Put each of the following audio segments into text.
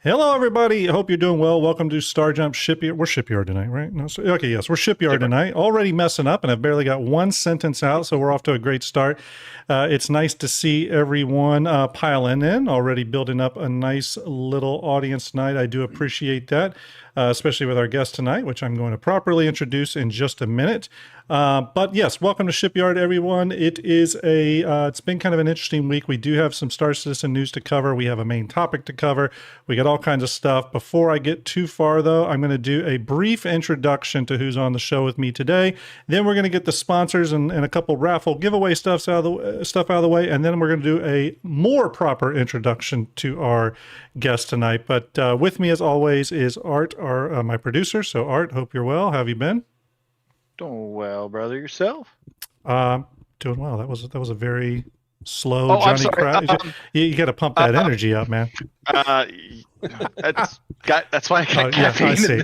Hello, everybody. I hope you're doing well. Welcome to Starjump Shipyard. We're Shipyard tonight, right? No, okay, yes, we're Shipyard tonight. Already messing up, and I've barely got one sentence out, so we're off to a great start. It's nice to see everyone piling in, already building up a nice little audience tonight. I do appreciate that, especially with our guest tonight, which I'm going to properly introduce in just a minute. But yes, welcome to Shipyard, everyone. It's been kind of an interesting week. We do have some Star Citizen news to cover. We have a main topic to cover. We got all kinds of stuff. Before I get too far, though, I'm going to do a brief introduction to who's on the show with me today. Then we're going to get the sponsors and a couple raffle giveaway stuff out of the way, and then we're going to do a more proper introduction to our guest tonight. But with me, as always, is Art, my producer. So, Art, hope you're well. How have you been? Doing well, brother. Yourself? Doing well. That was a very slow I'm Johnny sorry. Crowd. You got to pump that energy up, man. Uh, that's why I got caffeine. I see.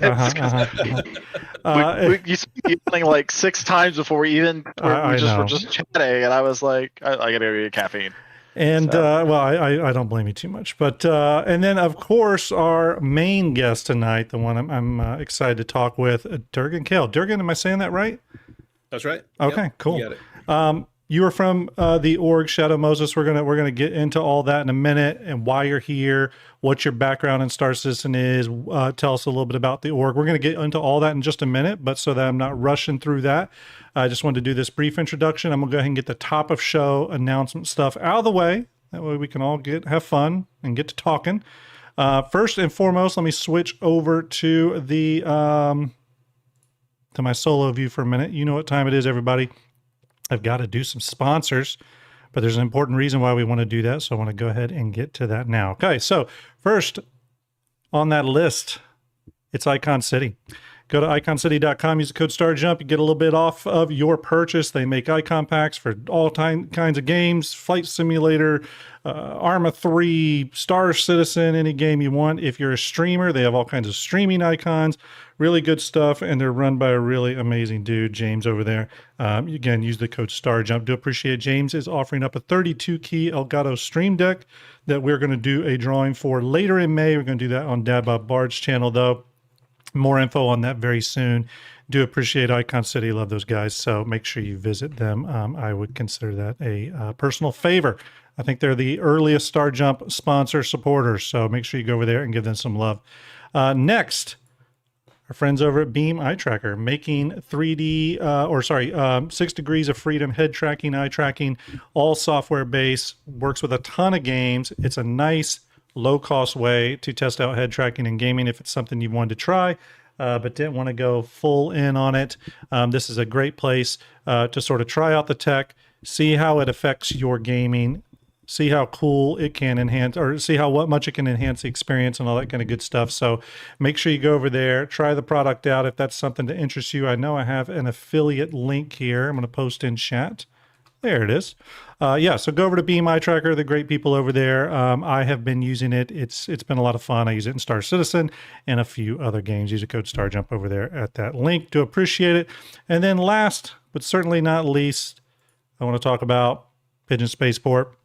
You started yelling like 6 times before we even were just chatting, and I was like, I gotta go get caffeine. And well, I don't blame you too much, but and then of course our main guest tonight, the one I'm excited to talk with, DurganKael. Durgan, am I saying that right? That's right. Okay, yep. cool. You got it. You were from the org Shadow Moses. We're gonna get into all that in a minute and why you're here, what your background in Star Citizen is. Tell us a little bit about the org. We're gonna get into all that in just a minute, but so that I'm not rushing through that, I just wanted to do this brief introduction. I'm gonna go ahead and get the top of show announcement stuff out of the way. That way we can all have fun and get to talking. First and foremost, let me switch over to the to my solo view for a minute. You know what time it is, everybody. I've got to do some sponsors, but there's an important reason why we want to do that. So I want to go ahead and get to that now. Okay, so first on that list, it's Icon City. Go to iconcity.com, use the code StarJump, you get a little bit off of your purchase. They make icon packs for all kinds of games, Flight Simulator, Arma 3, Star Citizen, any game you want. If you're a streamer, they have all kinds of streaming icons, really good stuff, and they're run by a really amazing dude, James, over there. Again, use the code StarJump. Do appreciate James is offering up a 32-key Elgato Stream Deck that we're going to do a drawing for later in May. We're going to do that on Dad Bob Bard's channel, though. More info on that very soon. Do appreciate Icon City. Love those guys. So make sure you visit them. I would consider that a personal favor. I think they're the earliest Starjump sponsor supporters. So make sure you go over there and give them some love. Next, our friends over at Beam Eye Tracker, making 6 degrees of freedom head tracking, eye tracking, all software based, works with a ton of games. It's a nice low-cost way to test out head tracking and gaming if it's something you wanted to try, but didn't want to go full in on it. This is a great place to sort of try out the tech, see how it affects your gaming, see how cool it can enhance, or see what much it can enhance the experience and all that kind of good stuff. So make sure you go over there, try the product out if that's something to interest you. I know I have an affiliate link here. I'm going to post in chat. There it is. So go over to Beam Eye Tracker, the great people over there. I have been using it. It's been a lot of fun. I use it in Star Citizen and a few other games. Use a code StarJump over there at that link. Do appreciate it. And then last, but certainly not least, I want to talk about Pigeon Spaceport.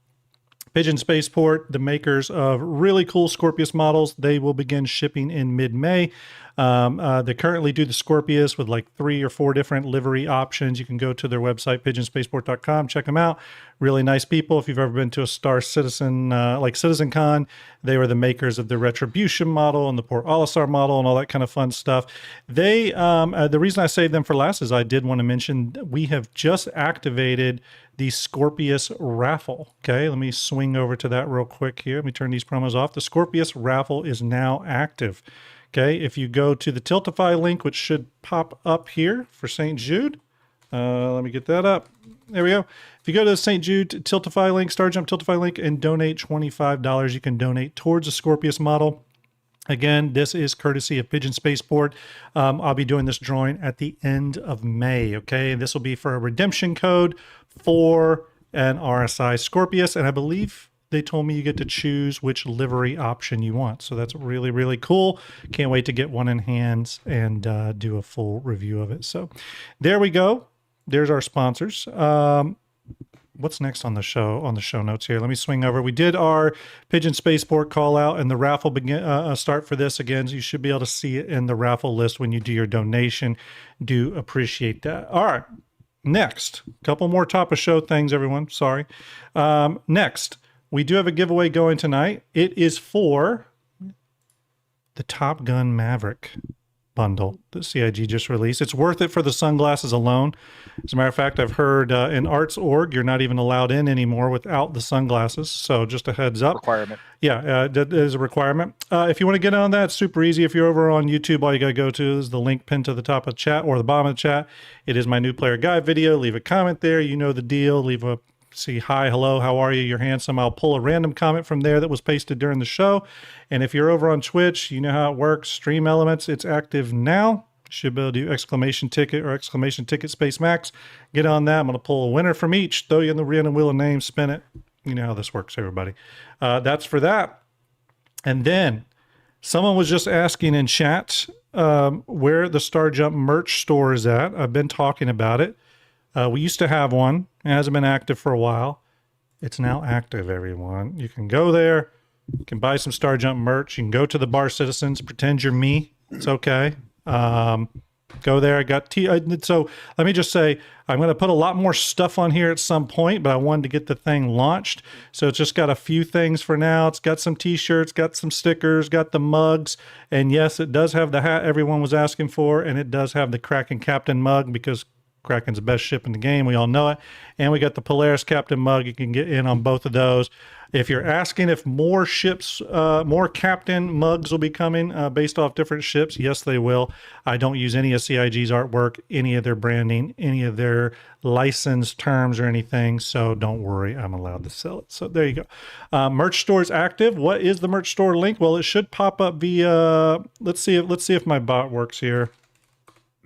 Pigeon Spaceport, the makers of really cool Scorpius models, they will begin shipping in mid-May. They currently do the Scorpius with like 3 or 4 different livery options. You can go to their website, pigeonspaceport.com, check them out. Really nice people. If you've ever been to a Star Citizen, like CitizenCon, they were the makers of the Retribution model and the Port Olisar model and all that kind of fun stuff. They, the reason I saved them for last is I did want to mention we have just activated the Scorpius raffle. Okay, let me swing over to that real quick here. Let me turn these promos off. The Scorpius raffle is now active. Okay, if you go to the Tiltify link, which should pop up here for St. Jude, let me get that up. There we go. If you go to the St. Jude Tiltify link, Starjump Tiltify link, and donate $25, you can donate towards the Scorpius model. Again, this is courtesy of Pigeon Spaceport. I'll be doing this drawing at the end of May, okay? This will be for a redemption code for an RSI Scorpius, and I believe they told me you get to choose which livery option you want. So that's really, really cool. Can't wait to get one in hands and do a full review of it. So there we go. There's our sponsors. what's next on the show notes here? Let me swing over. We did our Pigeon Spaceport call out and the raffle start for this again. So you should be able to see it in the raffle list when you do your donation. Do appreciate that. All right. Next, a couple more top of show things, everyone. Sorry. Next, we do have a giveaway going tonight. It is for the Top Gun Maverick bundle that CIG just released. It's worth it for the sunglasses alone. As a matter of fact, I've heard in Arts Org, you're not even allowed in anymore without the sunglasses. So just a heads up. Requirement. Yeah, that is a requirement. If you want to get on that, it's super easy. If you're over on YouTube, all you got to go to is the link pinned to the top of the chat or the bottom of the chat. It is my new player guide video. Leave a comment there. You know the deal. Leave a hi, hello, how are you? You're handsome. I'll pull a random comment from there that was pasted during the show. And if you're over on Twitch, you know how it works. Stream Elements, it's active now. Should be able to do exclamation ticket or exclamation ticket space max. Get on that. I'm going to pull a winner from each. Throw you in the random wheel of names. Spin it. You know how this works, everybody. That's for that. And then someone was just asking in chat where the Starjump merch store is at. I've been talking about it. We used to have one. It hasn't been active for a while. It's now active, everyone. You can go there. You can buy some Starjump merch. You can go to the Bar Citizens. Pretend you're me. It's okay. Go there. I got so let me just say, I'm going to put a lot more stuff on here at some point, but I wanted to get the thing launched. So it's just got a few things for now. It's got some t-shirts, got some stickers, got the mugs. And yes, it does have the hat everyone was asking for. And it does have the Kraken Captain mug because Kraken's the best ship in the game. We all know it. And we got the Polaris Captain mug. You can get in on both of those. If you're asking if more ships, more Captain mugs will be coming based off different ships, yes, they will. I don't use any of CIG's artwork, any of their branding, any of their license terms or anything. So don't worry, I'm allowed to sell it. So there you go. Merch store is active. What is the merch store link? Well, it should pop up via. Let's see if my bot works here.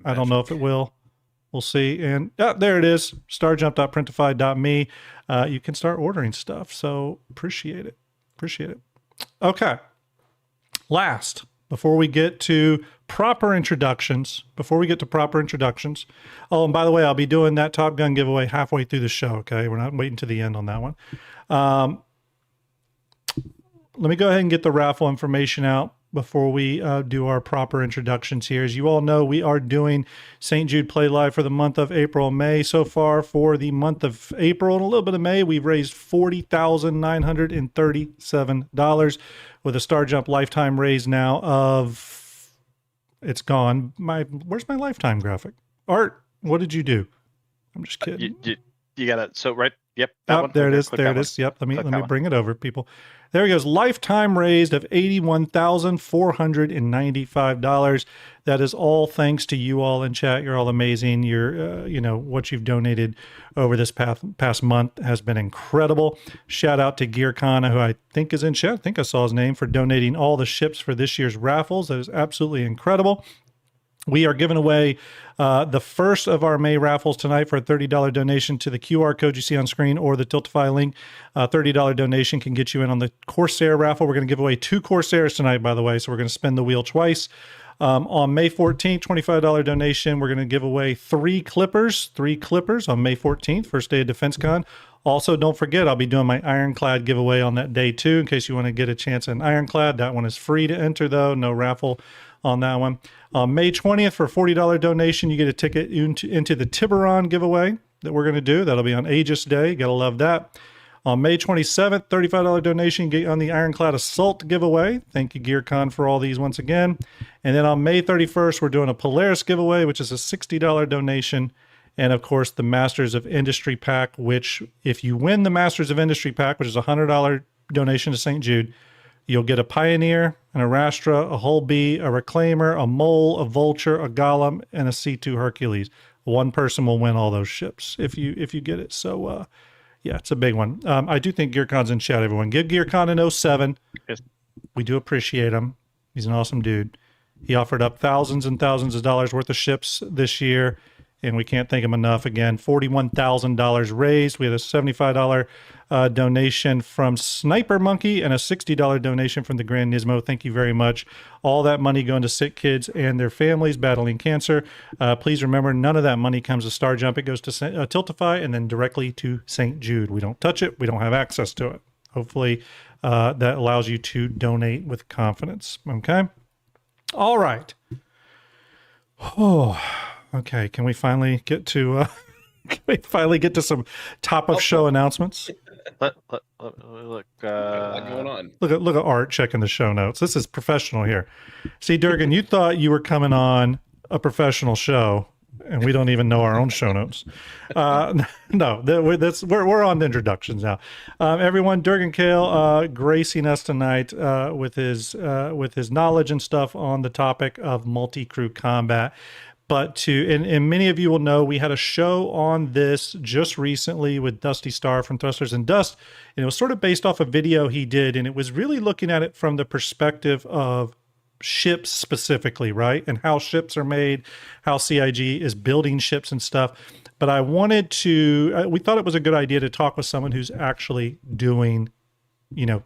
I don't know if it will. We'll see. And there it is, starjump.printify.me. You can start ordering stuff. So appreciate it. Appreciate it. Okay. Last, before we get to proper introductions. Oh, and by the way, I'll be doing that Top Gun giveaway halfway through the show. Okay. We're not waiting to the end on that one. Let me go ahead and get the raffle information out before we do our proper introductions here. As you all know, we are doing St. Jude Play Live for the month of April and May. So far for the month of April and a little bit of May, we've raised $40,937 with a Starjump lifetime raise now of, it's gone. Where's my lifetime graphic? Art, what did you do? I'm just kidding. You got it. So right. Yep. There it is. There it is. Yep. Let me bring it over, people. There he goes. Lifetime raised of $81,495. That is all thanks to you all in chat. You're all amazing. You're, what you've donated over this past month has been incredible. Shout out to GearKana, who I think is in chat. I think I saw his name, for donating all the ships for this year's raffles. That is absolutely incredible. We are giving away the first of our May raffles tonight for a $30 donation to the QR code you see on screen or the Tiltify link. $30 donation can get you in on the Corsair raffle. We're going to give away 2 Corsairs tonight, by the way, so we're going to spin the wheel twice. On May 14th, $25 donation, we're going to give away 3 Clippers on May 14th, first day of DefenseCon. Also, don't forget, I'll be doing my Ironclad giveaway on that day too, in case you want to get a chance at an Ironclad. That one is free to enter, though. No raffle on that one. May 20th, for a $40 donation, you get a ticket into the Tiburon giveaway that we're going to do. That'll be on Aegis Day. Got to love that. On May 27th, $35 donation, get on the Ironclad Assault giveaway. Thank you, GearCon, for all these once again. And then on May 31st, we're doing a Polaris giveaway, which is a $60 donation. And of course, the Masters of Industry pack, which if you win the Masters of Industry pack, which is a $100 donation to St. Jude, you'll get a Pioneer, an Arastra, a Hull B, a Reclaimer, a Mole, a Vulture, a Golem, and a C2 Hercules. One person will win all those ships if you get it. So, yeah, it's a big one. I do think GearCon's in chat, everyone. Give GearCon an 07. Yes. We do appreciate him. He's an awesome dude. He offered up thousands and thousands of dollars worth of ships this year. and we can't thank them enough. Again, $41,000 raised. We had a $75 donation from Sniper Monkey and a $60 donation from the Grand Nismo. Thank you very much. All that money going to sick kids and their families battling cancer. Please remember, none of that money comes to Starjump. It goes to Tiltify and then directly to St. Jude. We don't touch it. We don't have access to it. Hopefully that allows you to donate with confidence. Okay. All right. Oh, okay. Can we finally get to some top of show announcements? Look. What's going on? Look at Art checking the show notes. This is professional here. See, Durgan, you thought you were coming on a professional show, and we don't even know our own show notes. No, we're on the introductions now. Everyone, DurganKael gracing us tonight with his knowledge and stuff on the topic of multi-crew combat. But and many of you will know, we had a show on this just recently with Dusty Starr from Thrusters and Dust, and it was sort of based off a video he did, and it was really looking at it from the perspective of ships specifically, right? And how ships are made, how CIG is building ships and stuff. But I wanted to, we thought it was a good idea to talk with someone who's actually doing,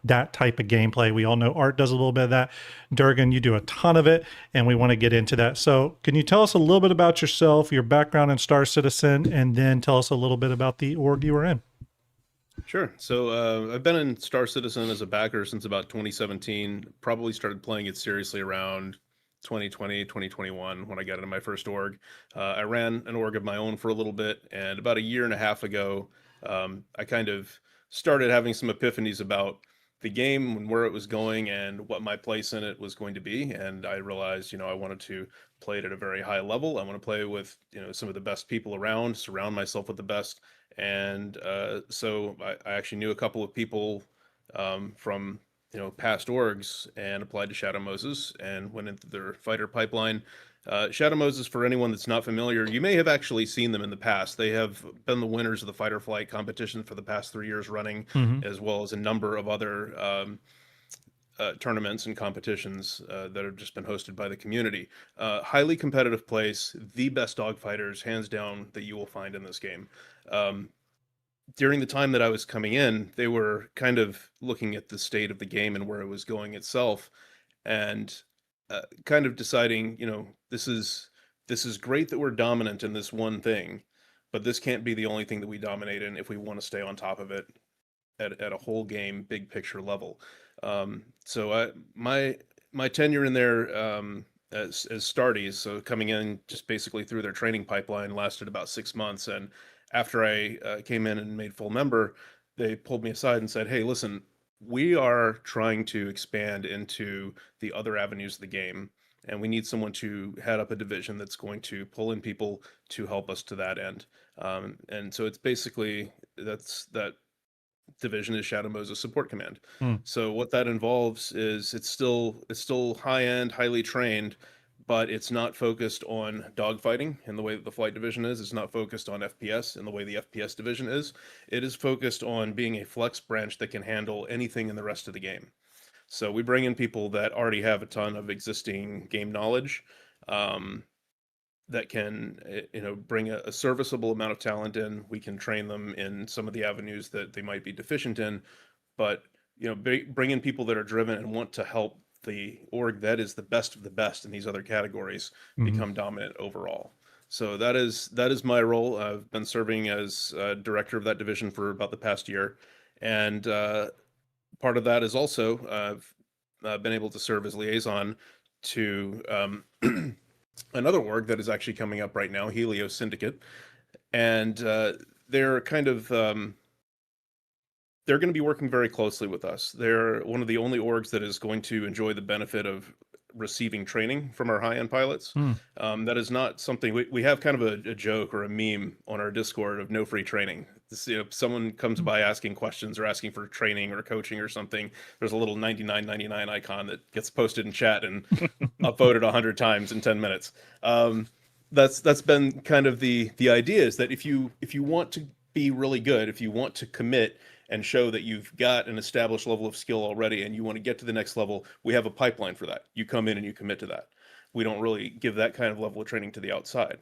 that type of gameplay. We all know Art does a little bit of that. Durgan, you do a ton of it, and we want to get into that. So can you tell us a little bit about yourself, your background in Star Citizen, and then tell us a little bit about the org you were in? Sure. So I've been in Star Citizen as a backer since about 2017. Probably started playing it seriously around 2020, 2021 when I got into my first org. I ran an org of my own for a little bit, and about a year and a half ago, I kind of started having some epiphanies about the game and where it was going and what my place in it was going to be. And I realized, I wanted to play it at a very high level. I want to play with, some of the best people around, surround myself with the best. And so I actually knew a couple of people from past orgs and applied to Shadow Moses and went into their fighter pipeline. Shadow Moses, for anyone that's not familiar, you may have actually seen them in the past. They have been the winners of the fighter flight competition for the past 3 years running, as well as a number of other tournaments and competitions that have just been hosted by the community. Highly competitive place, the best dogfighters, hands down, that you will find in this game. During the time that I was coming in, they were kind of looking at the state of the game and where it was going itself, and kind of deciding, this is great that we're dominant in this one thing, but this can't be the only thing that we dominate in if we want to stay on top of it at a whole game, big picture level. So my tenure in there as Stardies, so coming in just basically through their training pipeline, lasted about 6 months. And after I came in and made full member, they pulled me aside and said, "Hey, listen, we are trying to expand into the other avenues of the game, and we need someone to head up a division that's going to pull in people to help us to that end." And so it's basically that division is Shadow Moses Support Command. So what that involves is it's still high end, highly trained, but it's not focused on dogfighting in the way that the flight division is. It's not focused on FPS in the way the FPS division is. It is focused on being a flex branch that can handle anything in the rest of the game. So we bring in people that already have a ton of existing game knowledge, that can, bring a serviceable amount of talent in. We can train them in some of the avenues that they might be deficient in, but, bring in people that are driven and want to help the org that is the best of the best in these other categories become dominant overall. So that is my role. I've been serving as director of that division for about the past year, and part of that is also I've been able to serve as liaison to another org that is actually coming up right now, Helios Syndicate, and they're kind of they're going to be working very closely with us. They're one of the only orgs that is going to enjoy the benefit of receiving training from our high-end pilots. That is not something we have kind of a joke or a meme on our Discord of no free training. This, if someone comes by asking questions or asking for training or coaching or something, there's a little 99.99 icon that gets posted in chat and upvoted 100 times in 10 minutes. That's been kind of the idea, is that if you want to be really good, if you want to commit and show that you've got an established level of skill already and you want to get to the next level, we have a pipeline for that. You come in and you commit to that. we don't really give that kind of level of training to the outside.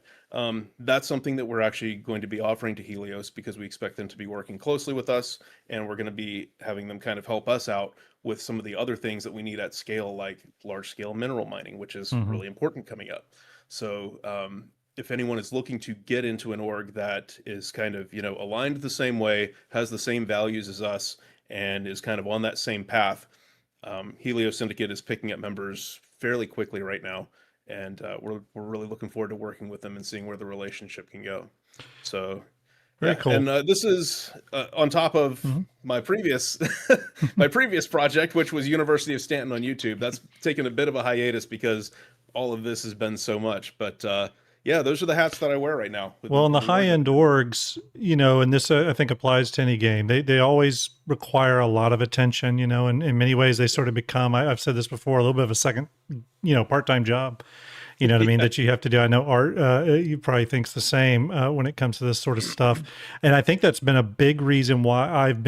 That's something that we're actually going to be offering to Helios, because we expect them to be working closely with us, and we're going to be having them kind of help us out with some of the other things that we need at scale, like large scale mineral mining, which is really important coming up. So if anyone is looking to get into an org that is kind of, aligned the same way, has the same values as us, and is kind of on that same path, Helios Syndicate is picking up members fairly quickly right now, and we're really looking forward to working with them and seeing where the relationship can go. So very cool. And this is on top of my previous my previous project, which was University of Stanton on YouTube. That's taken a bit of a hiatus because all of this has been so much, but yeah, those are the hats that I wear right now. Well, in the high-end orgs, and this I think applies to any game, they always require a lot of attention, and in many ways they sort of become, I've said this before, a little bit of a second, part-time job, what I mean, that you have to do. I know Art, you probably thinks the same when it comes to this sort of stuff. And I think that's been a big reason why I've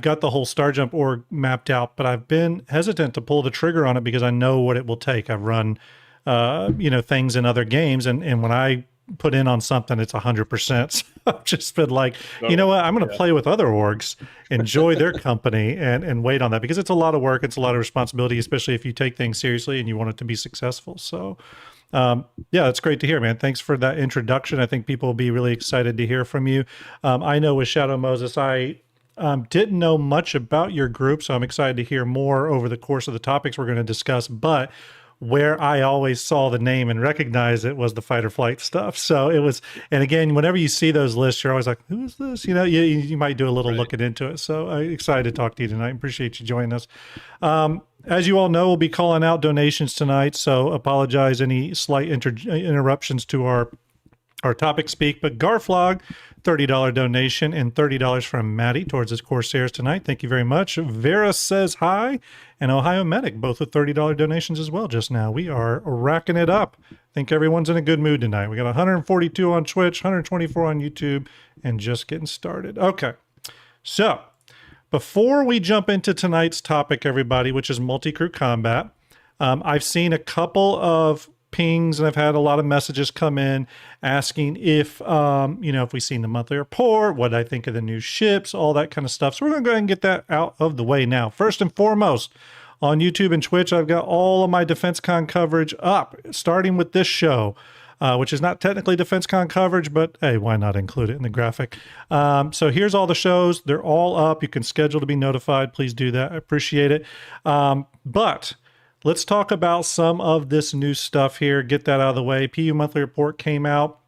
got the whole Starjump org mapped out, but I've been hesitant to pull the trigger on it because I know what it will take. I've run things in other games, and when I put in on something, it's 100%. So I've just been like, you know what, I'm going to play with other orgs, enjoy their company, and wait on that, because it's a lot of work, it's a lot of responsibility, especially if you take things seriously and you want it to be successful. So yeah, that's great to hear, man. Thanks for that introduction. I think people will be really excited to hear from you. I know with Shadow Moses, I didn't know much about your group, so I'm excited to hear more over the course of the topics we're going to discuss, but where I always saw the name and recognized it was the fight or flight stuff. So it was, and again, whenever you see those lists, you're always like, who is this? You might do a little looking into it. So I'm excited to talk to you tonight. Appreciate you joining us. As you all know, we'll be calling out donations tonight, so apologize any slight interruptions to our topic speak, but Garflog, $30 donation, and $30 from Maddie towards his Corsairs tonight. Thank you very much. Vera says hi, and Ohio Medic, both with $30 donations as well just now. We are racking it up. I think everyone's in a good mood tonight. We got 142 on Twitch, 124 on YouTube, and just getting started. Okay, so before we jump into tonight's topic, everybody, which is multi-crew combat, I've seen a couple of pings, and I've had a lot of messages come in asking if if we've seen the monthly report, what I think of the new ships, all that kind of stuff. So we're going to go ahead and get that out of the way now. First and foremost, on YouTube and Twitch, I've got all of my DefenseCon coverage up, starting with this show, which is not technically DefenseCon coverage, but hey, why not include it in the graphic? So here's all the shows. They're all up. You can schedule to be notified. Please do that. I appreciate it. But let's talk about some of this new stuff here. Get that out of the way. PU Monthly Report came out.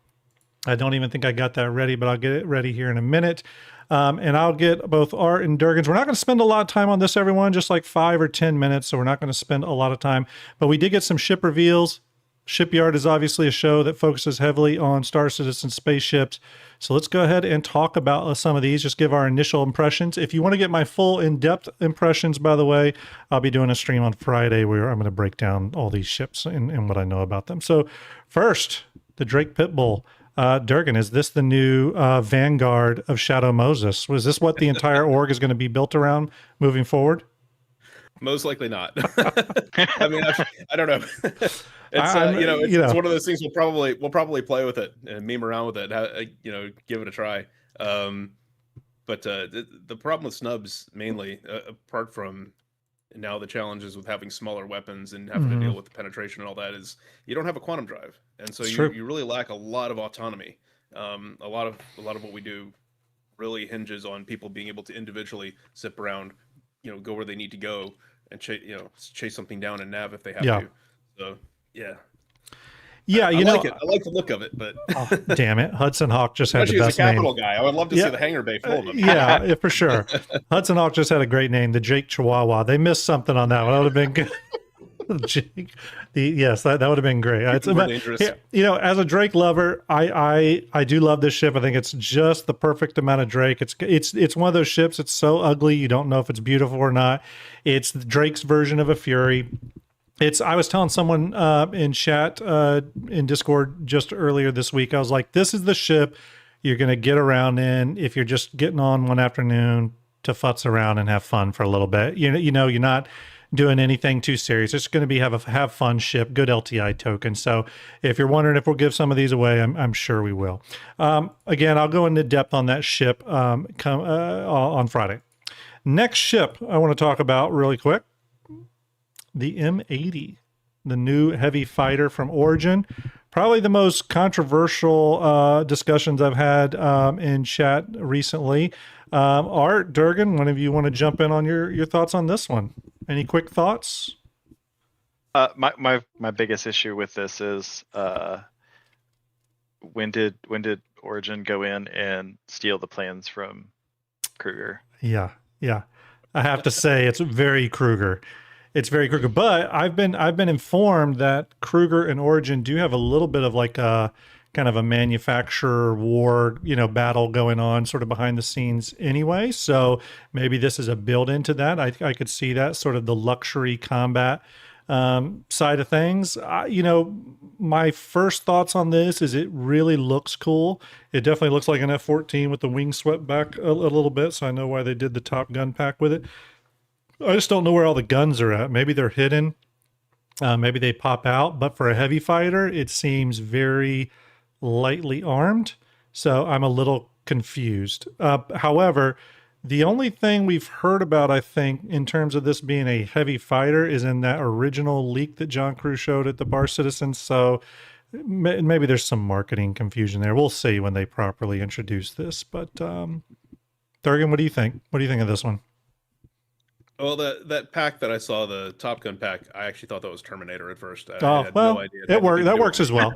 I don't even think I got that ready, but I'll get it ready here in a minute. And I'll get both Art and Durgan's. We're not going to spend a lot of time on this, everyone, just like 5 or 10 minutes. So we're not going to spend a lot of time. But we did get some ship reveals. Shipyard is obviously a show that focuses heavily on Star Citizen spaceships. So let's go ahead and talk about some of these, just give our initial impressions. If you want to get my full in-depth impressions, by the way, I'll be doing a stream on Friday where I'm going to break down all these ships and what I know about them. So first, the Drake Pitbull. Durgan, is this the new vanguard of Shadow Moses? Was this what the entire org is going to be built around moving forward? Most likely not. I mean, I don't know. It's one of those things we'll probably play with it and meme around with it. Give it a try. But the problem with snubs, mainly, apart from now the challenges with having smaller weapons and having to deal with the penetration and all that, is you don't have a quantum drive, and so you really lack a lot of autonomy. A lot of what we do really hinges on people being able to individually zip around, go where they need to go and chase something down and nav if they have to. So I like it. I like the look of it, but damn it, Hudson Hawk just had the best name. As a capital guy, I would love to see the hangar bay full of them. Yeah, for sure. Hudson Hawk just had a great name, the Jake Chihuahua. They missed something on that one. That would have been good. Jake, yes, that would have been great. It's dangerous. As a Drake lover, I do love this ship. I think it's just the perfect amount of Drake. It's one of those ships. It's so ugly you don't know if it's beautiful or not. It's Drake's version of a Fury. I was telling someone in chat in Discord just earlier this week, I was like, this is the ship you're going to get around in if you're just getting on one afternoon to futz around and have fun for a little bit. You're not doing anything too serious. It's going to be have fun ship, good LTI token. So if you're wondering if we'll give some of these away, I'm sure we will. Again, I'll go into depth on that ship on Friday. Next ship I want to talk about really quick, the M80, the new heavy fighter from Origin. Probably the most controversial discussions I've had in chat recently. Art, Durgan, one of you want to jump in on your thoughts on this one? Any quick thoughts? My biggest issue with this is when did Origin go in and steal the plans from Kruger? Yeah. I have to say it's very Kruger. It's very Kruger. But I've been informed that Kruger and Origin do have a little bit of like a kind of a manufacturer war, battle going on sort of behind the scenes anyway. So maybe this is a build into that. I could see that sort of the luxury combat side of things. My first thoughts on this is it really looks cool. It definitely looks like an F-14 with the wings swept back a little bit. So I know why they did the Top Gun pack with it. I just don't know where all the guns are at. Maybe they're hidden. Maybe they pop out. But for a heavy fighter, it seems very lightly armed. So I'm a little confused. However, the only thing we've heard about, I think, in terms of this being a heavy fighter is in that original leak that John Crew showed at the Bar Citizen. So maybe there's some marketing confusion there. We'll see when they properly introduce this. But Durgan, what do you think? What do you think of this one? Well, that pack that I saw, the Top Gun pack, I actually thought that was Terminator at first. I had well, no idea it worked. That works as well.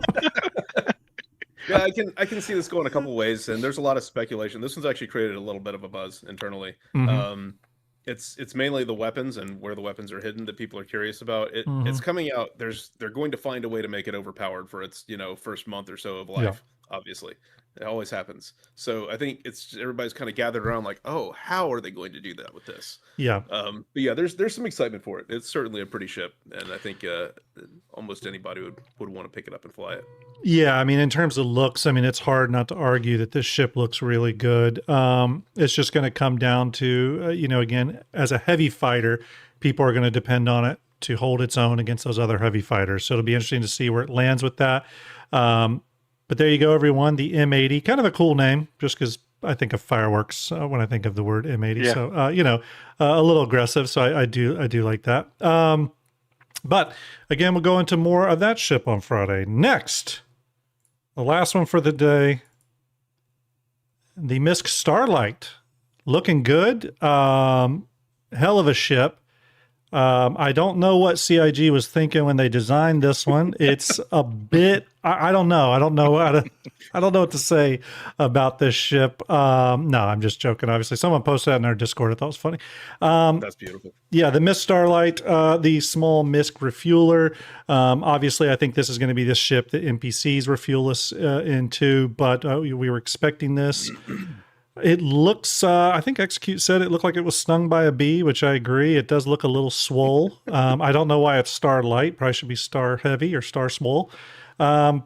Yeah, I can see this going a couple ways, and there's a lot of speculation. This one's actually created a little bit of a buzz internally. Mm-hmm. It's mainly the weapons and where the weapons are hidden that people are curious about. It's coming out. They're going to find a way to make it overpowered for its first month or so of life. Yeah. Obviously, it always happens. So I think everybody's kind of gathered around like, oh, how are they going to do that with this? Yeah. But yeah, there's some excitement for it. It's certainly a pretty ship, and I think almost anybody would want to pick it up and fly it. Yeah, I mean, in terms of looks, I mean, it's hard not to argue that this ship looks really good. It's just going to come down to, again, as a heavy fighter, people are going to depend on it to hold its own against those other heavy fighters. So it'll be interesting to see where it lands with that. But there you go, everyone. The M80, kind of a cool name, just because I think of fireworks when I think of the word M80. Yeah. So, a little aggressive. So I do like that. But again, we'll go into more of that ship on Friday. Next, the last one for the day, the Misk Starlight, looking good. Hell of a ship. I don't know what CIG was thinking when they designed this one. It's a bit, I don't know. I don't know what to say about this ship. No, I'm just joking. Obviously, someone posted that in our Discord. I thought it was funny. That's beautiful. Yeah, the Misk Starlight, the small Misk refueler. Obviously, I think this is going to be the ship that NPCs refuel us into, but we were expecting this. It looks, I think Execute said it looked like it was stung by a bee, which I agree. It does look a little swole. I don't know why it's Starlight. Probably should be Star Heavy or Star Small. But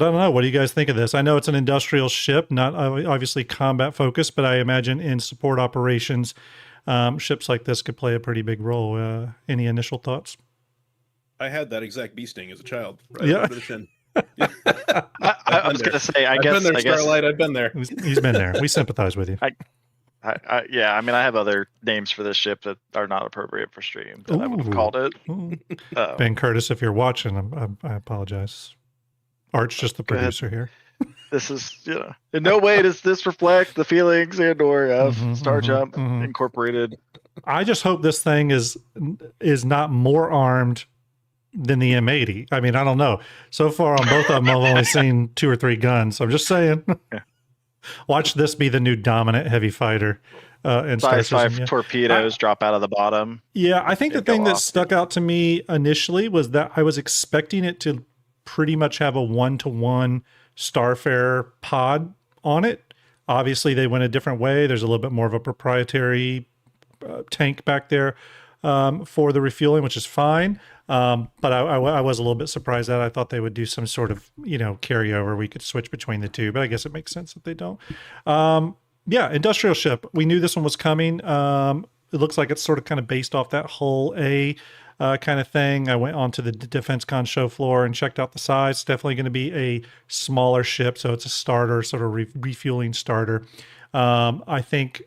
I don't know. What do you guys think of this? I know it's an industrial ship, not obviously combat focused, but I imagine in support operations, ships like this could play a pretty big role. Any initial thoughts? I had that exact bee sting as a child. Right under the shin. I was going to say, I guess Starlight. I've been there. He's been there. We sympathize with you. Yeah, I mean, I have other names for this ship that are not appropriate for stream that I would have called it. Ben Curtis, if you're watching, I apologize. Art's just the producer here. This is, in no way does this reflect the feelings and or of Starjump Incorporated. I just hope this thing is not more armed than the M80. I mean, I don't know. So far on both of them, I've only seen 2 or 3 guns. So I'm just saying. Yeah. Watch this be the new dominant heavy fighter. And size 5 torpedoes drop out of the bottom. Yeah, I think the thing that stuck out to me initially was that I was expecting it to pretty much have a 1-to-1 Starfarer pod on it. Obviously, they went a different way. There's a little bit more of a proprietary tank back there for the refueling, which is fine. But I was a little bit surprised that I thought they would do some sort of, carryover. We could switch between the two, but I guess it makes sense that they don't. Yeah, industrial ship. We knew this one was coming. it looks like it's sort of kind of based off that Hull A kind of thing. I went onto the DefenseCon show floor and checked out the size. It's definitely going to be a smaller ship, so it's a starter, sort of refueling starter. I think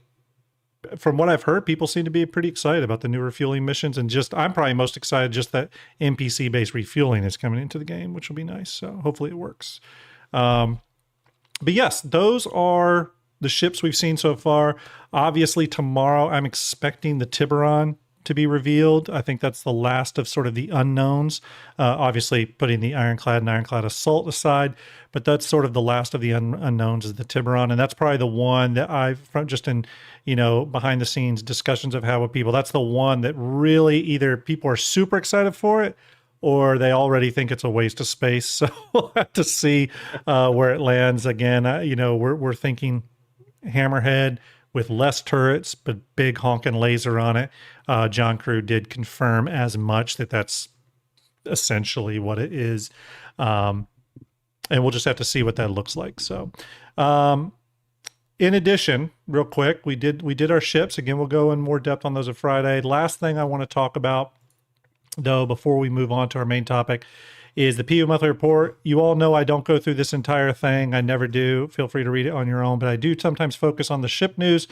from what I've heard, people seem to be pretty excited about the new refueling missions, and I'm probably most excited just that NPC-based refueling is coming into the game, which will be nice. So hopefully it works. But yes, those are the ships we've seen so far. Obviously, tomorrow I'm expecting the Tiburon to be revealed. I think that's the last of sort of the unknowns. Obviously, putting the Ironclad and Ironclad Assault aside, but that's sort of the last of the unknowns is the Tiburon, and that's probably the one that I've just in behind the scenes discussions I've had with people. That's the one that really either people are super excited for it, or they already think it's a waste of space. So we'll have to see where it lands. Again, we're thinking Hammerhead with less turrets, but big honking laser on it. John Crew did confirm as much that's essentially what it is. And we'll just have to see what that looks like. So, in addition, real quick, we did our ships. Again, we'll go in more depth on those on Friday. Last thing I want to talk about, though, before we move on to our main topic, is the PU Monthly Report. You all know I don't go through this entire thing. I never do. Feel free to read it on your own, but I do sometimes focus on the ship news.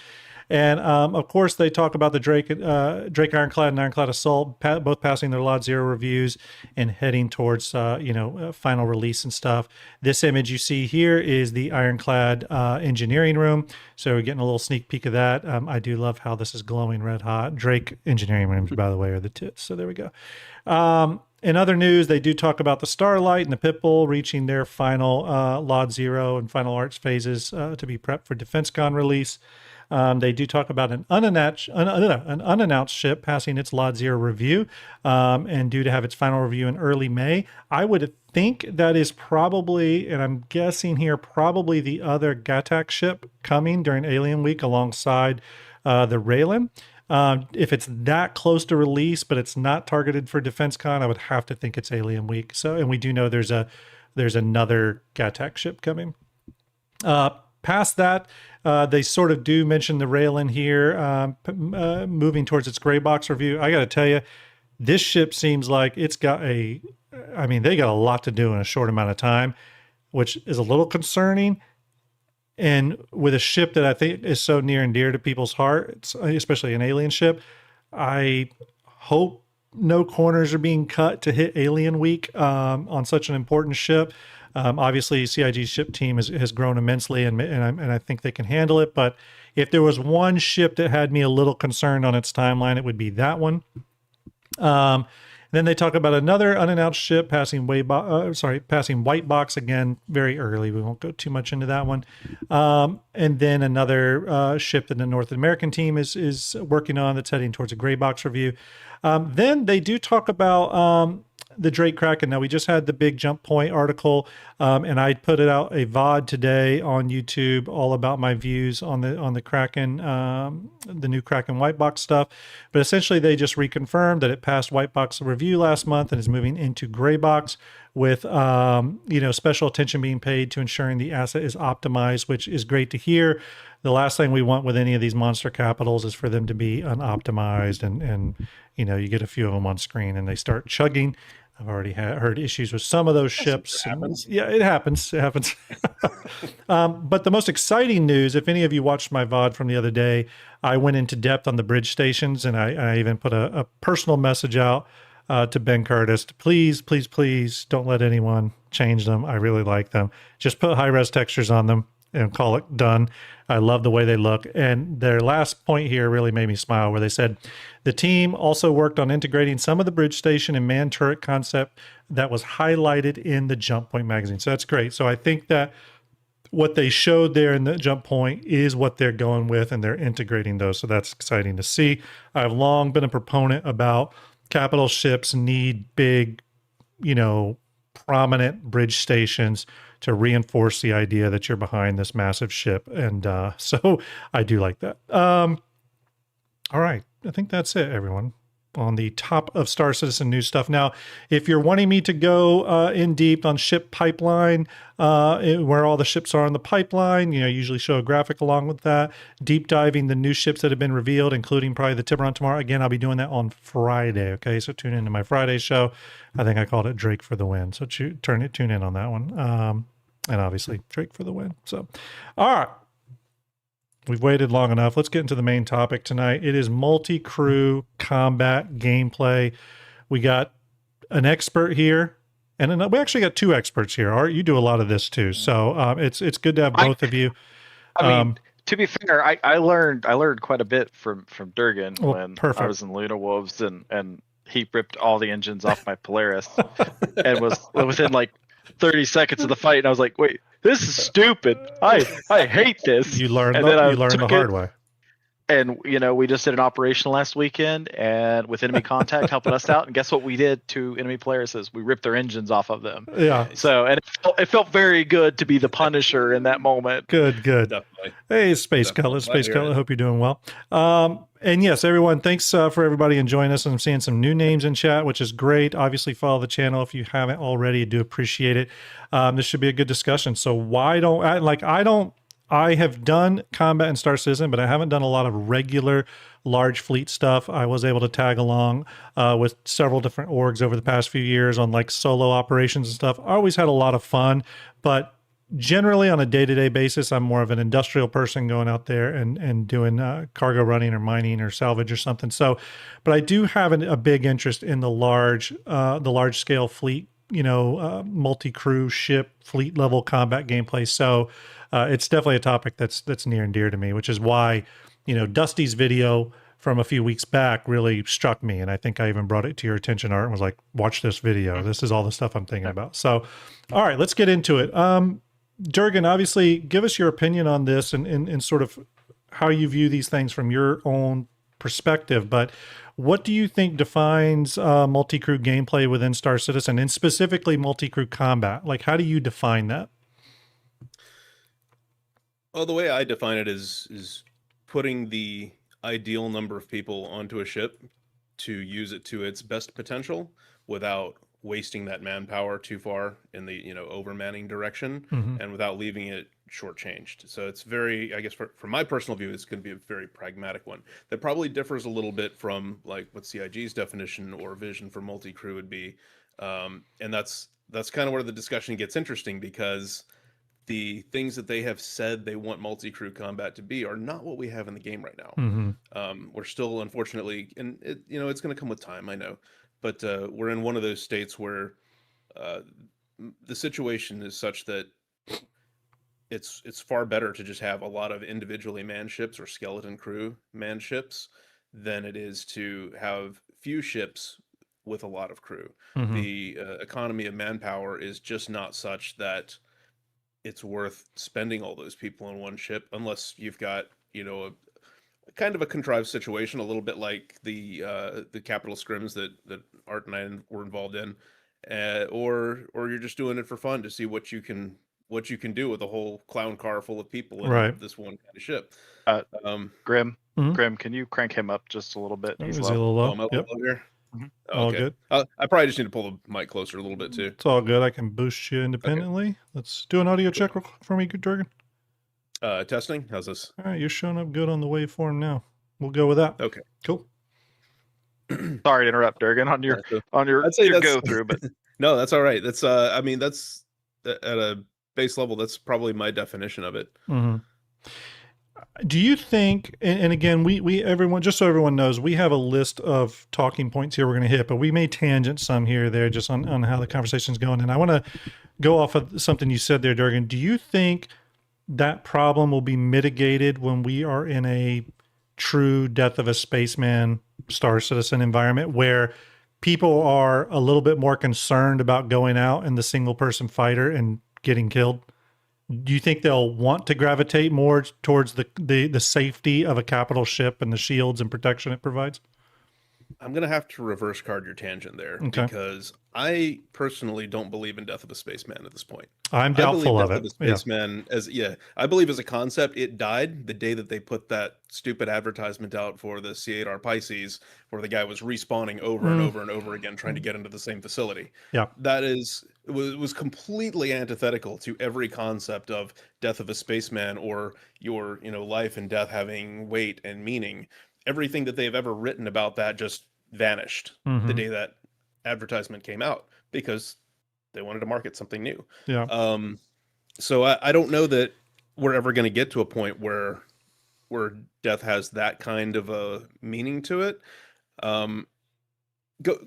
And of course, they talk about the Drake Ironclad and Ironclad Assault, both passing their Lot Zero reviews and heading towards final release and stuff. This image you see here is the Ironclad engineering room. So we're getting a little sneak peek of that. I do love how this is glowing red hot. Drake engineering rooms, by the way, are the tits. So there we go. In other news, they do talk about the Starlight and the Pitbull reaching their final Lot Zero and final arts phases to be prepped for DefenseCon release. They do talk about an unannounced ship passing its Lot Zero review and due to have its final review in early May. I would think that is probably, and I'm guessing here, probably the other Gattac ship coming during Alien Week alongside the Raylan. If it's that close to release, but it's not targeted for DefenseCon, I would have to think it's Alien Week. So, and we do know there's another Gattac ship coming. Past that, they sort of do mention the Raylan here, moving towards its gray box review. I got to tell you, this ship seems like they got a lot to do in a short amount of time, which is a little concerning. And with a ship that I think is so near and dear to people's hearts, especially an alien ship, I hope no corners are being cut to hit Alien Week on such an important ship. Obviously, CIG's ship team has grown immensely, and I think they can handle it. But if there was one ship that had me a little concerned on its timeline, it would be that one. Then they talk about another unannounced ship passing white box again very early. We won't go too much into that one. And then another ship that the North American team is working on that's heading towards a gray box review. Then they do talk about the Drake Kraken. Now, we just had the big Jump Point article, and I put it out a VOD today on YouTube all about my views on the Kraken, the new Kraken white box stuff. But essentially, they just reconfirmed that it passed white box review last month and is moving into gray box with special attention being paid to ensuring the asset is optimized, which is great to hear. The last thing we want with any of these monster capitals is for them to be unoptimized and you get a few of them on screen and they start chugging. I've already heard issues with some of those ships. Yeah, it happens. It happens. But the most exciting news, if any of you watched my VOD from the other day, I went into depth on the bridge stations, and I even put a personal message out to Ben Curtis. Please, please, please don't let anyone change them. I really like them. Just put high-res textures on them and call it done. I love the way they look. And their last point here really made me smile, where they said, the team also worked on integrating some of the bridge station and man turret concept that was highlighted in the Jump Point magazine. So that's great. So I think that what they showed there in the Jump Point is what they're going with, and they're integrating those. So that's exciting to see. I've long been a proponent about capital ships need big, prominent bridge stations to reinforce the idea that you're behind this massive ship. And so I do like that. All right. I think that's it, everyone. on the top of Star Citizen news stuff. Now, if you're wanting me to go in deep on ship pipeline, where all the ships are in the pipeline, I usually show a graphic along with that, deep diving the new ships that have been revealed, including probably the Tiburon tomorrow. Again, I'll be doing that on Friday. Okay, so tune into my Friday show. I think I called it Drake for the win. So tune in on that one. And obviously Drake for the win. So, all right. We've waited long enough. Let's get into the main topic tonight. It is multi-crew combat gameplay. We got an expert here, and we actually got two experts here. Art, you do a lot of this too, so it's good to have both of you. I mean, to be fair, I learned quite a bit from Durgan when I was in Luna Wolves, and he ripped all the engines off my Polaris, and was within like 30 seconds of the fight, and I was like, wait. This is stupid. I hate this. You learned the hard way. And we just did an operation last weekend, and with enemy contact helping us out. And guess what we did to enemy players? Is we ripped their engines off of them. Yeah. So it felt very good to be the Punisher in that moment. Good. Definitely. Hey, Space Cutlet. Hope you're doing well. And yes, everyone, thanks for everybody enjoying us. And I'm seeing some new names in chat, which is great. Obviously, follow the channel if you haven't already. I do appreciate it. This should be a good discussion. So I have done combat in Star Citizen, but I haven't done a lot of regular large fleet stuff. I was able to tag along with several different orgs over the past few years on like solo operations and stuff. I always had a lot of fun, but generally on a day-to-day basis, I'm more of an industrial person going out there and doing cargo running or mining or salvage or something. So, but I do have a big interest in the large scale fleet, multi-crew ship fleet level combat gameplay. So it's definitely a topic that's near and dear to me, which is why, Dusty's video from a few weeks back really struck me. And I think I even brought it to your attention, Art, and was like, watch this video. This is all the stuff I'm thinking about. So, all right, let's get into it. Durgan, obviously, give us your opinion on this and sort of how you view these things from your own perspective. But what do you think defines multi-crew gameplay within Star Citizen, and specifically multi-crew combat? Like, how do you define that? Well, the way I define it is putting the ideal number of people onto a ship to use it to its best potential without wasting that manpower too far in the overmanning direction, and without leaving it shortchanged. So it's very, I guess, from my personal view, it's going to be a very pragmatic one that probably differs a little bit from like what CIG's definition or vision for multi-crew would be, and that's kind of where the discussion gets interesting, because the things that they have said they want multi-crew combat to be are not what we have in the game right now. We're still, unfortunately, and it's going to come with time, I know, but we're in one of those states where the situation is such that it's far better to just have a lot of individually manned ships or skeleton crew manned ships than it is to have few ships with a lot of crew. The economy of manpower is just not such that it's worth spending all those people on one ship, unless you've got a kind of a contrived situation, a little bit like the capital scrims that Art and I were involved in, or you're just doing it for fun to see what you can do with a whole clown car full of people in this one kind of ship. Grim, can you crank him up just a little bit? He's a little low. Am I low here? All good. I probably just need to pull the mic closer a little bit too. It's all good. I can boost you independently. Okay. Let's do an audio check for me, Durgan. Testing. How's this? All right, you're showing up good on the waveform now. We'll go with that. Okay. Cool. Sorry to interrupt, Durgan, on your go through, but no, that's all right. That's I mean, that's at a base level. That's probably my definition of it. Do you think, and again, we everyone, just so everyone knows, we have a list of talking points here we're going to hit, but we may tangent some here or there just on how the conversation's going. And I want to go off of something you said there, Durgan. Do you think that problem will be mitigated when we are in a true death of a spaceman Star Citizen environment where people are a little bit more concerned about going out in the single person fighter and getting killed? Do you think they'll want to gravitate more towards the safety of a capital ship and the shields and protection it provides? I'm going to have to reverse card your tangent there, because I personally don't believe in Death of a Spaceman at this point. I'm doubtful of it. Spaceman, I believe as a concept, it died the day that they put that stupid advertisement out for the C8R Pisces, where the guy was respawning over and over and over again, trying to get into the same facility. Yeah, that was completely antithetical to every concept of Death of a Spaceman, or your life and death having weight and meaning. Everything that they've ever written about that just vanished the day that advertisement came out, because they wanted to market something new. Yeah. So I don't know that we're ever going to get to a point where death has that kind of a meaning to it.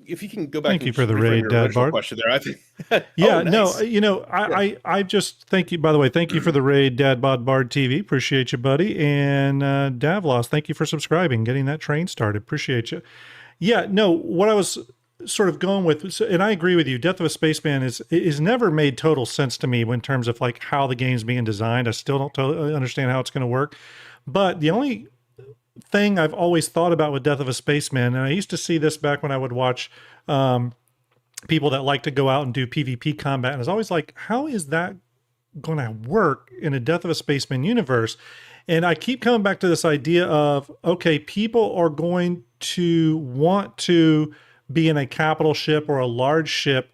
If you can go back. Thank you for the raid, Dad Bard. Question there. I think. Yeah, nice. No, I just thank you. By the way, thank you for the raid, Dad Bard TV. Appreciate you, buddy. And Davlos, thank you for subscribing, getting that train started. Appreciate you. Yeah, no, what I was sort of going with, and I agree with you, Death of a Spaceman is never made total sense to me in terms of like how the game's being designed. I still don't totally understand how it's going to work. But the only thing I've always thought about with Death of a Spaceman, and I used to see this back when I would watch people that like to go out and do PvP combat, and I was always like, how is that going to work in a Death of a Spaceman universe? And I keep coming back to this idea of, okay, people are going to want to be in a capital ship or a large ship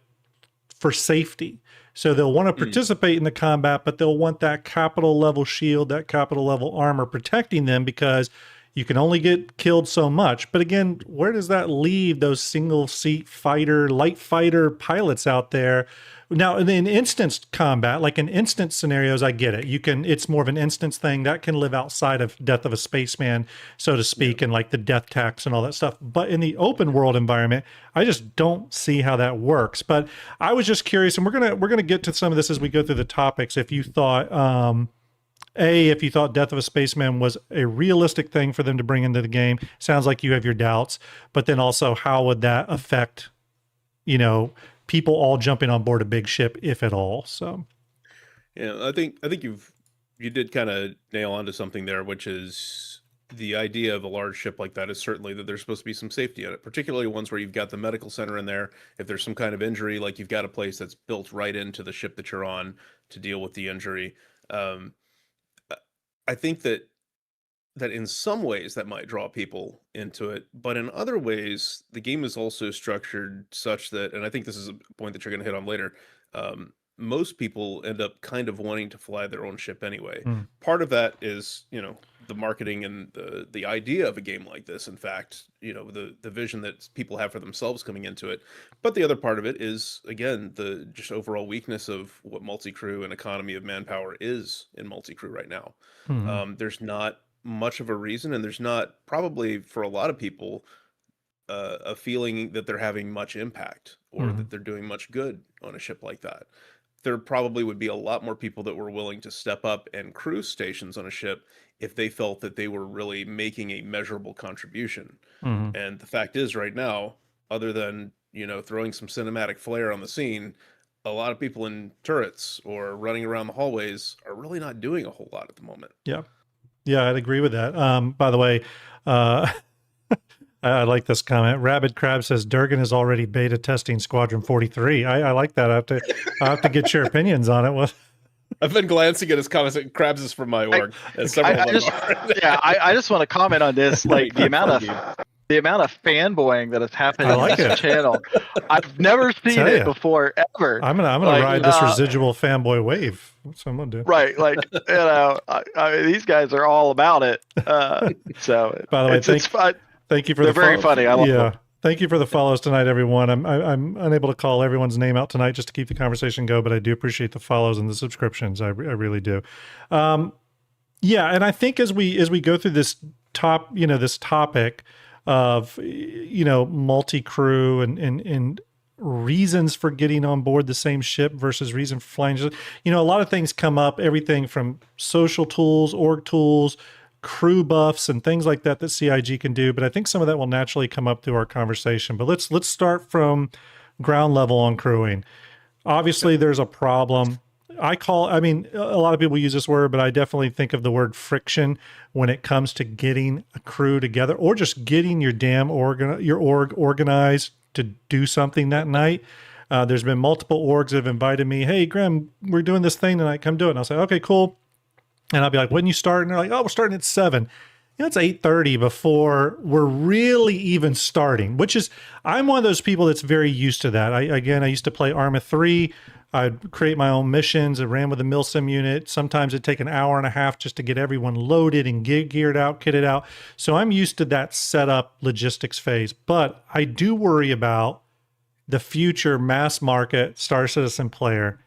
for safety. So they'll want to participate in the combat, but they'll want that capital level shield, that capital level armor protecting them, because you can only get killed so much. But again, where does that leave those single seat fighter, light fighter pilots out there? Now, in instance combat, like in instance scenarios, I get it. It's more of an instance thing that can live outside of Death of a Spaceman, so to speak, and like the death tax and all that stuff. But in the open world environment, I just don't see how that works. But I was just curious, and we're gonna get to some of this as we go through the topics. If you thought, if you thought Death of a Spaceman was a realistic thing for them to bring into the game, sounds like you have your doubts. But then also, how would that affect, people all jumping on board a big ship, if at all? So, yeah, I think you did kind of nail onto something there, which is the idea of a large ship like that is certainly that there's supposed to be some safety in it, particularly ones where you've got the medical center in there. If there's some kind of injury, like you've got a place that's built right into the ship that you're on to deal with the injury. I think that in some ways that might draw people into it, but in other ways, the game is also structured such that, and I think this is a point that you're going to hit on later, most people end up kind of wanting to fly their own ship anyway. Part of that is, the marketing and the idea of a game like this. In fact, the vision that people have for themselves coming into it. But the other part of it is, again, the just overall weakness of what Multicrew and economy of manpower is in Multicrew right now. There's not much of a reason, and there's not, probably for a lot of people, a feeling that they're having much impact or that they're doing much good on a ship like that. There probably would be a lot more people that were willing to step up and crew stations on a ship if they felt that they were really making a measurable contribution. And the fact is, right now, other than throwing some cinematic flair on the scene, a lot of people in turrets or running around the hallways are really not doing a whole lot at the moment. Yeah, I'd agree with that. By the way, I like this comment. Rabid Crab says Durgan is already beta testing Squadron 43. I like that. I have to get your opinions on it. Well, I've been glancing at his comments. Crabs is from my org. I just want to comment on this. Like the amount of fanboying that has happened on this channel. I've never seen it before, ever. I'm gonna ride this residual fanboy wave. That's what I'm gonna do. Right, like I mean, these guys are all about it. So, by the way, thank you for they're very funny. I love them. Thank you for the follows tonight, everyone. I'm unable to call everyone's name out tonight just to keep the conversation going, but I do appreciate the follows and the subscriptions. I really do. Yeah, and I think as we go through this topic of multi-crew and reasons for getting on board the same ship versus reason for flying, a lot of things come up, everything from social tools, org tools, crew buffs, and things like that CIG can do. But I think some of that will naturally come up through our conversation. But let's start from ground level on crewing. Obviously, there's a problem I mean, a lot of people use this word, but I definitely think of the word friction when it comes to getting a crew together or just getting your your org organized to do something that night. There's been multiple orgs that have invited me, hey, Graham, we're doing this thing tonight, come do it. And I'll say, okay, cool. And I'll be like, when you start? And they're like, oh, we're starting at 7. It's 8:30 before we're really even starting, which is, I'm one of those people that's very used to that. I used to play Arma 3. I'd create my own missions. I ran with a milsim unit. Sometimes it'd take an hour and a half just to get everyone loaded and geared out, kitted out. So I'm used to that setup logistics phase. But I do worry about the future mass market Star Citizen player.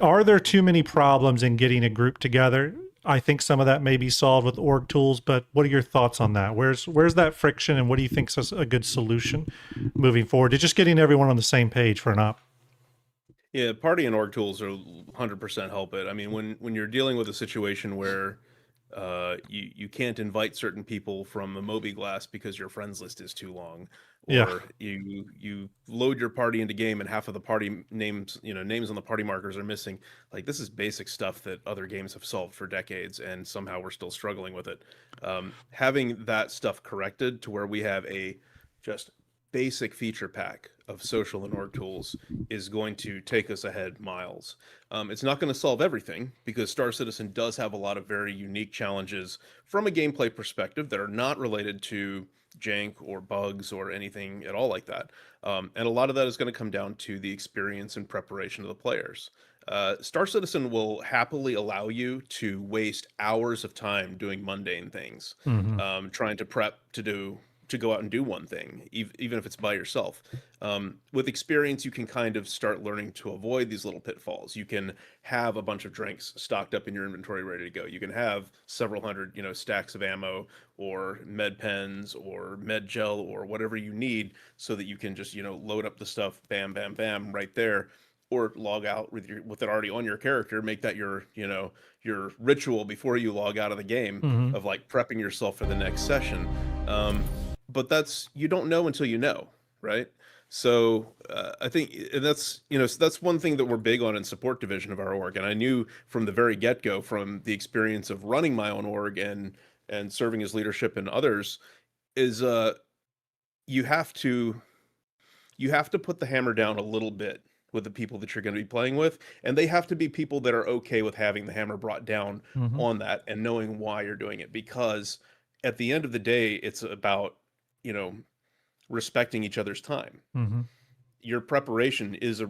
Are there too many problems in getting a group together? I think some of that may be solved with org tools, but what are your thoughts on that? Where's that friction, and what do you think is a good solution moving forward to just getting everyone on the same page for an op? Yeah, party and org tools are 100% help it. I mean, when you're dealing with a situation where you can't invite certain people from the mobiGlas because your friends list is too long, or you load your party into game and half of the party names on the party markers are missing. Like, this is basic stuff that other games have solved for decades, and somehow we're still struggling with it. Having that stuff corrected to where we have a just basic feature pack of social and org tools is going to take us ahead miles. It's not going to solve everything, because Star Citizen does have a lot of very unique challenges from a gameplay perspective that are not related to jank or bugs or anything at all like that. And a lot of that is going to come down to the experience and preparation of the players. Star Citizen will happily allow you to waste hours of time doing mundane things, trying to prep to go out and do one thing, even if it's by yourself. With experience, you can kind of start learning to avoid these little pitfalls. You can have a bunch of drinks stocked up in your inventory ready to go. You can have several hundred, stacks of ammo or med pens or med gel or whatever you need, so that you can just, load up the stuff, bam, bam, bam, right there, or log out with it already on your character. Make that your ritual before you log out of the game, of like prepping yourself for the next session. But you don't know until you know, right? So I think that's one thing that we're big on in support division of our org. And I knew from the very get-go, from the experience of running my own org and serving as leadership in others, is you have to put the hammer down a little bit with the people that you're going to be playing with, and they have to be people that are okay with having the hammer brought down on that and knowing why you're doing it. Because at the end of the day, it's about respecting each other's time. Your preparation is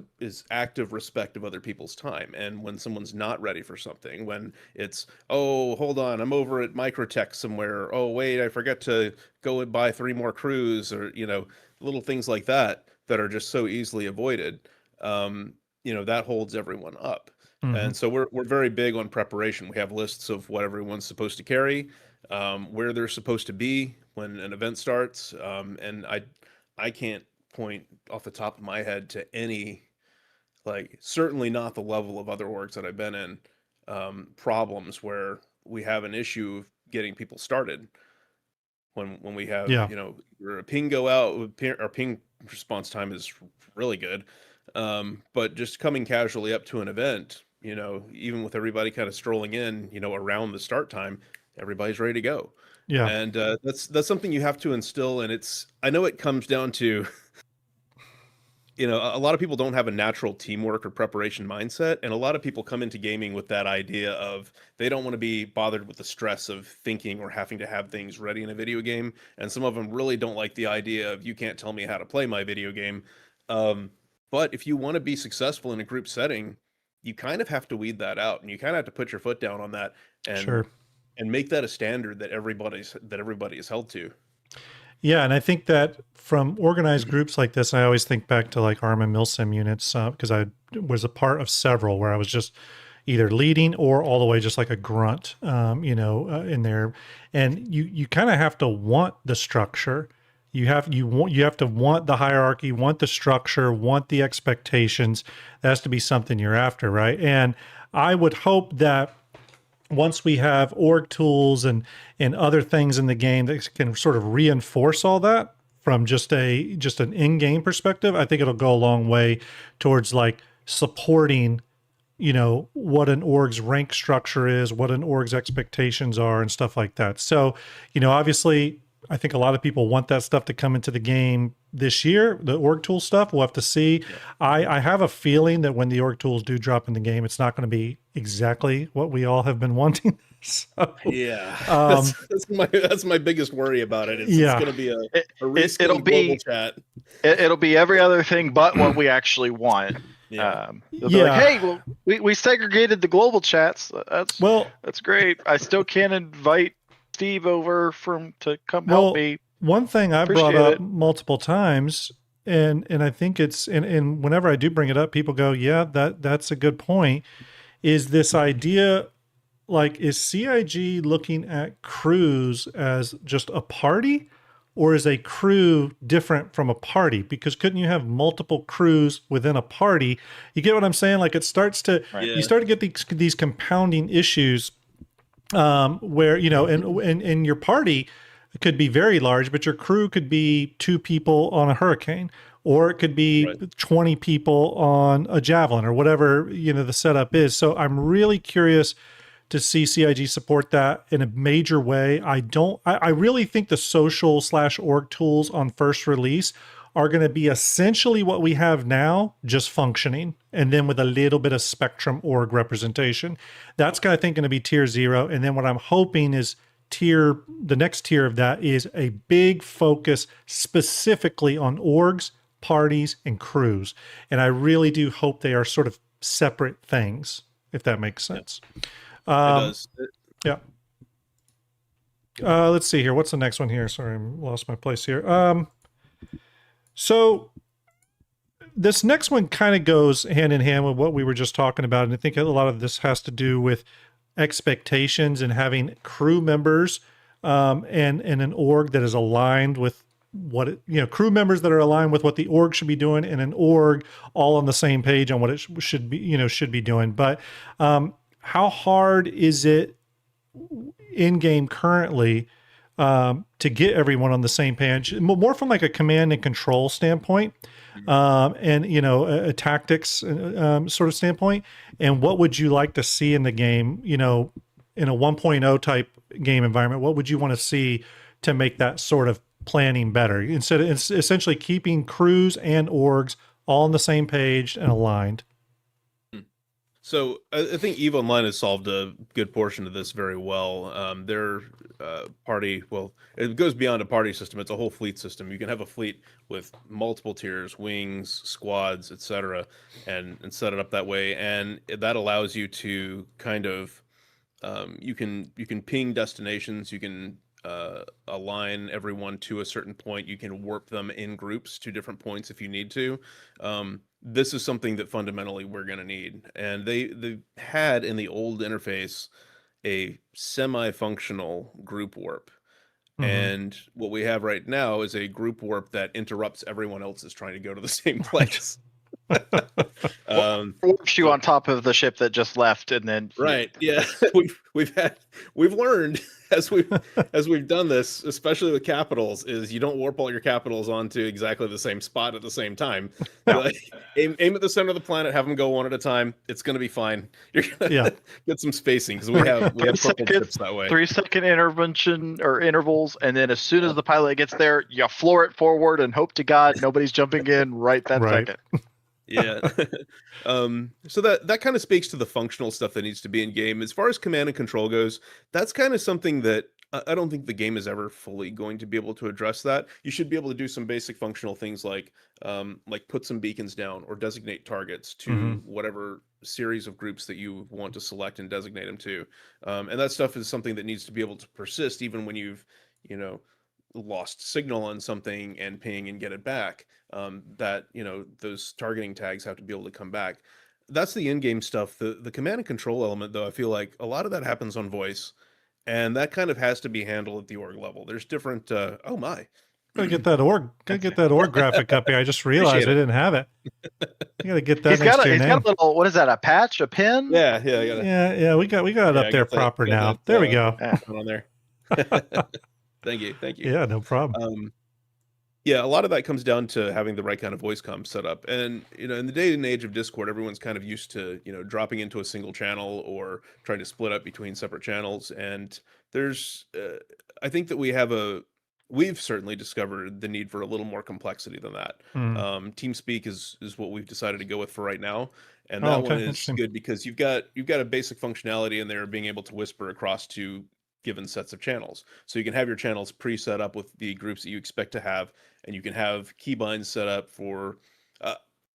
active respect of other people's time. And when someone's not ready for something, when it's, oh, hold on, I'm over at Microtech somewhere, oh wait, I forgot to go and buy 3 more crews, or little things like that are just so easily avoided, that holds everyone up. And so we're very big on preparation. We have lists of what everyone's supposed to carry, where they're supposed to be when an event starts. And I can't point off the top of my head to any, certainly not the level of other orgs that I've been in, problems where we have an issue of getting people started. When we have, a ping go out, our ping response time is really good. But just coming casually up to an event, even with everybody kind of strolling in, around the start time, everybody's ready to go. Yeah. And that's something you have to instill. And I know it comes down to, a lot of people don't have a natural teamwork or preparation mindset. And a lot of people come into gaming with that idea of they don't want to be bothered with the stress of thinking or having to have things ready in a video game. And some of them really don't like the idea of, you can't tell me how to play my video game. But if you want to be successful in a group setting, you kind of have to weed that out, and you kind of have to put your foot down on that and make that a standard that everybody is held to. Yeah, and I think that from organized groups like this, I always think back to like Arma Milsim units, because I was a part of several where I was just either leading or all the way just like a grunt, in there. And you kind of have to want the structure. You have to want the hierarchy, want the structure, want the expectations. That has to be something you're after, right? And I would hope that once we have org tools and other things in the game that can sort of reinforce all that from just an in-game perspective, I think it'll go a long way towards like supporting what an org's rank structure is, what an org's expectations are, and stuff like that. So, obviously, I think a lot of people want that stuff to come into the game this year. The org tool stuff, we'll have to see. Yeah. I have a feeling that when the org tools do drop in the game, it's not going to be exactly what we all have been wanting. So, yeah, that's my biggest worry about it. It's going to be it'll be global chat. It'll be every other thing but what we actually want. Yeah. They'll be like, hey, well, we segregated the global chats. That's great. I still can't invite Steve over to come help me. One thing I brought up multiple times, and I think it's and whenever I do bring it up, people go, yeah, that's a good point, is this idea, like, is CIG looking at crews as just a party, or is a crew different from a party? Because couldn't you have multiple crews within a party? You get what I'm saying? Like, it starts to, you start to get these compounding issues where, and your party could be very large, but your crew could be 2 people on a hurricane, or it could be 20 people on a javelin, or whatever, the setup is. So I'm really curious to see CIG support that in a major way. I really think the social/org tools on first release are going to be essentially what we have now, just functioning, and then with a little bit of Spectrum org representation. That's, I think, going to be tier 0. And then what I'm hoping is the next tier of that is a big focus specifically on orgs, parties, and crews. And I really do hope they are sort of separate things, if that makes sense. It does. Yeah. Let's see here. What's the next one here? Sorry, I lost my place here. So this next one kind of goes hand in hand with what we were just talking about. And I think a lot of this has to do with expectations and having crew members and an org that is aligned with what crew members that are aligned with what the org should be doing, and an org all on the same page on what it should be doing. But how hard is it in game currently to get everyone on the same page, more from like a command and control standpoint, and a tactics sort of standpoint? And what would you like to see in the game, in a 1.0 type game environment? What would you want to see to make that sort of planning better, instead of essentially keeping crews and orgs all on the same page and aligned? So I think EVE Online has solved a good portion of this very well. Their party, well, it goes beyond a party system. It's a whole fleet system. You can have a fleet with multiple tiers, wings, squads, etc., and set it up that way. And that allows you to kind of, you can ping destinations. You can align everyone to a certain point. You can warp them in groups to different points if you need to. This is something that fundamentally we're going to need. And they had in the old interface a semi-functional group warp. And what we have right now is a group warp that interrupts everyone else is trying to go to the same place. Warps you on top of the ship that just left, and then yeah, we've learned as we've done this, especially with capitals, is you don't warp all your capitals onto exactly the same spot at the same time. Like, aim at the center of the planet, have them go one at a time. It's going to be fine. You're gonna get some spacing, because we have ships that way. 3-second intervention or intervals, and then as soon as the pilot gets there, you floor it forward and hope to God nobody's jumping in right that second. Yeah. So that kind of speaks to the functional stuff that needs to be in game. As far as command and control goes, that's kind of something that I don't think the game is ever fully going to be able to address. That you should be able to do some basic functional things like put some beacons down or designate targets to whatever series of groups that you want to select and designate them to. And that stuff is something that needs to be able to persist even when you've, lost signal on something and ping and get it back. That those targeting tags have to be able to come back. That's the in-game stuff. The command and control element, though, I feel like a lot of that happens on voice, and that kind of has to be handled at the org level. There's different oh my, gotta get that org graphic up here. I just realized I didn't have it. You gotta get that. He's got a little, what is that, a patch, a pin? Yeah, we got it up there proper now. There we go. On there. Thank you. Yeah, no problem. Yeah, a lot of that comes down to having the right kind of voice comm set up. And, in the day and age of Discord, everyone's kind of used to, dropping into a single channel or trying to split up between separate channels. And there's, I think that we've certainly discovered the need for a little more complexity than that. Mm. TeamSpeak is what we've decided to go with for right now. And Oh, that okay, one is interesting. good because you've got a basic functionality in there of being able to whisper across to given sets of channels. So you can have your channels pre-set up with the groups that you expect to have, and you can have keybinds set up for.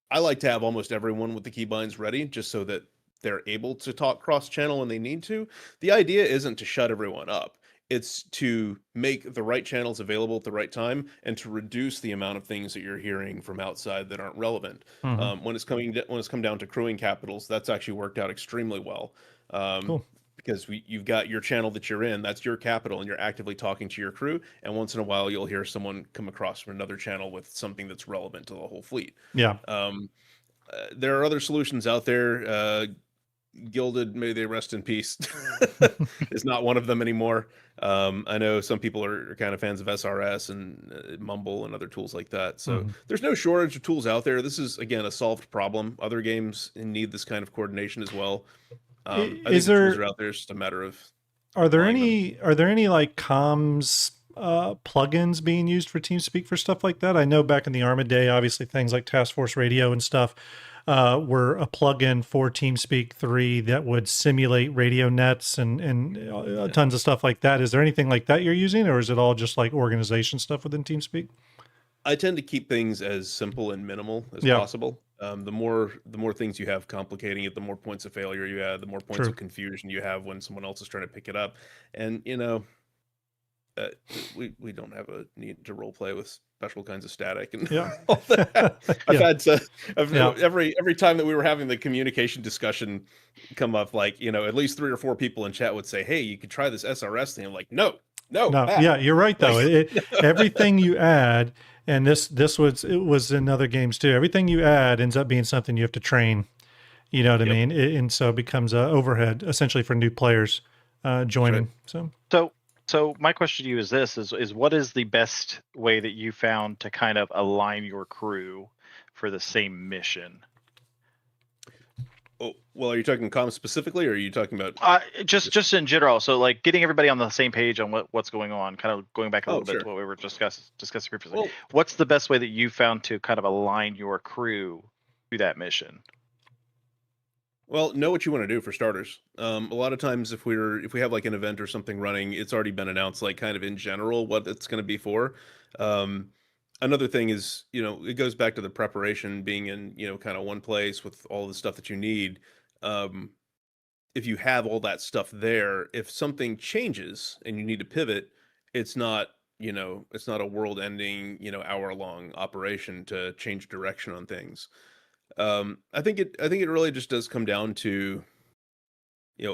I like to have almost everyone with the keybinds ready, just so that they're able to talk cross-channel when they need to. The idea isn't to shut everyone up. It's to make the right channels available at the right time and to reduce the amount of things that you're hearing from outside that aren't relevant. Hmm. When it's come down to crewing capitals, that's actually worked out extremely well. Cool. Because you've got your channel that you're in, that's your capital, and you're actively talking to your crew. And once in a while, you'll hear someone come across from another channel with something that's relevant to the whole fleet. Yeah. There are other solutions out there. Gilded, may they rest in peace, is not one of them anymore. I know some people are kind of fans of SRS and Mumble and other tools like that. So there's no shortage of tools out there. This is, again, a solved problem. Other games need this kind of coordination as well. I think the tools are out there. It's just a matter of are there any like comms plugins being used for TeamSpeak for stuff like that? I know back in the ARMA day, obviously things like Task Force Radio and stuff were a plugin for TeamSpeak 3 that would simulate radio nets and tons of stuff like that. Is there anything like that you're using, or is it all just like organization stuff within TeamSpeak? I tend to keep things as simple and minimal as possible. The more things you have complicating it, the more points of failure you have, the more points of confusion you have when someone else is trying to pick it up. And we don't have a need to role play with special kinds of static and all that. Every time that we were having the communication discussion come up, like, at least 3 or 4 people in chat would say, "Hey, you could try this SRS thing." I'm like, no. Yeah, you're right though. Everything you add, and this was in other games too. Everything you add ends up being something you have to train. You know what I mean? And so it becomes a overhead essentially for new players joining. Right. So my question to you is this: is what is the best way that you found to kind of align your crew for the same mission? Oh, well, are you talking comms specifically, or are you talking about just in general? So like getting everybody on the same page on what's going on, kind of going back a little bit to what we were discussing previously. Well, what's the best way that you found to kind of align your crew to that mission? Well, know what you want to do for starters. A lot of times if we have like an event or something running, it's already been announced, like kind of in general what it's going to be for. Another thing is, it goes back to the preparation being in, kind of one place with all the stuff that you need. If you have all that stuff there, if something changes and you need to pivot, it's not a world ending, hour-long operation to change direction on things. I think it really just does come down to,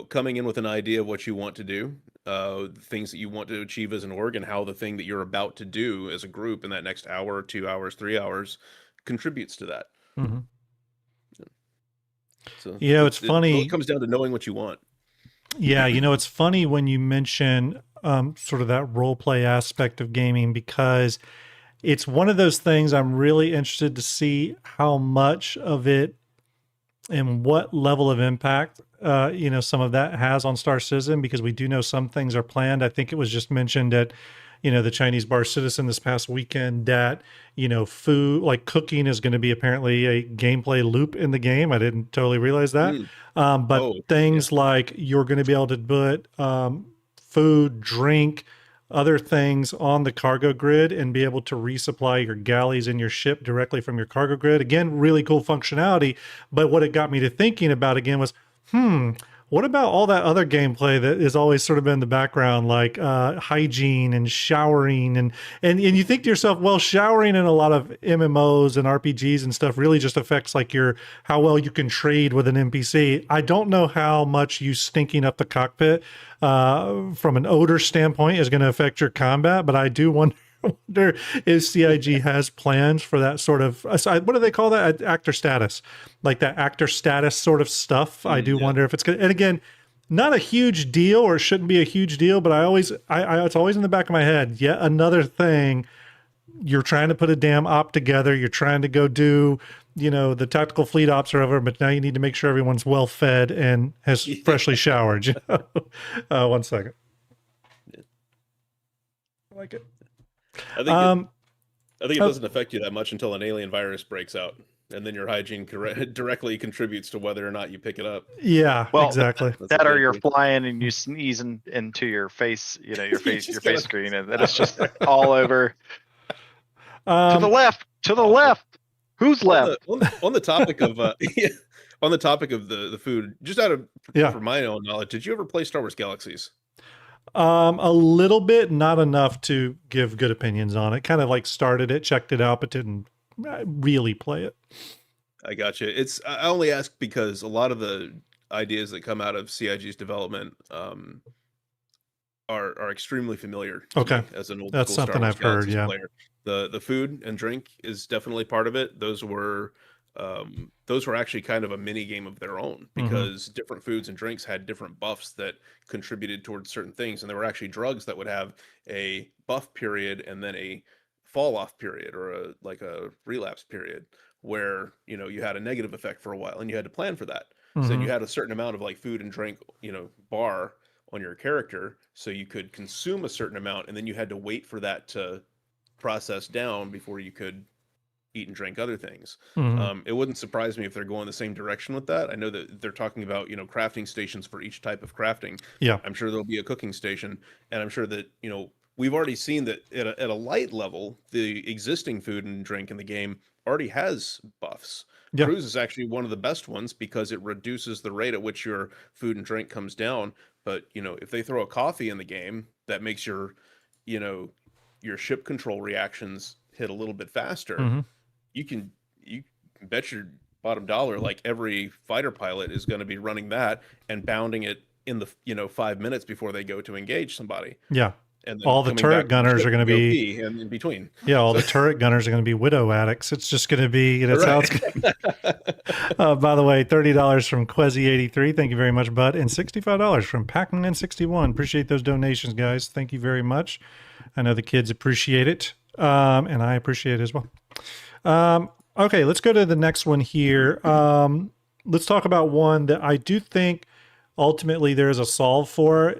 coming in with an idea of what you want to do, the things that you want to achieve as an org, and how the thing that you're about to do as a group in that next hour, 2 hours, 3 hours contributes to that. Mm-hmm. So it's funny. It comes down to knowing what you want. Yeah, it's funny when you mention sort of that role play aspect of gaming, because it's one of those things I'm really interested to see how much of it and what level of impact, some of that has on Star Citizen, because we do know some things are planned. I think it was just mentioned at, the Chinese Bar Citizen this past weekend that, food, like cooking, is going to be apparently a gameplay loop in the game. I didn't totally realize that. But things like you're going to be able to put food, drink, other things on the cargo grid and be able to resupply your galleys and your ship directly from your cargo grid. Again, really cool functionality. But what it got me to thinking about again was, what about all that other gameplay that has always sort of been in the background, like hygiene and showering, and you think to yourself, well, showering in a lot of MMOs and RPGs and stuff really just affects like how well you can trade with an NPC. I don't know how much you stinking up the cockpit from an odor standpoint is going to affect your combat, but I do wonder if CIG has plans for that sort of, what do they call that? Actor status, like that actor status sort of stuff. I do wonder if it's good. And again, not a huge deal, or it shouldn't be a huge deal, but it's always in the back of my head. Yet another thing you're trying to put a damn op together. You're trying to go do, the tactical fleet ops are over, but now you need to make sure everyone's well fed and has freshly showered. One second. I like it. I think it doesn't affect you that much until an alien virus breaks out, and then your hygiene directly contributes to whether or not you pick it up. Yeah, well, exactly. That or you're flying and you sneeze into your face, your face screen, and then it's just all over. To the left. Who's left? On the topic of on the topic of the food, just for my own knowledge, did you ever play Star Wars Galaxies? A little bit, not enough to give good opinions on it. Kind of like started it, checked it out, but didn't really play it. I got you. I only ask because a lot of the ideas that come out of CIG's development are extremely familiar to me as an old That's school something Star Wars I've heard. Galaxies Yeah. player. The food and drink is definitely part of it. Those were actually kind of a mini game of their own because different foods and drinks had different buffs that contributed towards certain things, and there were actually drugs that would have a buff period and then a fall off period or a relapse period where you had a negative effect for a while and you had to plan for that. So then you had a certain amount of like food and drink bar on your character so you could consume a certain amount, and then you had to wait for that to process down before you could eat and drink other things. It wouldn't surprise me if they're going the same direction with that. I know that they're talking about crafting stations for each type of crafting. Yeah, I'm sure there'll be a cooking station, and I'm sure that we've already seen that at a light level, the existing food and drink in the game already has buffs. Yeah. Cruise is actually one of the best ones because it reduces the rate at which your food and drink comes down. But if they throw a coffee in the game, that makes your ship control reactions hit a little bit faster. You can bet your bottom dollar like every fighter pilot is going to be running that and bounding it in the 5 minutes before they go to engage somebody. Yeah. And then all the turret gunners are going to be in between. Yeah, all the turret gunners are going to be widow addicts. It's just going to be that's how it's going. By the way, $30 from Quezzy83. Thank you very much, bud, and $65 from Pacman61. Appreciate those donations, guys. Thank you very much. I know the kids appreciate it, and I appreciate it as well. Okay, let's go to the next one here. Let's talk about one that I do think ultimately there is a solve for,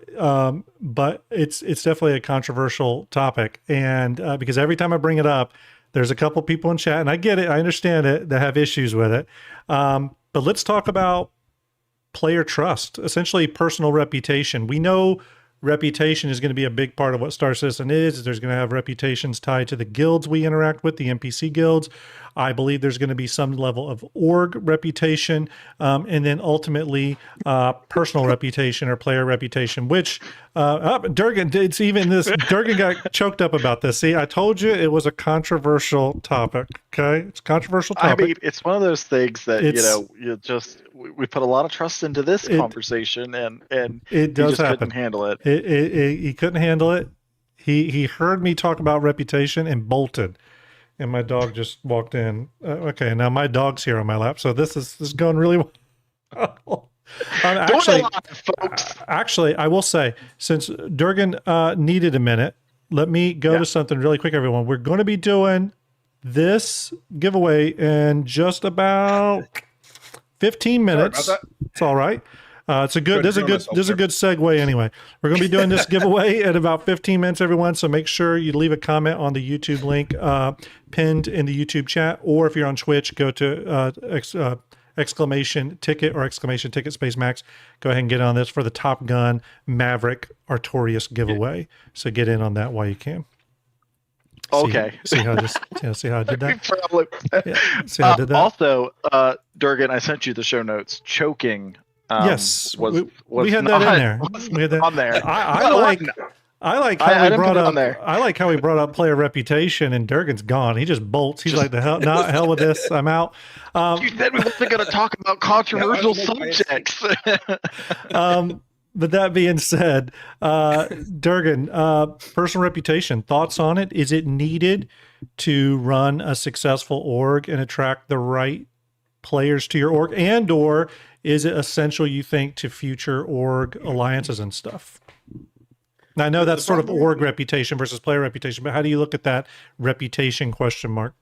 but it's definitely a controversial topic. And because every time I bring it up, there's a couple people in chat, and I get it, I understand it, that have issues with it. But let's talk about player trust, essentially personal reputation. We know reputation is going to be a big part of what Star Citizen is. There's going to have reputations tied to the guilds we interact with, the NPC guilds. I believe there's going to be some level of org reputation, and then ultimately personal reputation or player reputation, which Durgan, it's even this, Durgan got choked up about this. See, I told you it was a controversial topic, okay? It's a controversial topic. I mean, it's one of those things that, we put a lot of trust into this conversation, and it does happen. Couldn't handle it. He couldn't handle it. He heard me talk about reputation and bolted. And my dog just walked in. Okay, now my dog's here on my lap, so this is going really well. Actually, I will say, since Durgan needed a minute, let me go to something really quick, everyone. We're going to be doing this giveaway in just about 15 minutes. It's all right. This is a good segue anyway. We're going to be doing this giveaway at about 15 minutes, everyone. So make sure you leave a comment on the YouTube link pinned in the YouTube chat, or if you're on Twitch, go to exclamation ticket or exclamation ticket space max. Go ahead and get on this for the Top Gun Maverick Artorias giveaway. So get in on that while you can. Okay. See how I did that? See how I did that? Also, Durgan, I sent you the show notes. Choking. Yes, we had that in there. We had that on there. I like how we brought up player reputation, and Durgan's gone. He just bolts. He's like, hell with this. I'm out. You said we wasn't going to talk about controversial subjects. But that being said, Durgan, personal reputation, thoughts on it? Is it needed to run a successful org and attract the right players to your org, and or is it essential, you think, to future org alliances and stuff? Now, I know that's sort of org reputation versus player reputation, but how do you look at that reputation question mark?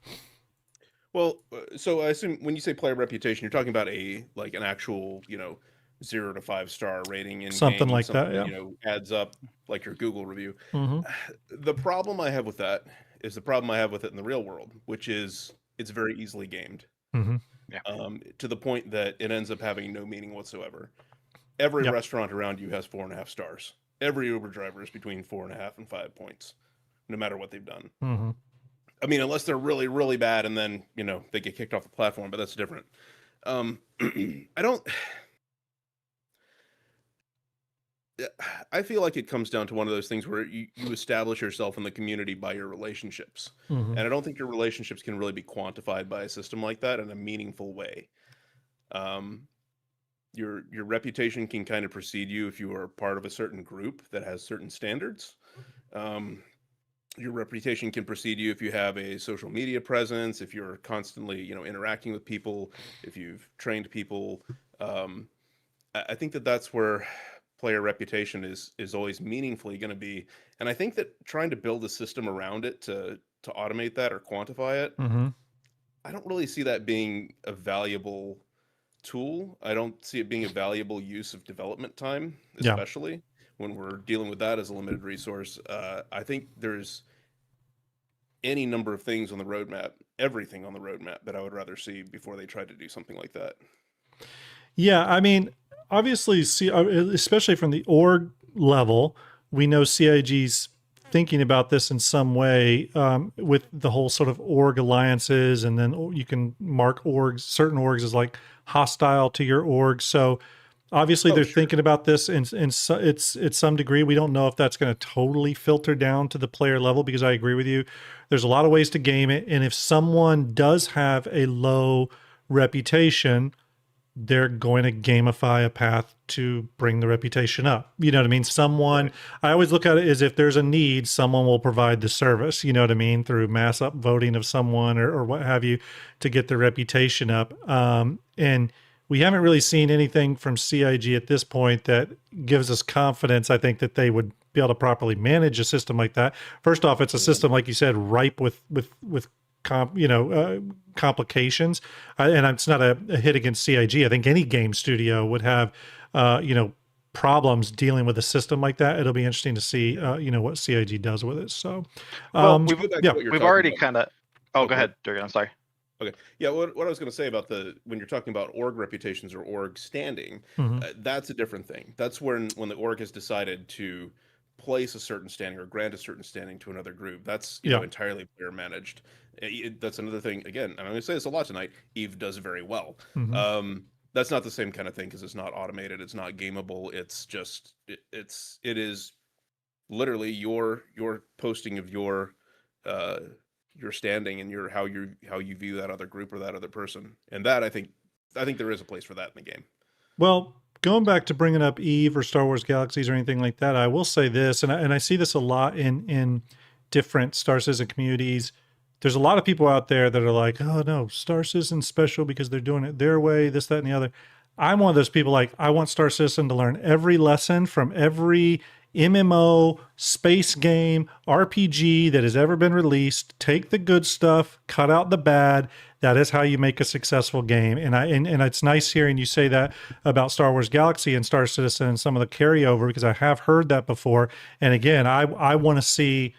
Well, so I assume when you say player reputation, you're talking about an actual, 0 to 5 star rating in something game, like that, yeah. Adds up like your Google review. Mm-hmm. The problem I have with that is the problem I have with it in the real world, which is it's very easily gamed. Mm-hmm. Yeah. To the point that it ends up having no meaning whatsoever. Every restaurant around you has 4.5 stars. Every Uber driver is between 4.5 and 5 points, no matter what they've done. Mm-hmm. I mean, unless they're really, really bad, and then they get kicked off the platform, but that's different. I feel like it comes down to one of those things where you establish yourself in the community by your relationships, Mm-hmm. and I don't think your relationships can really be quantified by a system like that in a meaningful way. Your reputation can kind of precede you if you are part of a certain group that has certain standards. Your reputation can precede you if you have a social media presence, if you're constantly, interacting with people, if you've trained people. I think that's where player reputation is always meaningfully going to be. And I think that trying to build a system around it to automate that or quantify it, I don't really see that being a valuable tool. I don't see it being a valuable use of development time, especially when we're dealing with that as a limited resource. I think there's any number of things on the roadmap, everything on the roadmap that I would rather see before they try to do something like that. Yeah, I mean, obviously, especially from the org level, we know CIG's thinking about this in some way with the whole sort of org alliances, and then you can mark certain orgs as like hostile to your org. So obviously they're thinking about this in some degree. We don't know if that's going to totally filter down to the player level, because I agree with you. There's a lot of ways to game it. And if someone does have a low reputation, they're going to gamify a path to bring the reputation up. You know what I mean? I always look at it as if there's a need, someone will provide the service, you know what I mean? Through mass upvoting of someone or what have you to get their reputation up. And we haven't really seen anything from CIG at this point that gives us confidence, I think, that they would be able to properly manage a system like that. First off, it's a system, like you said, ripe with complications. And it's not a hit against CIG. I think any game studio would have, problems dealing with a system like that. It'll be interesting to see, what CIG does with it. So, we've already kind of. Oh, go ahead, Durgan. I'm sorry. Okay. Yeah. What I was going to say about when you're talking about org reputations or org standing, that's a different thing. That's when the org has decided to place a certain standing or grant a certain standing to another group. That's entirely player managed. That's another thing. Again, and I'm going to say this a lot tonight. EVE does very well. That's not the same kind of thing because it's not automated. It's not gameable. It's just it is literally your posting of your standing and how you view that other group or that other person. And that I think there is a place for that in the game. Well, going back to bringing up EVE or Star Wars Galaxies or anything like that, I will say this, and I see this a lot in different Star Citizen communities. There's a lot of people out there that are like, oh no, Star Citizen's special because they're doing it their way, this, that, and the other. I'm one of those people like, I want Star Citizen to learn every lesson from every MMO, space game, RPG that has ever been released. Take the good stuff, cut out the bad. That is how you make a successful game. And it's nice hearing you say that about Star Wars Galaxy and Star Citizen and some of the carryover, because I have heard that before. And again, I want to see,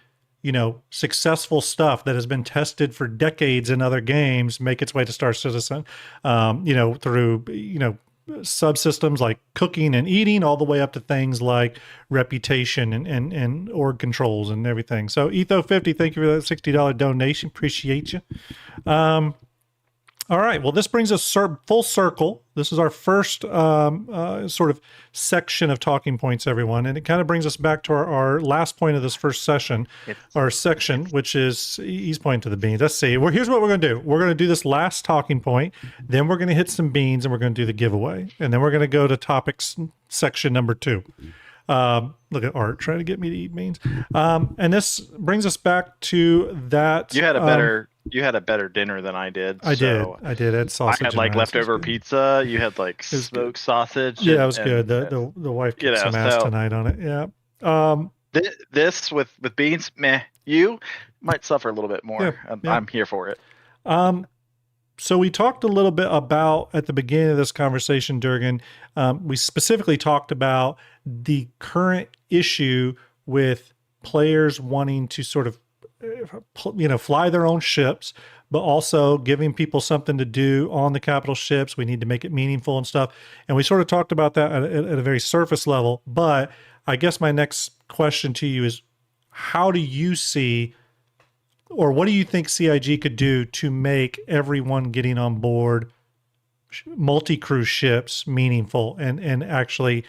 successful stuff that has been tested for decades in other games make its way to Star Citizen, through, subsystems like cooking and eating, all the way up to things like reputation and org controls and everything. So Etho50, thank you for that $60 donation. Appreciate you. All right. Well, this brings us full circle. This is our first sort of section of talking points, everyone. And it kind of brings us back to our last point of this first section, which is, he's pointing to the beans. Let's see. Here's what we're going to do. We're going to do this last talking point. Then we're going to hit some beans and we're going to do the giveaway. And then we're going to go to topics section number 2. Look at Art trying to get me to eat beans. And this brings us back to that. You had a better dinner than I did. I did. I had sausage. I had like leftover pizza. You had like smoked sausage. Yeah, it was good. The wife kicked some ass tonight on it. Yeah. This with beans, meh. You might suffer a little bit more. Yeah, yeah. I'm here for it. So we talked a little bit about, at the beginning of this conversation, Durgan, we specifically talked about the current issue with players wanting to sort of, fly their own ships, but also giving people something to do on the capital ships. We need to make it meaningful and stuff. And we sort of talked about that at a very surface level. But I guess my next question to you is, how do you see, or what do you think CIG could do to make everyone getting on board multi-crew ships meaningful and actually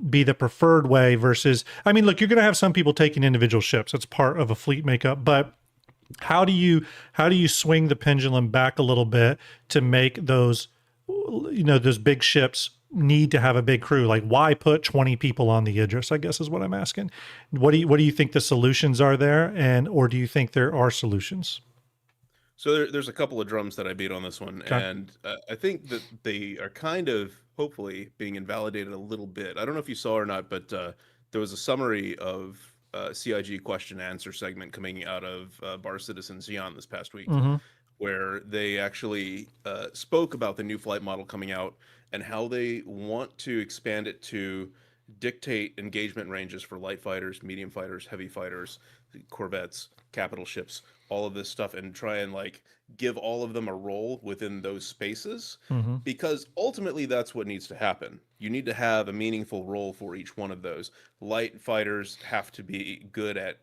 be the preferred way versus, I mean, look, you're going to have some people taking individual ships. That's part of a fleet makeup, but how do you swing the pendulum back a little bit to make those, those big ships need to have a big crew? Like, why put 20 people on the Idris, I guess is what I'm asking. What do you think the solutions are there, or do you think there are solutions? So there's a couple of drums that I beat on this one, okay. And I think that they are kind of, hopefully, being invalidated a little bit. I don't know if you saw or not, but there was a summary of CIG question and answer segment coming out of Bar Citizen Xeon this past week, where they actually spoke about the new flight model coming out and how they want to expand it to dictate engagement ranges for light fighters, medium fighters, heavy fighters, corvettes, capital ships, all of this stuff, and try and like give all of them a role within those spaces, because ultimately that's what needs to happen. You need to have a meaningful role for each one of those. Light fighters have to be good at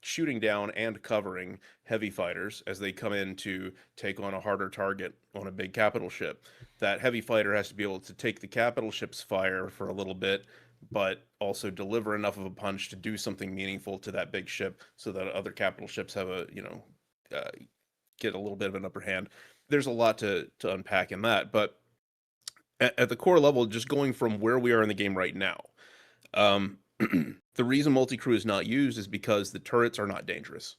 shooting down and covering heavy fighters as they come in to take on a harder target on a big capital ship. That heavy fighter has to be able to take the capital ship's fire for a little bit, but also deliver enough of a punch to do something meaningful to that big ship so that other capital ships have a, get a little bit of an upper hand. There's a lot to unpack in that, but at the core level, just going from where we are in the game right now, the reason multi-crew is not used is because the turrets are not dangerous.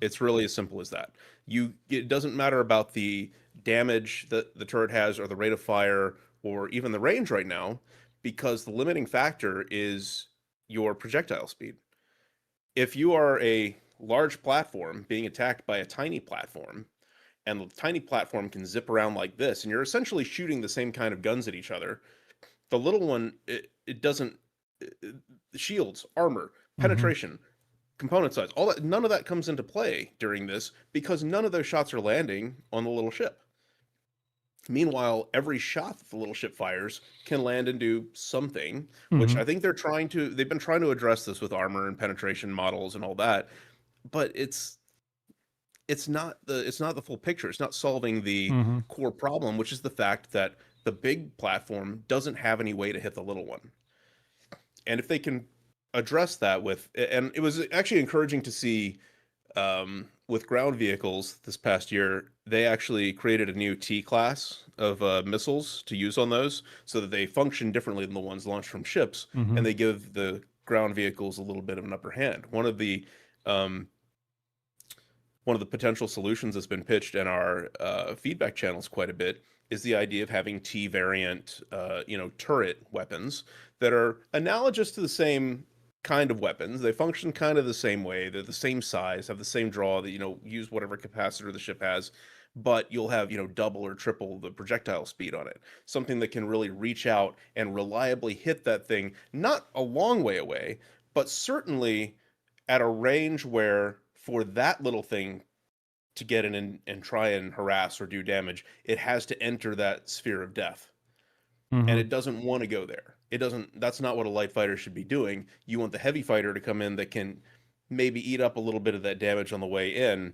It's really as simple as that. It doesn't matter about the damage that the turret has or the rate of fire or even the range right now, because the limiting factor is your projectile speed. If you are a large platform being attacked by a tiny platform, and the tiny platform can zip around like this, and you're essentially shooting the same kind of guns at each other, the little one, it doesn't, shields, armor, penetration, component size, all that, none of that comes into play during this because none of those shots are landing on the little ship. Meanwhile, every shot that the little ship fires can land and do something, which I think they've been trying to address this with armor and penetration models and all that, but it's not the full picture. It's not solving the core problem, which is the fact that the big platform doesn't have any way to hit the little one. And if they can address that and it was actually encouraging to see with ground vehicles this past year, they actually created a new T class of missiles to use on those so that they function differently than the ones launched from ships, and they give the ground vehicles a little bit of an upper hand. One of the potential solutions that's been pitched in our feedback channels quite a bit is the idea of having T variant, turret weapons that are analogous to the same kind of weapons. They function kind of the same way. They're the same size, have the same draw, that, use whatever capacitor the ship has, but you'll have, double or triple the projectile speed on it. Something that can really reach out and reliably hit that thing, not a long way away, but certainly at a range where for that little thing to get in and try and harass or do damage, it has to enter that sphere of death. And it doesn't want to go there. That's not what a light fighter should be doing. You want the heavy fighter to come in that can maybe eat up a little bit of that damage on the way in,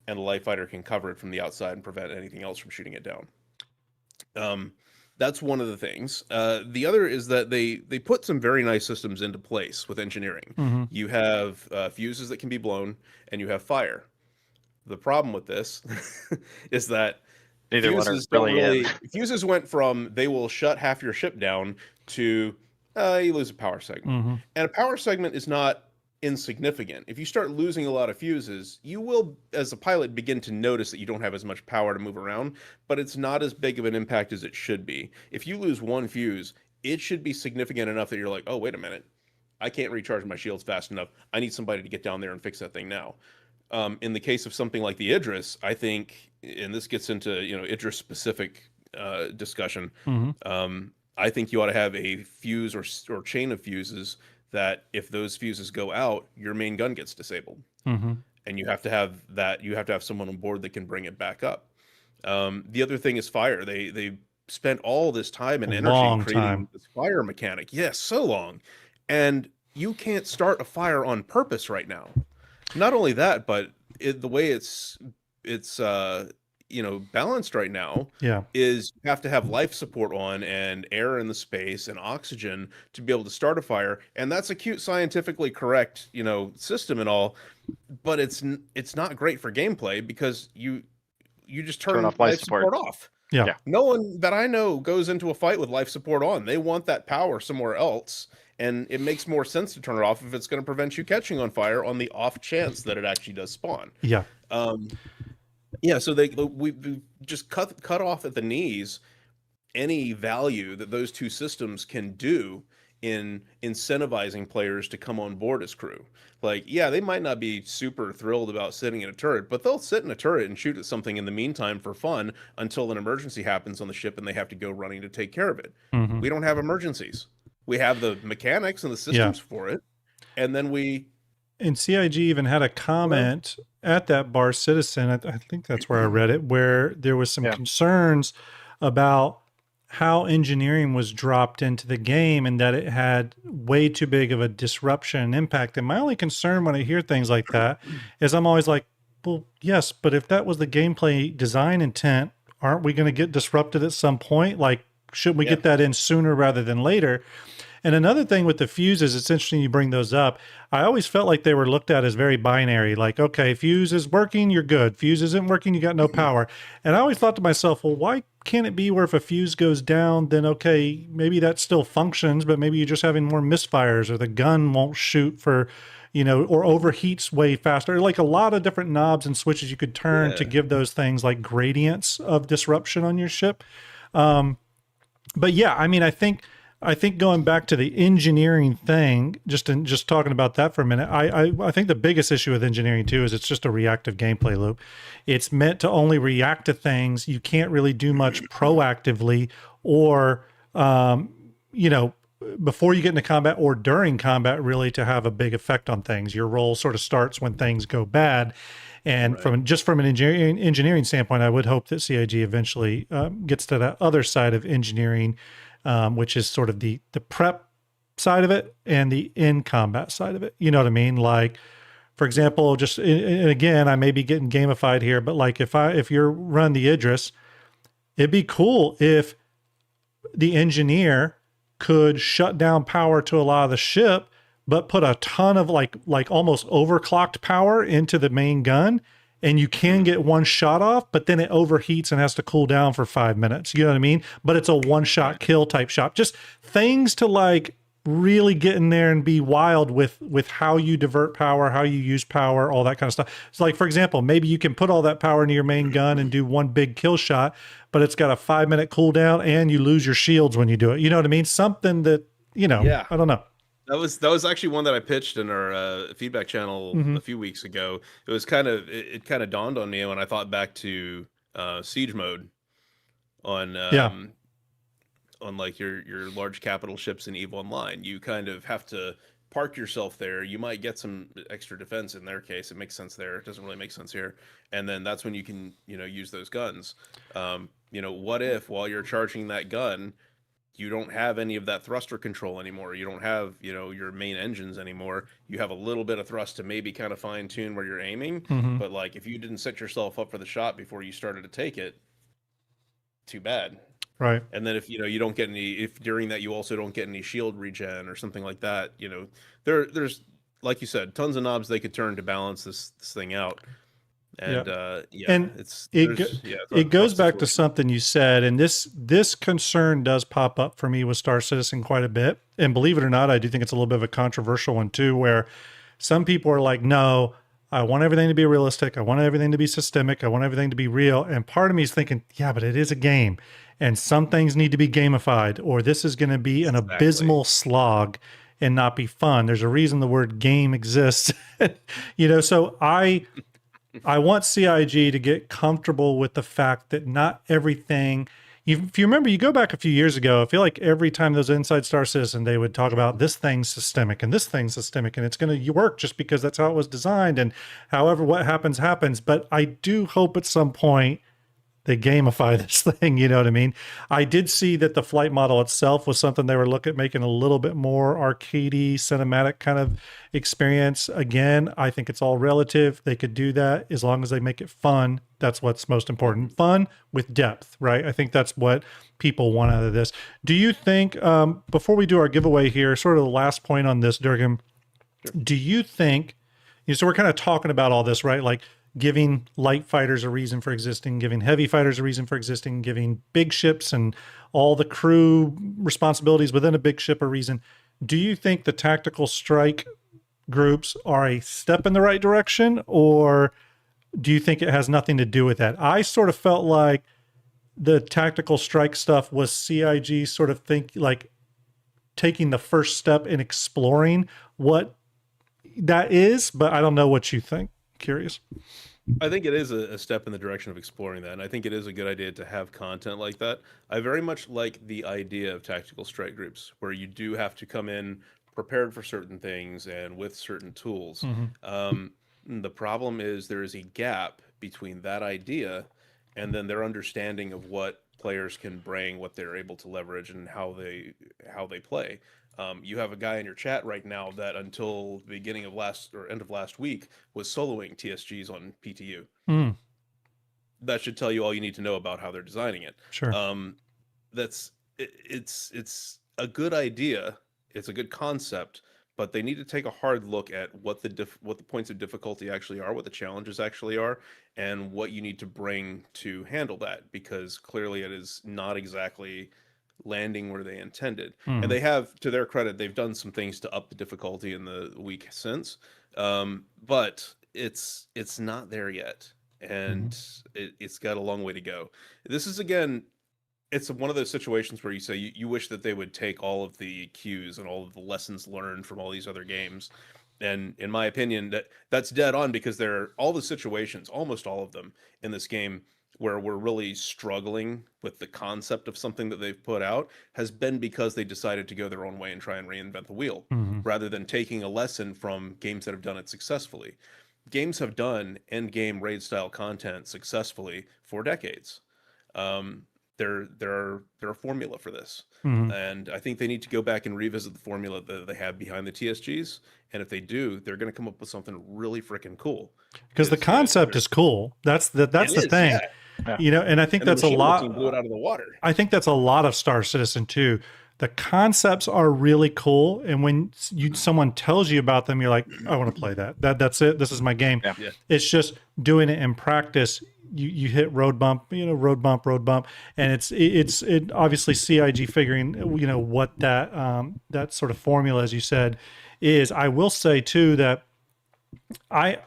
and the light fighter can cover it from the outside and prevent anything else from shooting it down. That's one of the things. The other is that they put some very nice systems into place with engineering. You have fuses that can be blown, and you have fire. The problem with this is that neither one are really fuses went from they will shut half your ship down to you lose a power segment. And a power segment is not insignificant. If you start losing a lot of fuses, you will, as a pilot, begin to notice that you don't have as much power to move around, but it's not as big of an impact as it should be. If you lose one fuse, it should be significant enough that you're like, oh, wait a minute, I can't recharge my shields fast enough. I need somebody to get down there and fix that thing now. In the case of something like the Idris, I think, and this gets into Idris specific discussion. I think you ought to have a fuse or chain of fuses that if those fuses go out, your main gun gets disabled, and you have to have that. You have to have someone on board that can bring it back up. The other thing is fire. They spent all this time and energy creating this fire mechanic. Yes, so long, and you can't start a fire on purpose right now. Not only that, but the way it's balanced right now is you have to have life support on and air in the space and oxygen to be able to start a fire. And that's a cute, scientifically correct, system and all, but it's not great for gameplay because you just turn off life support off. Yeah. No one that I know goes into a fight with life support on. They want that power somewhere else. And it makes more sense to turn it off if it's going to prevent you catching on fire on the off chance that it actually does spawn. Yeah. So we just cut off at the knees any value that those two systems can do in incentivizing players to come on board as crew. Like, yeah, they might not be super thrilled about sitting in a turret, but they'll sit in a turret and shoot at something in the meantime for fun until an emergency happens on the ship and they have to go running to take care of it. We don't have emergencies. We have the mechanics and the systems for it. And then And CIG even had a comment at that Bar Citizen, I think that's where I read it, where there was some concerns about how engineering was dropped into the game and that it had way too big of a disruption and impact. And my only concern when I hear things like that is I'm always like, well, yes, but if that was the gameplay design intent, aren't we going to get disrupted at some point? Like, shouldn't we get that in sooner rather than later? And another thing with the fuses, it's interesting you bring those up. I always felt like they were looked at as very binary. Like, okay, fuse is working, you're good. Fuse isn't working, you got no power. And I always thought to myself, well, why can't it be where if a fuse goes down, then okay, maybe that still functions, but maybe you're just having more misfires or the gun won't shoot for, or overheats way faster. Like a lot of different knobs and switches you could turn to give those things like gradients of disruption on your ship. But yeah, I mean, I think going back to the engineering thing, just talking about that for a minute, I think the biggest issue with engineering too is it's just a reactive gameplay loop. It's meant to only react to things. You can't really do much proactively or, before you get into combat or during combat really to have a big effect on things. Your role sort of starts when things go bad. And from an engineering standpoint, I would hope that CIG eventually gets to that other side of engineering, which is sort of the prep side of it and the in-combat side of it. You know what I mean? Like, for example, and again, I may be getting gamified here, but like if you're run the Idris, it'd be cool if the engineer could shut down power to a lot of the ship, but put a ton of like almost overclocked power into the main gun. And you can get one shot off, but then it overheats and has to cool down for 5 minutes. You know what I mean? But it's a one-shot kill type shot. Just things to like really get in there and be wild with how you divert power, how you use power, all that kind of stuff. So like, for example, maybe you can put all that power into your main gun and do one big kill shot, but it's got a 5-minute cooldown and you lose your shields when you do it. You know what I mean? Something that, I don't know. That was actually one that I pitched in our feedback channel a few weeks ago. It was it kind of dawned on me when I thought back to siege mode on like your large capital ships in EVE Online. You kind of have to park yourself there. You might get some extra defense in their case. It makes sense there. It doesn't really make sense here. And then that's when you can use those guns. What if while you're charging that gun, you don't have any of that thruster control anymore. You don't have, your main engines anymore. You have a little bit of thrust to maybe kind of fine tune where you're aiming. But like, if you didn't set yourself up for the shot before you started to take it, too bad. Right. And then if, you don't get if during that you also don't get any shield regen or something like that, there's, like you said, tons of knobs they could turn to balance this thing out. And it goes back to something you said, and this concern does pop up for me with Star Citizen quite a bit. And believe it or not, I do think it's a little bit of a controversial one too, where some people are like, no, I want everything to be realistic. I want everything to be systemic. I want everything to be real. And part of me is thinking, yeah, but it is a game and some things need to be gamified, or this is going to be an abysmal slog. and not be fun. There's a reason the word game exists. So I want CIG to get comfortable with the fact that not everything. If you remember, you go back a few years ago, I feel like every time those Inside Star Citizen, they would talk about this thing's systemic and this thing's systemic, and it's going to work just because that's how it was designed. And however, what happens, happens. But I do hope at some point they gamify this thing, you know what I mean? I did see that the flight model itself was something they were looking at making a little bit more arcadey, cinematic kind of experience. Again, I think it's all relative. They could do that as long as they make it fun. That's what's most important. Fun with depth, right? I think that's what people want out of this. Do you think, before we do our giveaway here, sort of the last point on this, Durgan, do you think, so we're kind of talking about all this, right? Like, giving light fighters a reason for existing, giving heavy fighters a reason for existing, giving big ships and all the crew responsibilities within a big ship a reason. Do you think the tactical strike groups are a step in the right direction, or do you think it has nothing to do with that? I sort of felt like the tactical strike stuff was CIG sort of taking the first step in exploring what that is, but I don't know what you think. Curious. I think it is a step in the direction of exploring that, and I think it is a good idea to have content like that. I very much like the idea of tactical strike groups, where you do have to come in prepared for certain things and with certain tools. The problem is there is a gap between that idea and then their understanding of what players can bring, what they're able to leverage, and how they play. You have a guy in your chat right now that until the beginning of end of last week was soloing TSGs on PTU. That should tell you all you need to know about how they're designing it. Sure. It's a good idea. It's a good concept, but they need to take a hard look at what the points of difficulty actually are, what the challenges actually are, and what you need to bring to handle that, because clearly it is not exactly landing where they intended. And they have, to their credit, they've done some things to up the difficulty in the week since, but it's not there yet, and it's got a long way to go. This is, again, it's one of those situations where you say you wish that they would take all of the cues and all of the lessons learned from all these other games, and in my opinion, that's dead on, because there are all the situations, almost all of them in this game, where we're really struggling with the concept of something that they've put out has been because they decided to go their own way and try and reinvent the wheel, rather than taking a lesson from games that have done it successfully. Games have done end-game raid-style content successfully for decades. They're a formula for this, and I think they need to go back and revisit the formula that they have behind the TSGs. And if they do, they're going to come up with something really freaking cool. Because the concept is cool. That's the thing. Yeah. And I think that's a lot. Blew it out of the water. I think that's a lot of Star Citizen too. The concepts are really cool, and when someone tells you about them, you're like, I want to play that. That's it. This is my game. Yeah. It's just doing it in practice. You hit road bump, road bump, and it's obviously CIG figuring, what that sort of formula, as you said, is. I will say too that I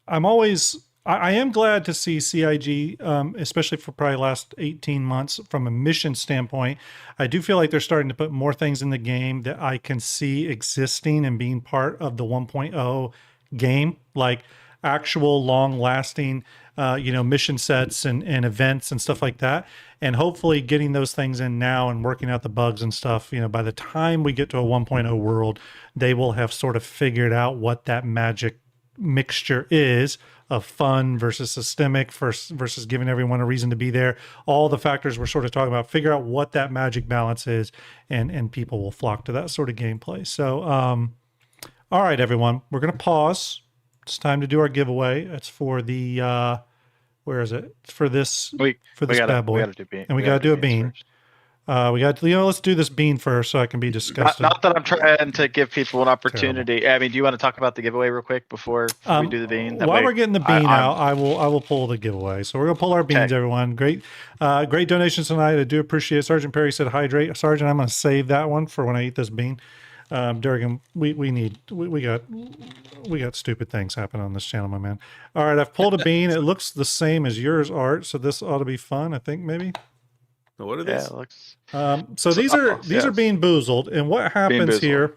am glad to see CIG, especially for probably the last 18 months from a mission standpoint. I do feel like they're starting to put more things in the game that I can see existing and being part of the 1.0 game, like actual long-lasting, mission sets and events and stuff like that. And hopefully getting those things in now and working out the bugs and stuff, by the time we get to a 1.0 world, they will have sort of figured out what that magic mixture is of fun versus systemic versus giving everyone a reason to be there. All the factors we're sort of talking about, figure out what that magic balance is, and people will flock to that sort of gameplay. So, all right, everyone, we're going to pause. It's time to do our giveaway. It's for the, where is it? It's for this, bad boy. And we got to do a bean. We got to, let's do this bean first so I can be disgusted. Not that I'm trying to give people an opportunity. Terrible. I mean, do you want to talk about the giveaway real quick before we do the bean? While we're getting the bean out, I will pull the giveaway. So we're going to pull our beans, everyone. Great donations tonight. I do appreciate it. Sergeant Perry said hydrate. Sergeant, I'm going to save that one for when I eat this bean. Durgan, we got stupid things happening on this channel, my man. All right, I've pulled a bean. It looks the same as yours, Art. So this ought to be fun, I think, maybe. What are these? So these are being boozled, and what happens here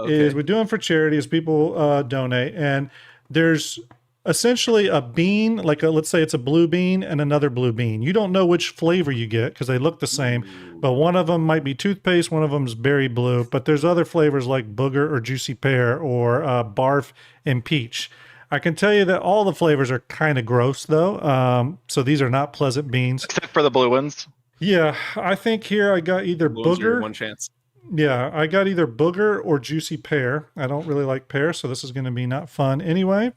is we do them for charity as people donate. And there's essentially a bean, let's say it's a blue bean and another blue bean. You don't know which flavor you get because they look the same, but one of them might be toothpaste, one of them is berry blue, but there's other flavors like booger or juicy pear or barf and peach. I can tell you that all the flavors are kind of gross though. So these are not pleasant beans. Except for the blue ones. Yeah, I think here I got either booger. One chance. Yeah, I got either booger or juicy pear. I don't really like pear, so this is going to be not fun anyway.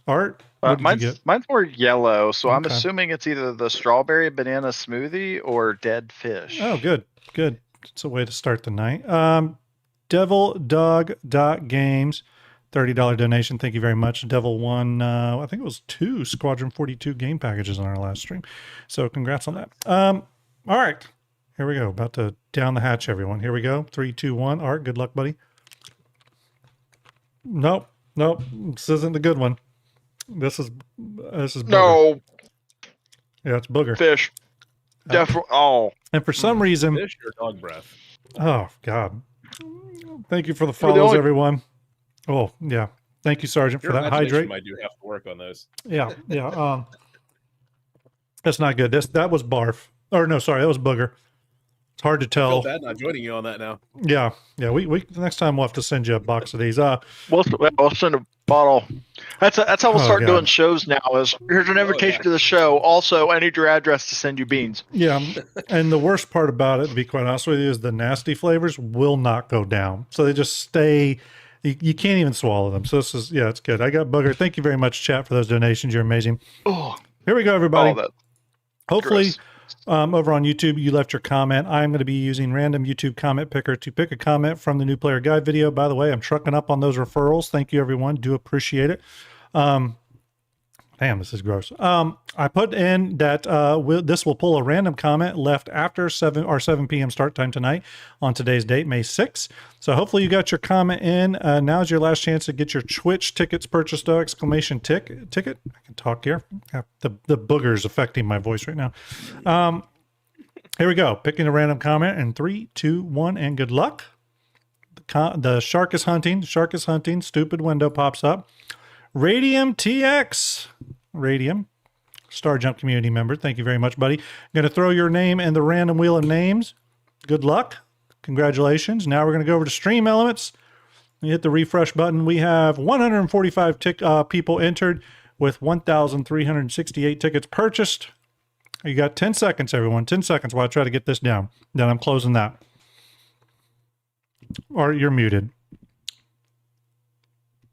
Art, what did you get? Mine's more yellow, so I'm assuming it's either the strawberry banana smoothie or dead fish. Oh, good. It's a way to start the night. DevilDog.Games, $30 donation. Thank you very much. Devil won, I think it was 2 Squadron 42 game packages on our last stream. So congrats on that. All right, here we go. About to down the hatch, everyone. Here we go. 3, 2, 1. Art, good luck, buddy. Nope. This isn't the good one. This is booger. No. Yeah, it's booger. Fish. Definitely. And for some reason, fish or dog breath. Oh God! Thank you for the follows, everyone. Oh yeah, thank you, Sergeant, for that. Hydrate. Might do have to work on those. Yeah. That's not good. That was barf. Or no, sorry, that was booger. It's hard to tell. I feel bad not joining you on that now. Yeah. We next time we'll have to send you a box of these. We'll send a bottle. That's how we'll start doing shows now. Is here's an invitation to the show. Also, I need your address to send you beans. Yeah, and the worst part about it, to be quite honest with you, is the nasty flavors will not go down. So they just stay. You can't even swallow them. So this is it's good. I got booger. Thank you very much, chat, for those donations. You're amazing. Oh, here we go, everybody. Hopefully. Gross. Over on YouTube, you left your comment. I'm going to be using random YouTube comment picker to pick a comment from the new player guide video. By the way, I'm trucking up on those referrals. Thank you, everyone. Do appreciate it. Damn, this is gross. I put in that this will pull a random comment left after 7 p.m. start time tonight on today's date, May 6th. So hopefully you got your comment in. Now's your last chance to get your Twitch tickets purchased, though, exclamation ticket. I can talk here. The booger's affecting my voice right now. Here we go. Picking a random comment in 3, 2, 1, and good luck. The shark is hunting. Stupid window pops up. Radium TX. Radium. Starjump community member. Thank you very much, buddy. I'm going to throw your name in the random wheel of names. Good luck. Congratulations. Now we're going to go over to Stream Elements. You hit the refresh button. We have 145 people entered with 1,368 tickets purchased. You got 10 seconds, everyone. 10 seconds while I try to get this down. Then I'm closing that. Or you're muted.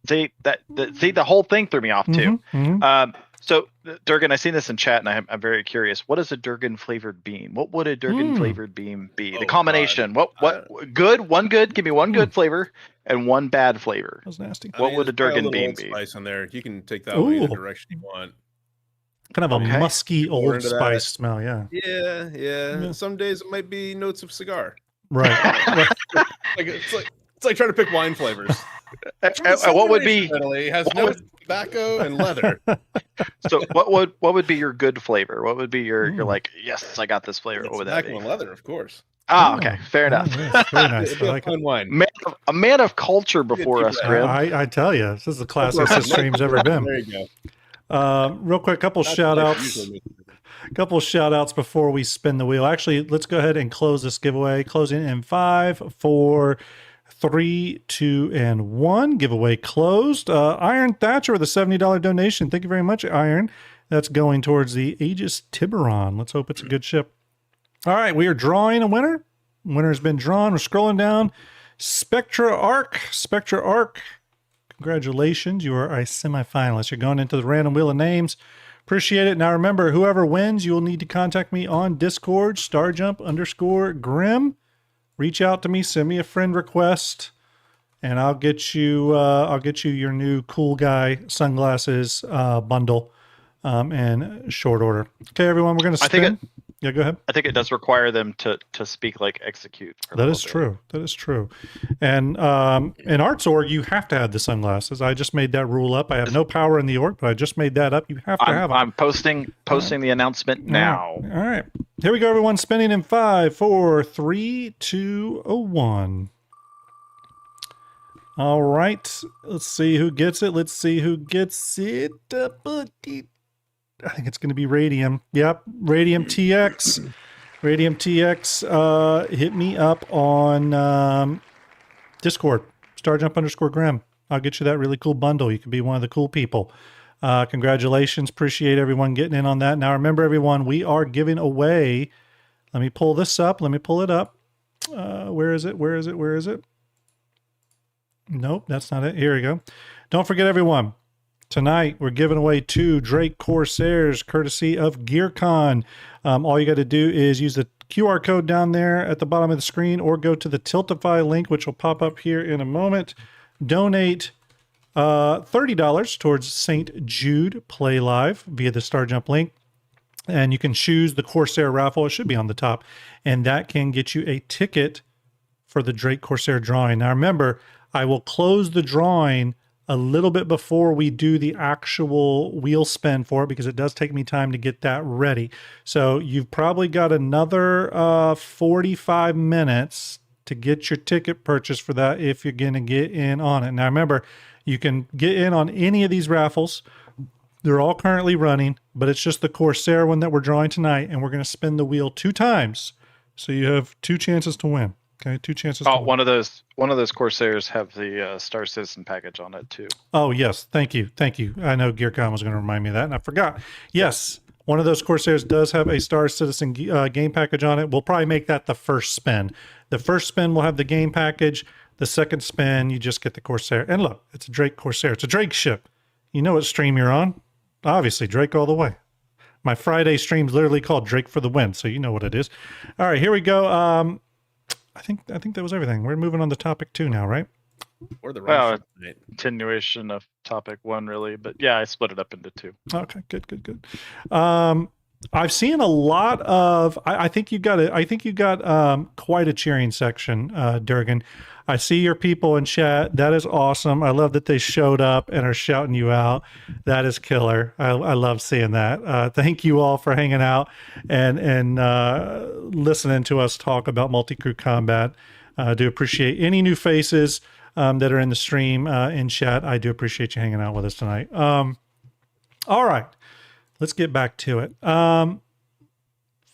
See the whole thing threw me off too. So Durgan, I seen this in chat, and I'm very curious. What is a Durgan flavored bean? What would a Durgan flavored bean be? The combination. God. What good? One good. Give me one good flavor and one bad flavor. That was nasty. What would a Durgan bean be? Spice on there. You can take that way the direction you want. Kind of a musky Old Spice smell. Yeah. Some days it might be notes of cigar. Right. It's like trying to pick wine flavors. What would be? It has tobacco and leather. So what would be your good flavor? What would be your you're like, yes, I got this flavor? What would that be? Tobacco and leather, of course. Okay, fair enough. Yes, very nice. I like fun wine. A man of culture before us, Grim. I tell you, this is the classiest this stream's ever been. There you go. Real quick, couple shout outs before we spin the wheel. Actually, let's go ahead and close this giveaway. Closing in 5, 4, 3, 2, and 1. Giveaway closed. Iron Thatcher with a $70 donation. Thank you very much, Iron. That's going towards the Aegis Tiburon. Let's hope it's a good ship. All right, we are drawing a winner. Winner has been drawn. We're scrolling down. Spectra Arc. Congratulations. You are a semifinalist. You're going into the random wheel of names. Appreciate it. Now remember, whoever wins, you will need to contact me on Discord, Starjump_Grim. Reach out to me, send me a friend request, and I'll get you your new cool guy sunglasses bundle in short order. Okay, everyone, we're gonna spin. Yeah, go ahead. I think it does require them to speak like execute. That is true. And in Arts org, you have to have the sunglasses. I just made that rule up. I have no power in the org, but I just made that up. You have to have them. I'm posting the announcement now. All right. Here we go, everyone. Spinning in 5, 4, 3, 2, 1. All right. Let's see who gets it. Let's see who gets it. I think it's going to be Radium. Yep. Radium TX. Radium TX. Hit me up on Discord. Starjump_Grim. I'll get you that really cool bundle. You can be one of the cool people. Congratulations. Appreciate everyone getting in on that. Now, remember, everyone, we are giving away. Let me pull this up. Let me pull it up. Where is it? Where is it? Where is it? Nope, that's not it. Here we go. Don't forget, everyone, tonight we're giving away 2 Drake Corsairs courtesy of GearCon. All you got to do is use the QR code down there at the bottom of the screen or go to the Tiltify link, which will pop up here in a moment. Donate $30 towards St. Jude Play Live via the Starjump link. And you can choose the Corsair raffle. It should be on the top. And that can get you a ticket for the Drake Corsair drawing. Now, remember, I will close the drawing a little bit before we do the actual wheel spin for it because it does take me time to get that ready. So you've probably got another 45 minutes to get your ticket purchased for that if you're going to get in on it. Now, remember, you can get in on any of these raffles. They're all currently running, but it's just the Corsair one that we're drawing tonight, and we're going to spin the wheel 2 times. So you have 2 chances to win. Okay, 2 chances to win. One of those Corsairs have the Star Citizen package on it too. Oh, yes. Thank you. Thank you. I know GearCon was going to remind me of that, and I forgot. Yes, one of those Corsairs does have a Star Citizen game package on it. We'll probably make that the first spin. The first spin will have the game package. The second spin, you just get the Corsair. And look, it's a Drake Corsair. It's a Drake ship. You know what stream you're on? Obviously, Drake all the way. My Friday stream's literally called Drake for the Win, so you know what it is. All right, here we go. I think that was everything. We're moving on to topic 2 now, right? Or the right continuation of topic 1, really. But yeah, I split it up into 2. Okay, good. I've seen a lot of. I think you got quite a cheering section, Durgan. I see your people in chat. That is awesome. I love that they showed up and are shouting you out. That is killer. I love seeing that. Thank you all for hanging out and listening to us talk about multi-crew combat. I do appreciate any new faces that are in the stream in chat. I do appreciate you hanging out with us tonight. All right, let's get back to it.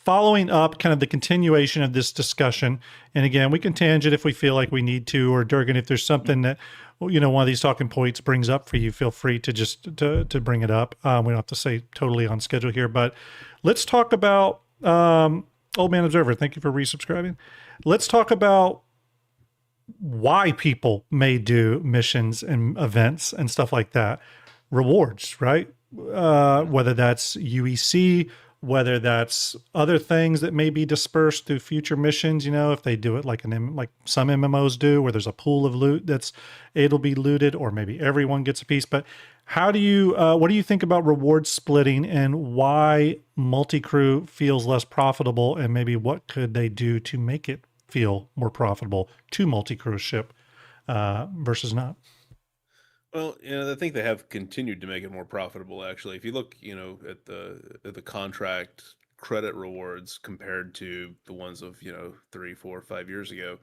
Following up kind of the continuation of this discussion, and again, we can tangent if we feel like we need to, or Durgan, if there's something that, one of these talking points brings up for you, feel free to just to bring it up. We don't have to say totally on schedule here, but let's talk about Old Man Observer. Thank you for resubscribing. Let's talk about why people may do missions and events and stuff like that. Rewards, right? Whether that's UEC, whether that's other things that may be dispersed through future missions, if they do it like some MMOs do, where there's a pool of loot it'll be looted, or maybe everyone gets a piece. But what do you think about reward splitting and why multi-crew feels less profitable, and maybe what could they do to make it feel more profitable to multi-crew ship versus not? Well, I think they have continued to make it more profitable. Actually, if you look, at the contract credit rewards compared to the ones of 3, 4, 5 years ago,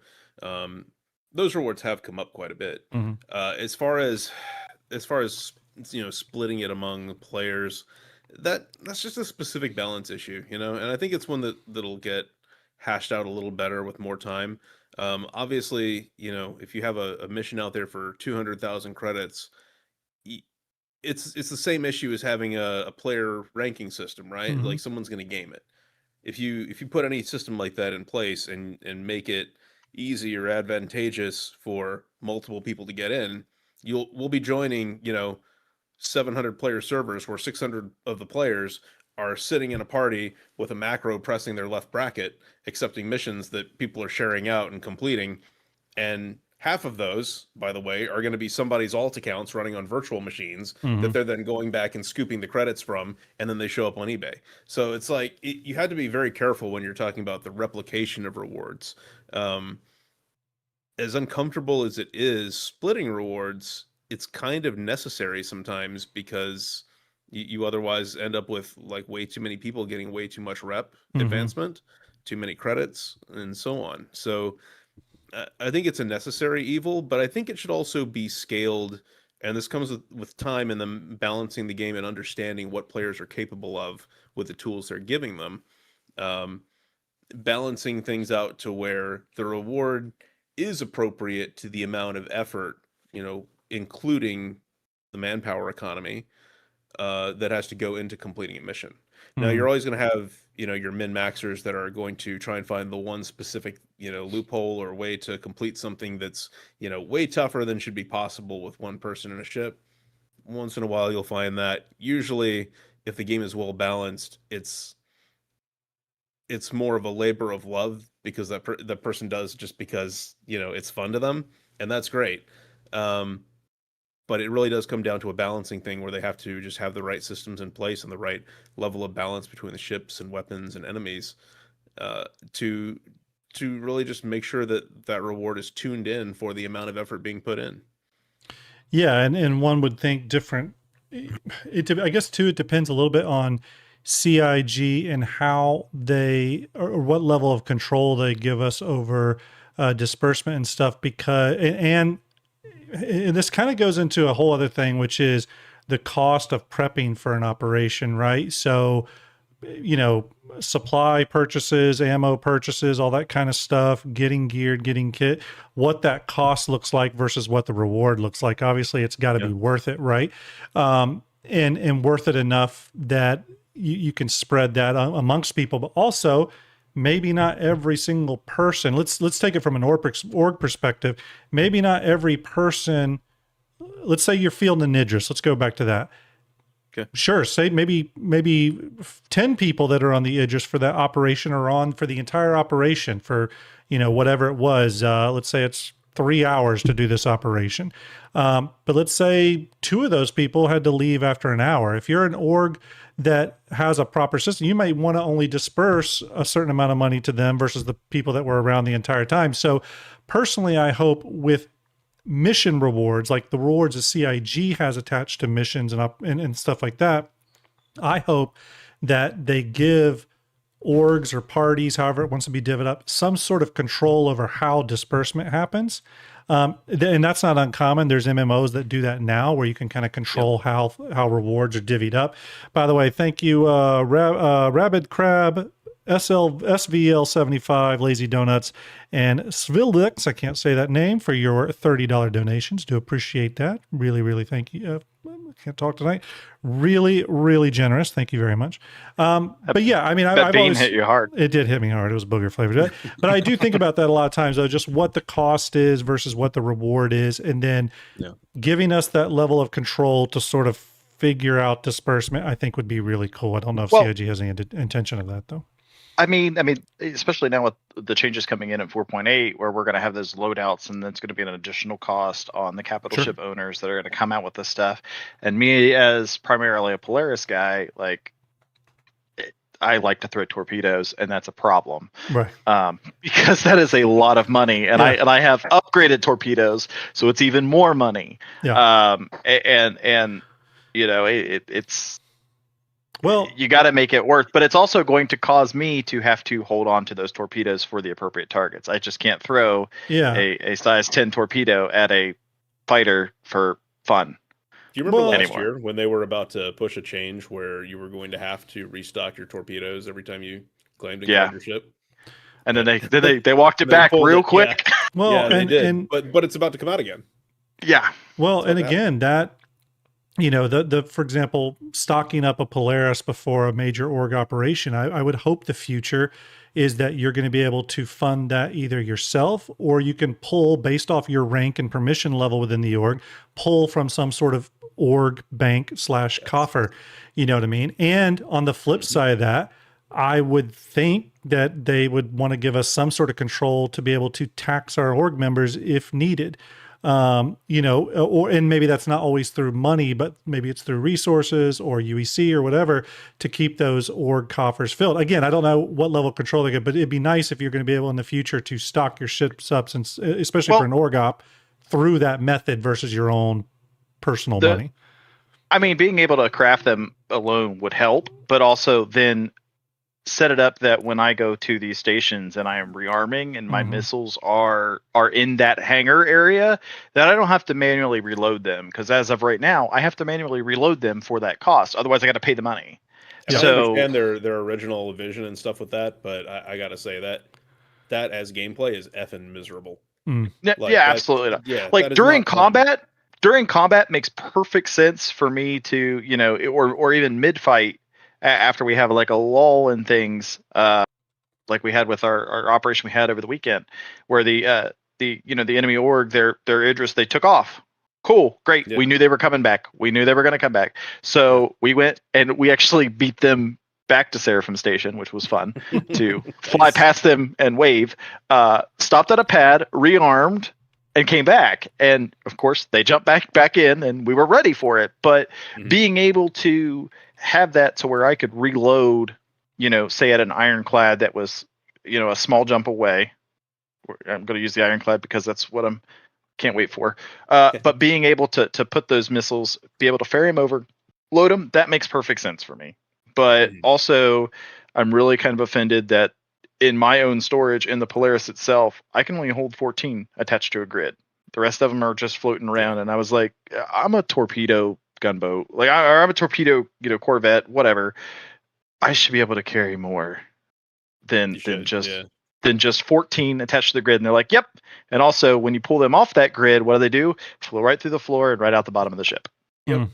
those rewards have come up quite a bit. Mm-hmm. As far as splitting it among the players, that's just a specific balance issue, and I think it's one that'll get hashed out a little better with more time. Obviously, if you have a mission out there for 200,000 credits, it's the same issue as having a player ranking system, right? Mm-hmm. Like, someone's going to game it. If you put any system like that in place and make it easy or advantageous for multiple people to get in, we'll be joining 700 player servers where 600 of the players are sitting in a party with a macro pressing their left bracket, accepting missions that people are sharing out and completing. And half of those, by the way, are going to be somebody's alt accounts running on virtual machines that they're then going back and scooping the credits from, and then they show up on eBay. So it's like, you had to be very careful when you're talking about the replication of rewards. As uncomfortable as it is, splitting rewards, it's kind of necessary sometimes, because you otherwise end up with like way too many people getting way too much rep advancement, too many credits, and so on. So I think it's a necessary evil, but I think it should also be scaled. And this comes with time and them balancing the game and understanding what players are capable of with the tools they're giving them. Um, Balancing things out to where the reward is appropriate to the amount of effort, including the manpower economy that has to go into completing a mission. Now, you're always going to have, your min-maxers that are going to try and find the one specific, loophole or way to complete something that's, way tougher than should be possible with one person in a ship. Once in a while, you'll find that usually if the game is well balanced, it's more of a labor of love because that person does just because, it's fun to them, and that's great. But it really does come down to a balancing thing where they have to just have the right systems in place and the right level of balance between the ships and weapons and enemies to really just make sure that reward is tuned in for the amount of effort being put in. Yeah, and one would think different. I guess, too, it depends a little bit on CIG and how they or what level of control they give us over disbursement and stuff, because and this kind of goes into a whole other thing, which is the cost of prepping for an operation, right? So, supply purchases, ammo purchases, all that kind of stuff, getting geared, getting kit, what that cost looks like versus what the reward looks like. Obviously, it's got to be worth it, right? And worth it enough that you can spread that amongst people, but also maybe not every single person. Let's take it from an org perspective. Maybe not every person. Let's say you're fielding the Nidris. Let's go back to that. Okay. Sure. Say maybe 10 people that are on the Idris for that operation are on for the entire operation for, whatever it was. Let's say it's 3 hours to do this operation. But let's say 2 of those people had to leave after an hour. If you're an org that has a proper system, you might want to only disperse a certain amount of money to them versus the people that were around the entire time. So personally, I hope with mission rewards, like the rewards that CIG has attached to missions and stuff like that, I hope that they give orgs or parties, however it wants to be divvied up, some sort of control over how disbursement happens. And that's not uncommon. There's MMOs that do that now where you can kind of control how rewards are divvied up. By the way, thank you, Rabid Crab, SVL75, Lazy Donuts, and Svilix, I can't say that name, for your $30 donations. Do appreciate that. Really, really thank you. I can't talk tonight. Really, really generous. Thank you very much. But yeah, I mean, I've always hit you hard. It did hit me hard. It was booger flavored. But I do think about that a lot of times, though, just what the cost is versus what the reward is, and then giving us that level of control to sort of figure out disbursement, I think would be really cool. I don't know if CIG has any intention of that, though. I mean, especially now with the changes coming in at 4.8, where we're going to have those loadouts, and that's going to be an additional cost on the capital ship owners that are going to come out with this stuff. And me, as primarily a Polaris guy, I like to throw torpedoes, and that's a problem, right? Because that is a lot of money, and I have upgraded torpedoes, so it's even more money. Yeah. It's. Well, you got to make it work, but it's also going to cause me to have to hold on to those torpedoes for the appropriate targets. I just can't throw a size 10 torpedo at a fighter for fun. Do you remember last year when they were about to push a change where you were going to have to restock your torpedoes every time you claimed to guard your ship? And then they walked it back real quick. Yeah. Well, they did. But it's about to come out again. Yeah. Well, and again, that for example, stocking up a Polaris before a major org operation, I would hope the future is that you're going to be able to fund that either yourself, or you can pull based off your rank and permission level within the org, pull from some sort of org bank / coffer, you know what I mean? And on the flip side of that, I would think that they would want to give us some sort of control to be able to tax our org members if needed. And maybe that's not always through money, but maybe it's through resources or UEC or whatever to keep those org coffers filled. Again, I don't know what level of control they get, but it'd be nice if you're going to be able in the future to stock your ships up, since especially for an org op, through that method versus your own personal money. I mean, being able to craft them alone would help, but also then set it up that when I go to these stations and I am rearming and my missiles are in that hangar area, that I don't have to manually reload them, because as of right now, I have to manually reload them for that cost. Otherwise, I got to pay the money. And I understand their original vision and stuff with that, but I gotta say that as gameplay is effing miserable. Absolutely. Like during combat makes perfect sense for me to, or even mid fight, after we have like a lull in things, like we had with our operation we had over the weekend, where the enemy org, their Idris, they took off. Cool, great. Yeah. We knew they were coming back. We knew they were going to come back. So we went and we actually beat them back to Seraphim Station, which was fun to fly past them and wave. Stopped at a pad, rearmed, and came back. And of course, they jumped back in, and we were ready for it. But being able to have that to where I could reload, say at an ironclad that was, a small jump away. I'm going to use the ironclad because that's what can't wait for. But being able to put those missiles, be able to ferry them over, load them, that makes perfect sense for me. But also, I'm really kind of offended that in my own storage in the Polaris itself, I can only hold 14 attached to a grid. The rest of them are just floating around. And I was like, I'm a torpedo gunboat, like I'm a torpedo, corvette, whatever. I should be able to carry more than just 14 attached to the grid. And they're like, yep. And also, when you pull them off that grid, what do? Flow right through the floor and right out the bottom of the ship. Yep.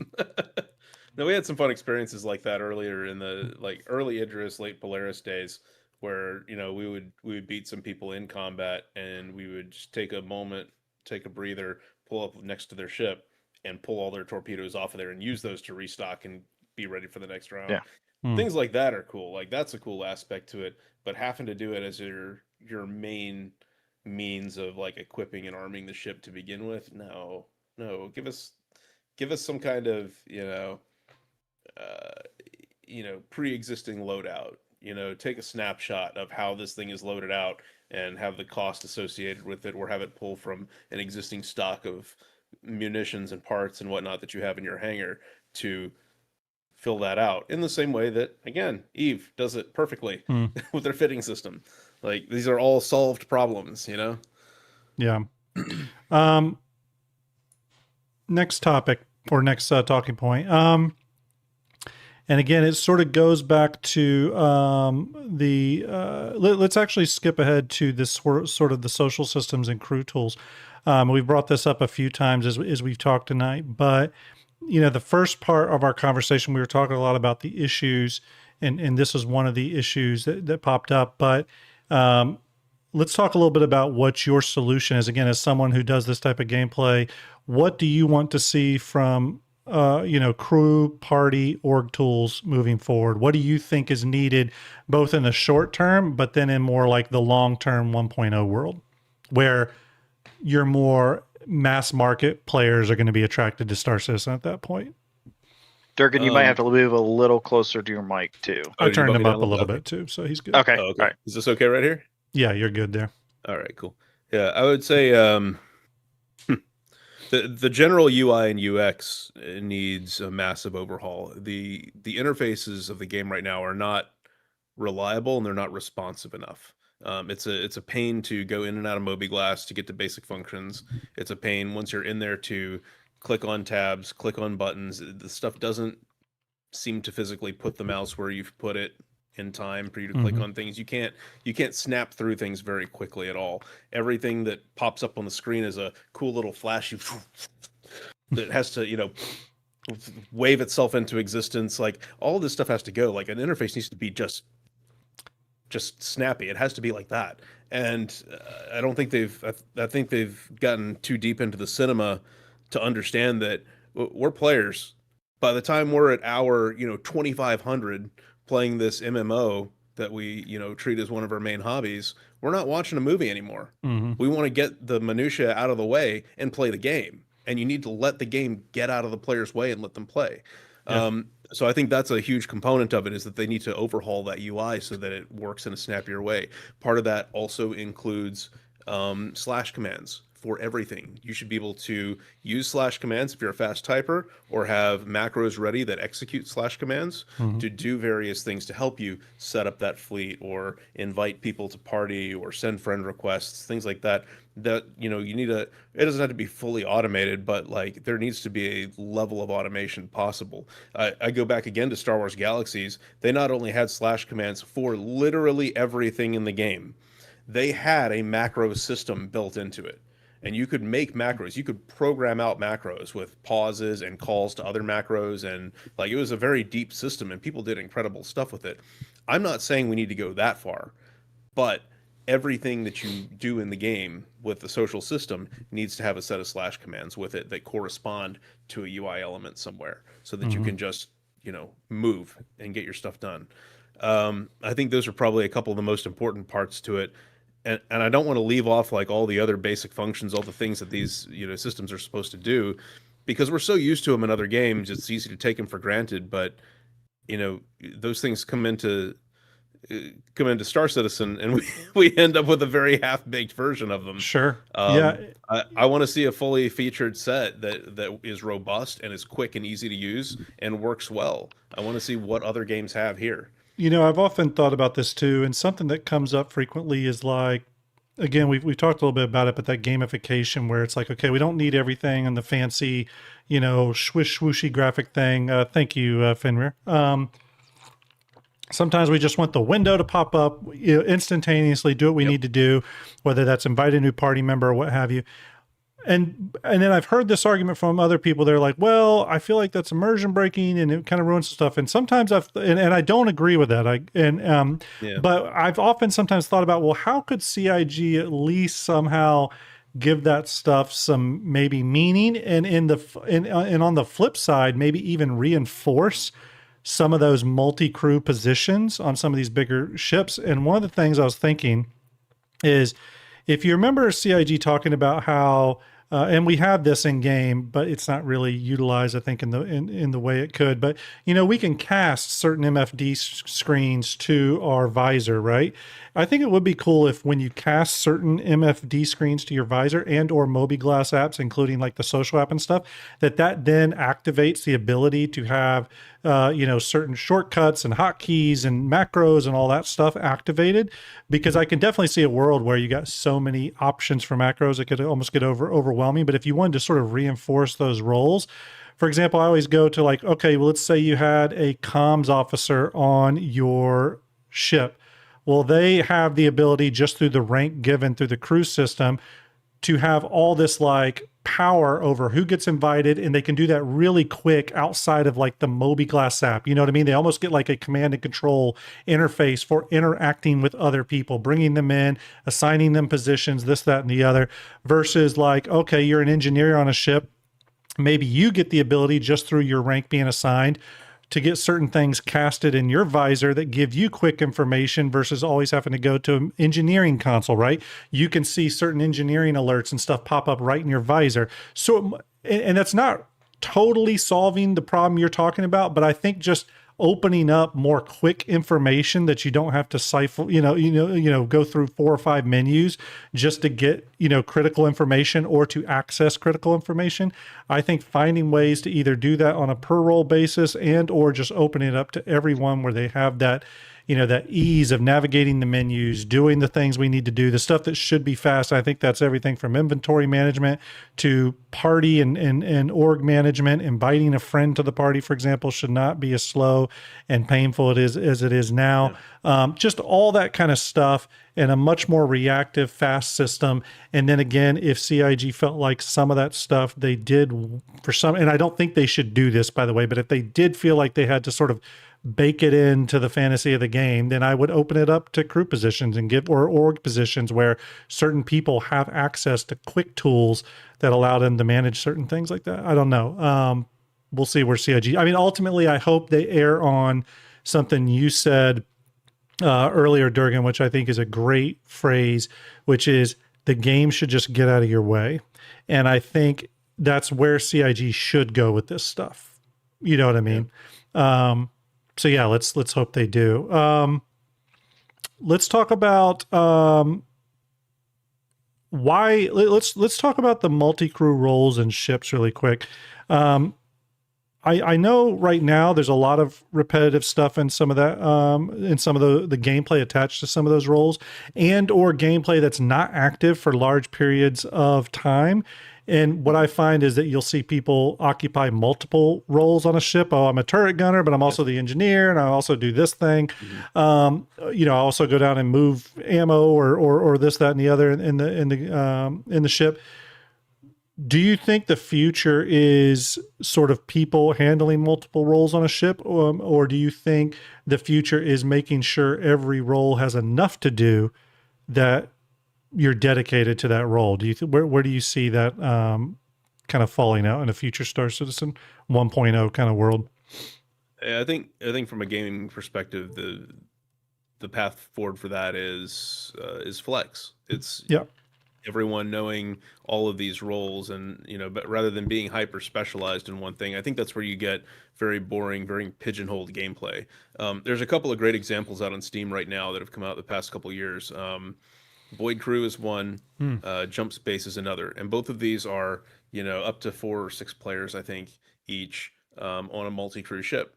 No, we had some fun experiences like that earlier in the early Idris, late Polaris days, where we would beat some people in combat, and we would just take a moment, take a breather, pull up next to their ship, and pull all their torpedoes off of there, and use those to restock and be ready for the next round. Yeah. Things like that are cool. Like, that's a cool aspect to it. But having to do it as your main means of equipping and arming the ship to begin with, no. Give us some kind of pre-existing loadout. Take a snapshot of how this thing is loaded out and have the cost associated with it, or have it pull from an existing stock of munitions and parts and whatnot that you have in your hangar to fill that out, in the same way that, again, Eve does it perfectly with their fitting system. These are all solved problems, Yeah. Next topic, or next talking point. And again, it sort of goes back to let's actually skip ahead to this sort of the social systems and crew tools. We've brought this up a few times as we've talked tonight, but the first part of our conversation, we were talking a lot about the issues, and this was one of the issues that popped up. But let's talk a little bit about what your solution is. Again, as someone who does this type of gameplay, what do you want to see from crew, party, org tools moving forward? What do you think is needed, both in the short term, but then in more like the long-term 1.0 world, where your more mass market players are going to be attracted to Star Citizen at that point? Durgan, you might have to move a little closer to your mic too. I turned him up a little bit too, so he's good. Okay. All right. Is this okay right here? Yeah, you're good there. All right, cool. Yeah, I would say the general UI and UX needs a massive overhaul. The interfaces of the game right now are not reliable, and they're not responsive enough. It's a pain to go in and out of mobiGlas to get to basic functions. It's a pain once you're in there to click on tabs, click on buttons. The stuff doesn't seem to physically put the mouse where you've put it in time for you to click on things. You can't snap through things very quickly at all. Everything that pops up on the screen is a cool little flashy that has to, wave itself into existence. All of this stuff has to go. An interface needs to be just snappy. It has to be like that. And I don't think I think they've gotten too deep into the cinema to understand that we're players. By the time we're at hour 2500 playing this MMO that we treat as one of our main hobbies, we're not watching a movie anymore. We want to get the minutia out of the way and play the game, and you need to let the game get out of the player's way and let them play. So I think that's a huge component of it, is that they need to overhaul that UI so that it works in a snappier way. Part of that also includes slash commands for everything. You should be able to use slash commands if you're a fast typer, or have macros ready that execute slash commands to do various things to help you set up that fleet, or invite people to party, or send friend requests, things like that. That, you need it doesn't have to be fully automated, but like there needs to be a level of automation possible. I go back again to Star Wars Galaxies. They not only had slash commands for literally everything in the game, they had a macro system built into it. And you could make macros. You could program out macros with pauses and calls to other macros. And like, it was a very deep system, and people did incredible stuff with it. I'm not saying we need to go that far, but everything that you do in the game with the social system needs to have a set of slash commands with it that correspond to a UI element somewhere, so that you can just, move and get your stuff done. I think those are probably a couple of the most important parts to it. And I don't want to leave off like all the other basic functions, all the things that these systems are supposed to do, because we're so used to them in other games, it's easy to take them for granted. But those things come into Star Citizen, and we end up with a very half-baked version of them. Sure. I want to see a fully featured set that is robust and is quick and easy to use and works well. I want to see what other games have here. I've often thought about this too, and something that comes up frequently is like, again, we've talked a little bit about it, but that gamification where it's like, okay, we don't need everything and the fancy, swish swooshy graphic thing. Thank you, Fenrir. Sometimes we just want the window to pop up, instantaneously, do what we need to do, whether that's invite a new party member or what have you. And then I've heard this argument from other people. They're like, well, I feel like that's immersion breaking and it kind of ruins stuff. And sometimes and I don't agree with that. But I've often sometimes thought about, well, how could CIG at least somehow give that stuff some maybe meaning, and on the flip side, maybe even reinforce some of those multi-crew positions on some of these bigger ships. And one of the things I was thinking is, if you remember CIG talking about how, and we have this in game, but it's not really utilized, I think, in the way it could. But we can cast certain MFD screens to our visor, right? I think it would be cool if, when you cast certain MFD screens to your visor and or mobiGlas apps, including like the social app and stuff, that then activates the ability to have certain shortcuts and hotkeys and macros and all that stuff activated. Because I can definitely see a world where you got so many options for macros, it could almost get overwhelming. But if you wanted to sort of reinforce those roles, for example, I always go to like, okay, well, let's say you had a comms officer on your ship. Well, they have the ability, just through the rank given through the crew system, to have all this like power over who gets invited, and they can do that really quick outside of like the mobiGlas app. You know what I mean? They almost get like a command and control interface for interacting with other people, bringing them in, assigning them positions, this, that, and the other, versus like, okay, you're an engineer on a ship. Maybe you get the ability, just through your rank being assigned, to get certain things casted in your visor that give you quick information, versus always having to go to an engineering console, right? You can see certain engineering alerts and stuff pop up right in your visor. So, and that's not totally solving the problem you're talking about, but I think just opening up more quick information that you don't have to siphon, go through 4 or 5 menus just to get, critical information or to access critical information. I think finding ways to either do that on a per role basis and or just open it up to everyone where they have that, that ease of navigating the menus, doing the things we need to do, the stuff that should be fast. I think that's everything from inventory management to party and org management. Inviting a friend to the party, for example, should not be as slow and painful as it is now. Just all that kind of stuff in a much more reactive, fast system. And then again, if CIG felt like some of that stuff they did for some, and I don't think they should do this, by the way, but if they did feel like they had to sort of bake it into the fantasy of the game, then I would open it up to crew positions and or org positions where certain people have access to quick tools that allow them to manage certain things like that. I don't know. We'll see where CIG, ultimately, I hope they err on something you said earlier, Durgan, which I think is a great phrase, which is the game should just get out of your way. And I think that's where CIG should go with this stuff. You know what I mean? Yeah. So yeah, let's hope they do. Let's talk about one why? Let's talk about the multi-crew roles and ships really quick. I know right now there's a lot of repetitive stuff in some of that, in some of the gameplay attached to some of those roles, and or gameplay that's not active for large periods of time. And what I find is that you'll see people occupy multiple roles on a ship. Oh, I'm a turret gunner, but I'm also the engineer, and I also do this thing. I also go down and move ammo or this, that, and the other in the ship. Do you think the future is sort of people handling multiple roles on a ship, or do you think the future is making sure every role has enough to do that you're dedicated to that role? Do you where do you see that kind of falling out in a future Star Citizen 1.0 kind of world? I think from a gaming perspective, the path forward for that is flex. It's everyone knowing all of these roles, and but rather than being hyper specialized in one thing, I think that's where you get very boring, very pigeonholed gameplay. There's a couple of great examples out on Steam right now that have come out the past couple of years. Void Crew is one, Jump Space is another, and both of these are up to 4 or 6 players, I think, each on a multi-crew ship.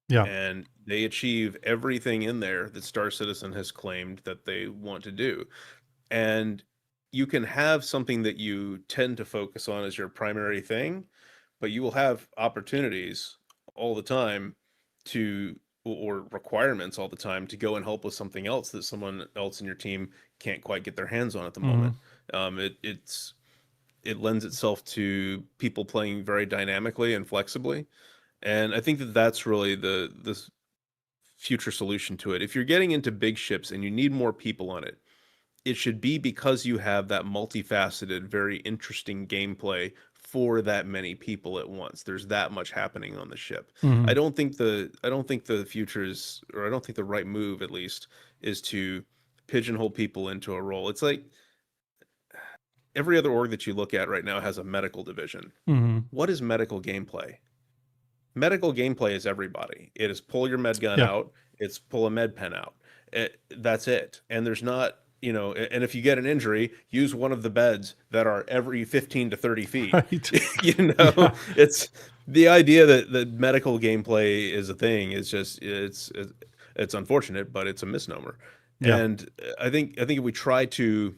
Yeah, and they achieve everything in there that Star Citizen has claimed that they want to do. And you can have something that you tend to focus on as your primary thing, but you will have opportunities all the time or requirements all the time to go and help with something else that someone else in your team can't quite get their hands on at the moment. It lends itself to people playing very dynamically and flexibly. And I think that that's really the future solution to it. If you're getting into big ships and you need more people on it, it should be because you have that multifaceted, very interesting gameplay for that many people at once. There's that much happening on the ship. I don't think the future is, or I don't think the right move, at least, is to pigeonhole people into a role. It's like every other org that you look at right now has a medical division. What is medical gameplay? Medical gameplay is everybody. It is pull your med gun out. It's pull a med pen out. That's it. And there's not, and if you get an injury, use one of the beds that are every 15 to 30 feet. Right. It's the idea that medical gameplay is a thing is just, it's unfortunate, but it's a misnomer. Yeah. And I think if we try to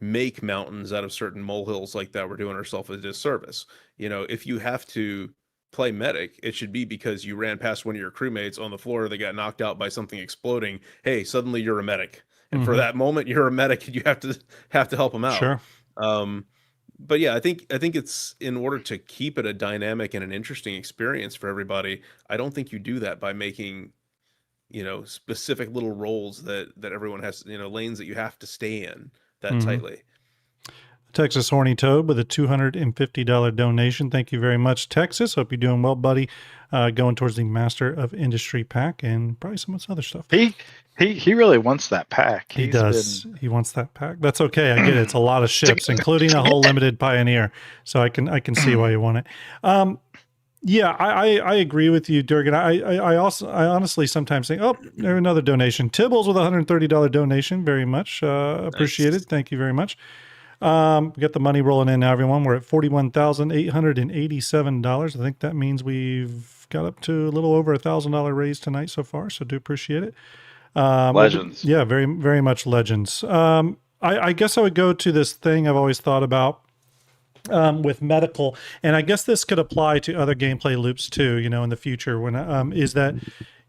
make mountains out of certain molehills like that, we're doing ourselves a disservice. If you have to play medic, it should be because you ran past one of your crewmates on the floor that got knocked out by something exploding. Hey, suddenly you're a medic, and for that moment you're a medic, and you have to help them out. Sure. But yeah, I think it's, in order to keep it a dynamic and an interesting experience for everybody, I don't think you do that by making specific little roles that everyone has, lanes that you have to stay in that tightly. Texas Horny Toad with a $250 donation. Thank you very much, Texas. Hope you're doing well, buddy. Going towards the Master of Industry pack and probably some other stuff. He really wants that pack. He does. He wants that pack. That's okay. I get it. It's a lot of ships, including a whole limited Pioneer. So I can see why you want it. Yeah, I agree with you, Durgan. I honestly sometimes think, oh, there's another donation. Tibbles with a $130 donation. Very much appreciated. Nice. Thank you very much. We got the money rolling in now, everyone. We're at $41,887. I think that means we've got up to a little over $1,000 raise tonight so far. So do appreciate it. Legends. Yeah, very, very much legends. I guess I would go to this thing I've always thought about with medical, and I guess this could apply to other gameplay loops too, in the future, when is that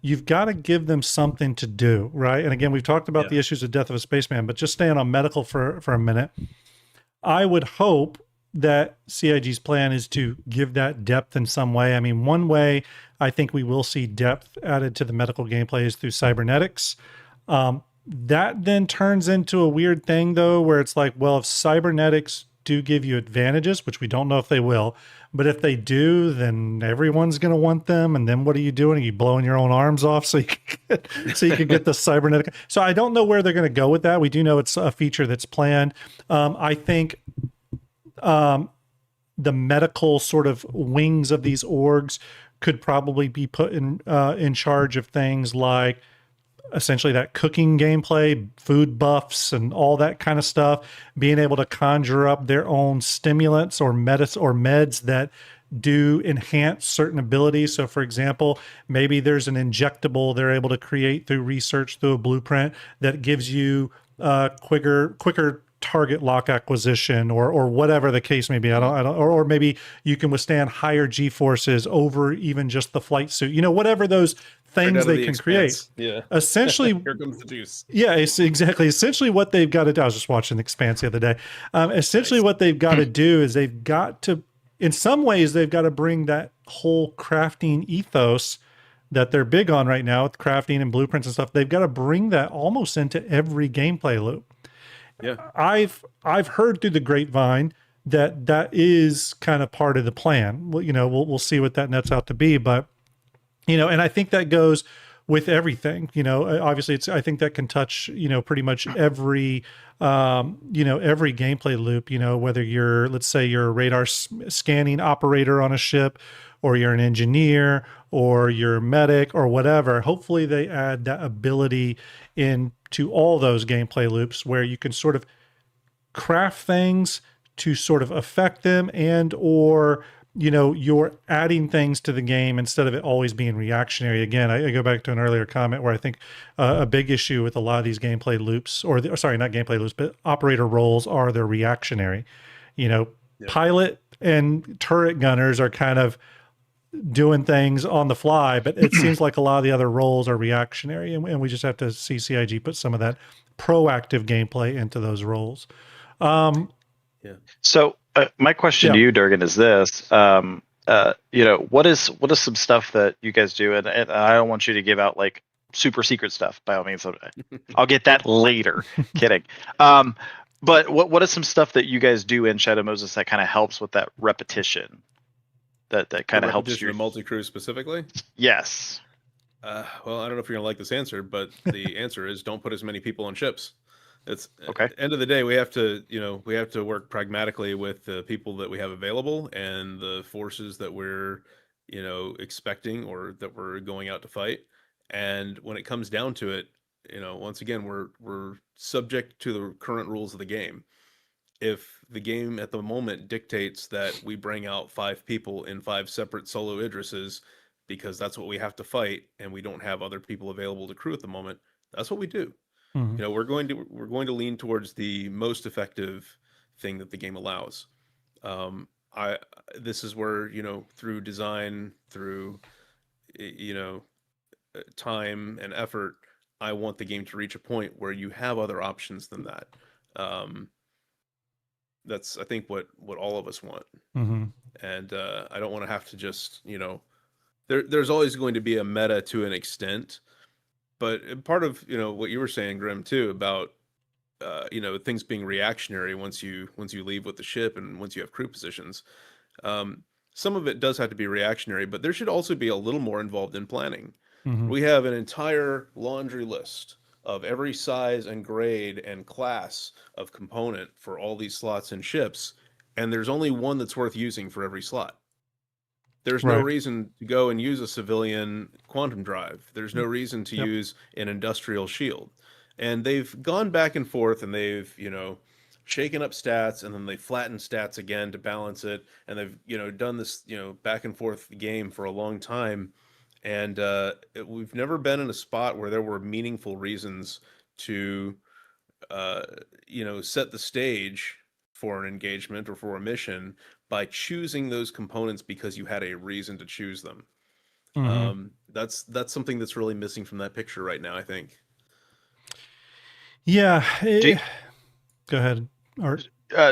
you've got to give them something to do, right? And again, we've talked about the issues of Death of a Spaceman, but just staying on medical for a minute, I would hope that CIG's plan is to give that depth in some way. I mean, one way I think we will see depth added to the medical gameplay is through cybernetics. That then turns into a weird thing, though, where it's like, well, if cybernetics do give you advantages, which we don't know if they will, but if they do, then everyone's going to want them. And then what are you doing? Are you blowing your own arms off so you can get the cybernetic? So I don't know where they're going to go with that. We do know it's a feature that's planned. I think the medical sort of wings of these orgs could probably be put in charge of things like essentially that cooking gameplay, food buffs, and all that kind of stuff, being able to conjure up their own stimulants or meds that do enhance certain abilities. So, for example, maybe there's an injectable they're able to create through research through a blueprint that gives you quicker target lock acquisition, or whatever the case may be. I don't, or maybe you can withstand higher G forces over even just the flight suit. Whatever those things they can create. Yeah. Essentially, here comes the juice. Yeah, it's exactly. Essentially, what they've got to do. I was just watching The Expanse the other day. Essentially, what they've got to do is they've got to, in some ways, they've got to bring that whole crafting ethos that they're big on right now with crafting and blueprints and stuff. They've got to bring that almost into every gameplay loop. Yeah, I've heard through the grapevine that is kind of part of the plan. Well, we'll see what that nets out to be, but and I think that goes with everything. Obviously, I think that can touch pretty much every every gameplay loop. Whether let's say you're a radar scanning operator on a ship, or you're an engineer, or you're a medic, or whatever. Hopefully, they add that ability into all those gameplay loops where you can sort of craft things to sort of affect them, and or you're adding things to the game instead of it always being reactionary. Again, I go back to an earlier comment where I think a big issue with a lot of these gameplay loops, or sorry, not gameplay loops, but operator roles, are they're reactionary. Pilot and turret gunners are kind of doing things on the fly, but it seems like a lot of the other roles are reactionary, and we just have to see CIG put some of that proactive gameplay into those roles. So my question to you, Durgan, is this: what is some stuff that you guys do, and I don't want you to give out like super secret stuff by all means. I'll get that later. Kidding. But what is some stuff that you guys do in Shadow Moses that kind of helps with that repetition? That kind of helps you. Multicrew specifically? Yes. Well, I don't know if you're gonna like this answer, but the answer is don't put as many people on ships. It's okay. At the end of the day, we have to work pragmatically with the people that we have available and the forces that we're expecting or that we're going out to fight. And when it comes down to it, once again, we're subject to the current rules of the game. If the game at the moment dictates that we bring out 5 people in 5 separate solo Idrises because that's what we have to fight, and we don't have other people available to crew at the moment, that's what we do. Mm-hmm. We're going to lean towards the most effective thing that the game allows. This is where through design, through time and effort, I want the game to reach a point where you have other options than that. That's I think what all of us want. Mm-hmm. And I don't want to have to just there's always going to be a meta to an extent, but part of what you were saying, Grim, too, about things being reactionary once you leave with the ship and once you have crew positions. Some of it does have to be reactionary, but there should also be a little more involved in planning. Mm-hmm. We have an entire laundry list of every size and grade and class of component for all these slots and ships, and there's only one that's worth using for every slot. There's no reason to go and use a civilian quantum drive. There's no reason to use an industrial shield. And they've gone back and forth, and they've shaken up stats, and then they flattened stats again to balance it, and they've done this back and forth game for a long time. And we've never been in a spot where there were meaningful reasons to, set the stage for an engagement or for a mission by choosing those components because you had a reason to choose them. Mm-hmm. That's something that's really missing from that picture right now, I think. Yeah. Go ahead, Art.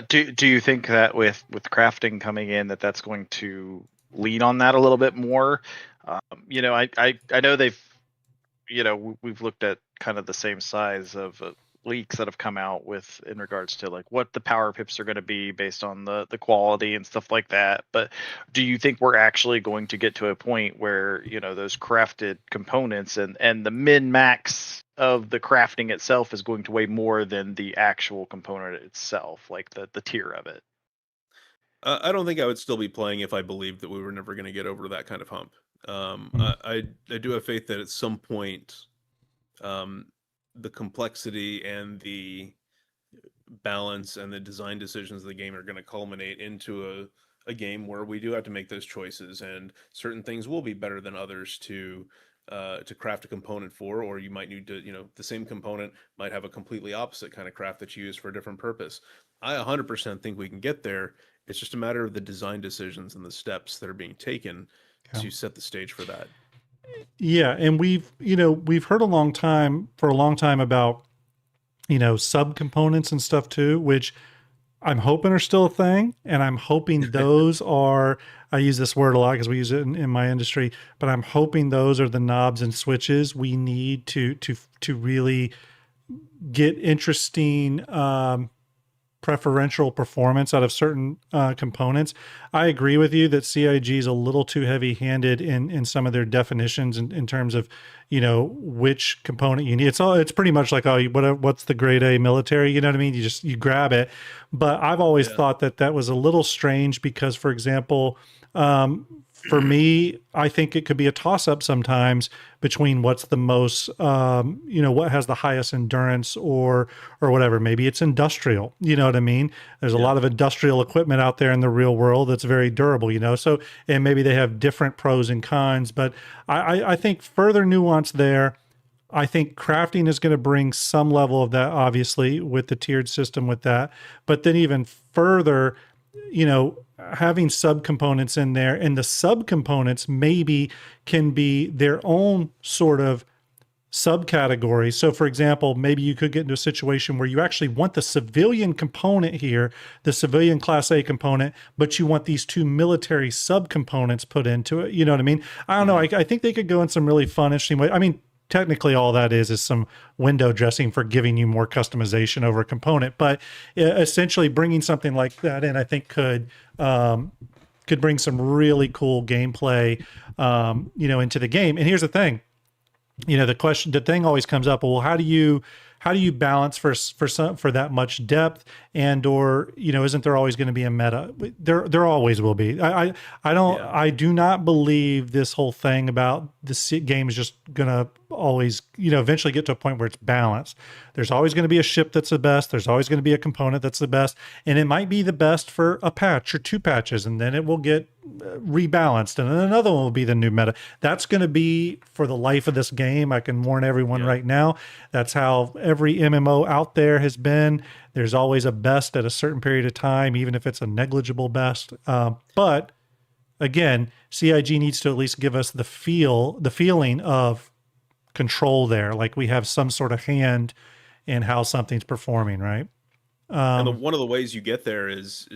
Do you think that with crafting coming in that's going to lean on that a little bit more? I know they've, we've looked at kind of the same size of leaks that have come out with in regards to like what the power pips are going to be based on the quality and stuff like that. But do you think we're actually going to get to a point where those crafted components and the min max of the crafting itself is going to weigh more than the actual component itself, like the tier of it? I don't think I would still be playing if I believed that we were never going to get over that kind of hump. I do have faith that at some point the complexity and the balance and the design decisions of the game are going to culminate into a game where we do have to make those choices, and certain things will be better than others to craft a component for, or you might need to, the same component might have a completely opposite kind of craft that you use for a different purpose. I 100% think we can get there. It's just a matter of the design decisions and the steps that are being taken to set the stage for that. Yeah, and we've heard for a long time about subcomponents and stuff too, which I'm hoping are still a thing, and I'm hoping those are, I use this word a lot because we use it in my industry, but I'm hoping those are the knobs and switches we need to really get interesting preferential performance out of certain components. I agree with you that CIG is a little too heavy-handed in some of their definitions in terms of, which component you need. It's pretty much like, what's the grade A military? You know what I mean? You grab it. But I've always thought that was a little strange because, for example, for me, I think it could be a toss-up sometimes between what's the most, what has the highest endurance or whatever. Maybe it's industrial, you know what I mean? There's a lot of industrial equipment out there in the real world that's very durable, so, and maybe they have different pros and cons, but I think further nuance there. I think crafting is going to bring some level of that, obviously, with the tiered system with that, but then even further, having subcomponents in there, and the subcomponents maybe can be their own sort of subcategory. So for example, maybe you could get into a situation where you actually want the civilian component here, the civilian class A component, but you want these two military subcomponents put into it. You know what I mean? I don't know. I think they could go in some really fun, interesting way. I mean, technically all that is some window dressing for giving you more customization over a component, but essentially bringing something like that in, I think could bring some really cool gameplay, into the game. And here's the thing, the thing always comes up, well, how do you balance for that much depth, and or isn't there always going to be a meta? There always will be. I do not believe this whole thing about this game is just going to always eventually get to a point where it's balanced. There's always going to be a ship that's the best. There's always going to be a component that's the best, and it might be the best for a patch or two patches, and then it will get rebalanced, and then another one will be the new meta. That's going to be for the life of this game. I can warn everyone right now. That's how every MMO out there has been. There's always a best at a certain period of time, even if it's a negligible best. But again, CIG needs to at least give us the feeling of control there, like we have some sort of hand in how something's performing, right? And one of the ways you get there is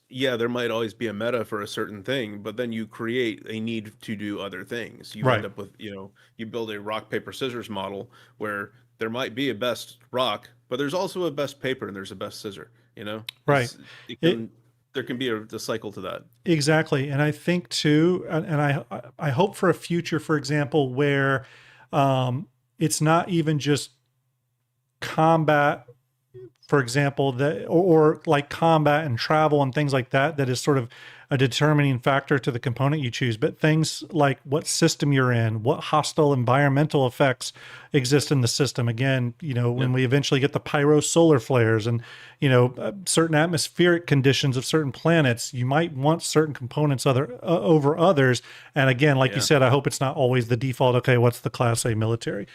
there might always be a meta for a certain thing, but then you create a need to do other things. You end up with, you build a rock, paper, scissors model where there might be a best rock, but there's also a best paper and there's a best scissor, Right. There can be a cycle to that. Exactly. And I think too, and I hope for a future, for example, where it's not even just combat, for example, or like combat and travel and things like that is sort of a determining factor to the component you choose, but things like what system you're in, what hostile environmental effects exist in the system. Again, when we eventually get the pyro solar flares and, certain atmospheric conditions of certain planets, you might want certain components over others. And again, like you said, I hope it's not always the default. Okay, what's the class A military?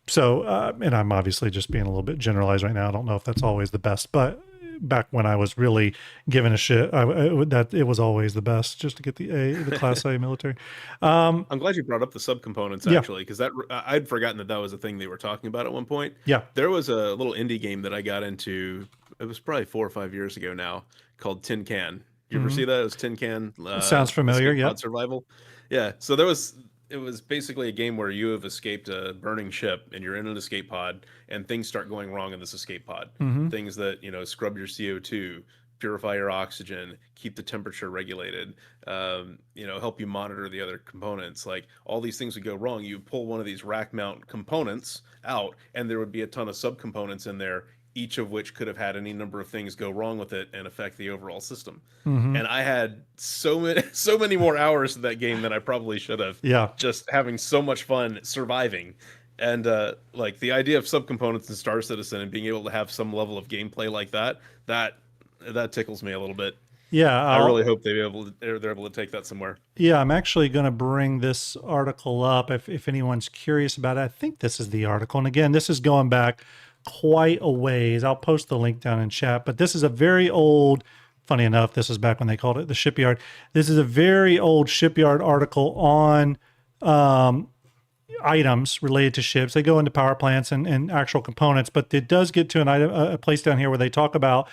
So, and I'm obviously just being a little bit generalized right now. I don't know if that's always the best, but back when I was really giving a shit, that it was always the best just to get the class A military. I'm glad you brought up the subcomponents actually, because I'd forgotten that was a thing they were talking about at one point. Yeah, there was a little indie game that I got into. It was probably 4 or 5 years ago now, called Tin Can. You ever see that? It was Tin Can. Sounds familiar. Yeah, survival. Yeah. So it was basically a game where you have escaped a burning ship and you're in an escape pod and things start going wrong in this escape pod. Things that, scrub your CO2, purify your oxygen, keep the temperature regulated, help you monitor the other components. Like all these things would go wrong. You pull one of these rack mount components out and there would be a ton of subcomponents in there, each of which could have had any number of things go wrong with it and affect the overall system. And I had so many more hours of that game than I probably should have. Yeah. Just having so much fun surviving And like the idea of subcomponents in Star Citizen and being able to have some level of gameplay like that tickles me a little bit. Yeah, I really hope they're able to take that somewhere. Yeah, I'm actually going to bring this article up if anyone's curious about it. I think this is the article. And again, this is going back quite a ways. I'll post the link down in chat, but this is a very old, funny enough, this is back when they called it the shipyard. This is a very old shipyard article on items related to ships. They go into power plants and actual components, but it does get to an item, a place down here where they talk about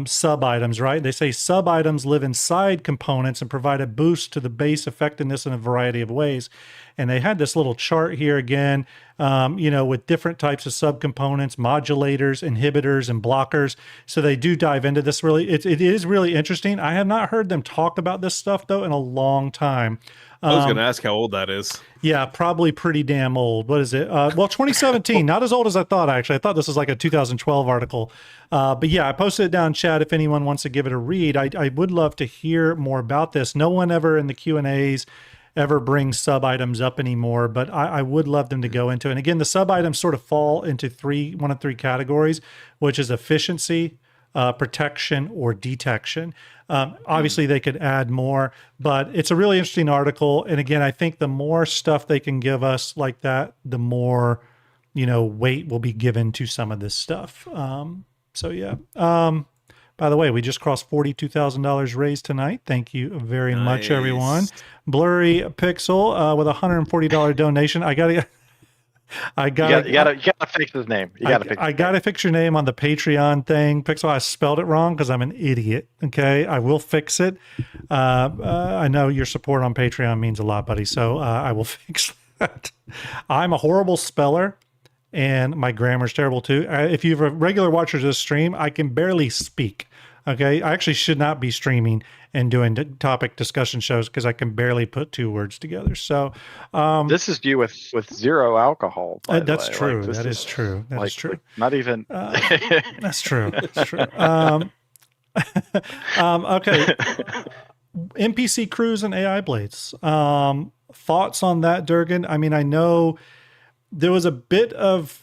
sub items, right? They say sub items live inside components and provide a boost to the base effectiveness in a variety of ways. And they had this little chart here again, with different types of subcomponents, modulators, inhibitors, and blockers. So they do dive into this really. It is really interesting. I have not heard them talk about this stuff though in a long time. I was going to ask how old that is. Yeah, probably pretty damn old. What is it? Well, 2017, not as old as I thought, actually. I thought this was like a 2012 article. But yeah, I posted it down in chat if anyone wants to give it a read. I would love to hear more about this. No one ever in the Q&As ever brings sub items up anymore, but I would love them to go into it. And again, the sub items sort of fall into one of three categories, which is efficiency, protection, or detection. Obviously, they could add more, but it's a really interesting article. And again, I think the more stuff they can give us like that, the more, weight will be given to some of this stuff. So yeah. By the way, we just crossed $42,000 raised tonight. Thank you very much, everyone. Blurry Pixel with a $140 donation. You gotta fix his name. I gotta fix your name on the Patreon thing. Pixel, I spelled it wrong because I'm an idiot. Okay, I will fix it. I know your support on Patreon means a lot, buddy. So I will fix that. I'm a horrible speller, and my grammar is terrible too. If you're a regular watcher of this stream, I can barely speak. Okay, I actually should not be streaming and doing topic discussion shows because I can barely put two words together. So this is you with zero alcohol. That's true. That is true. That is true. Not even. That's true. That's true. Okay. NPC crews and AI blades. Thoughts on that, Durgan? I mean, I know there was a bit of,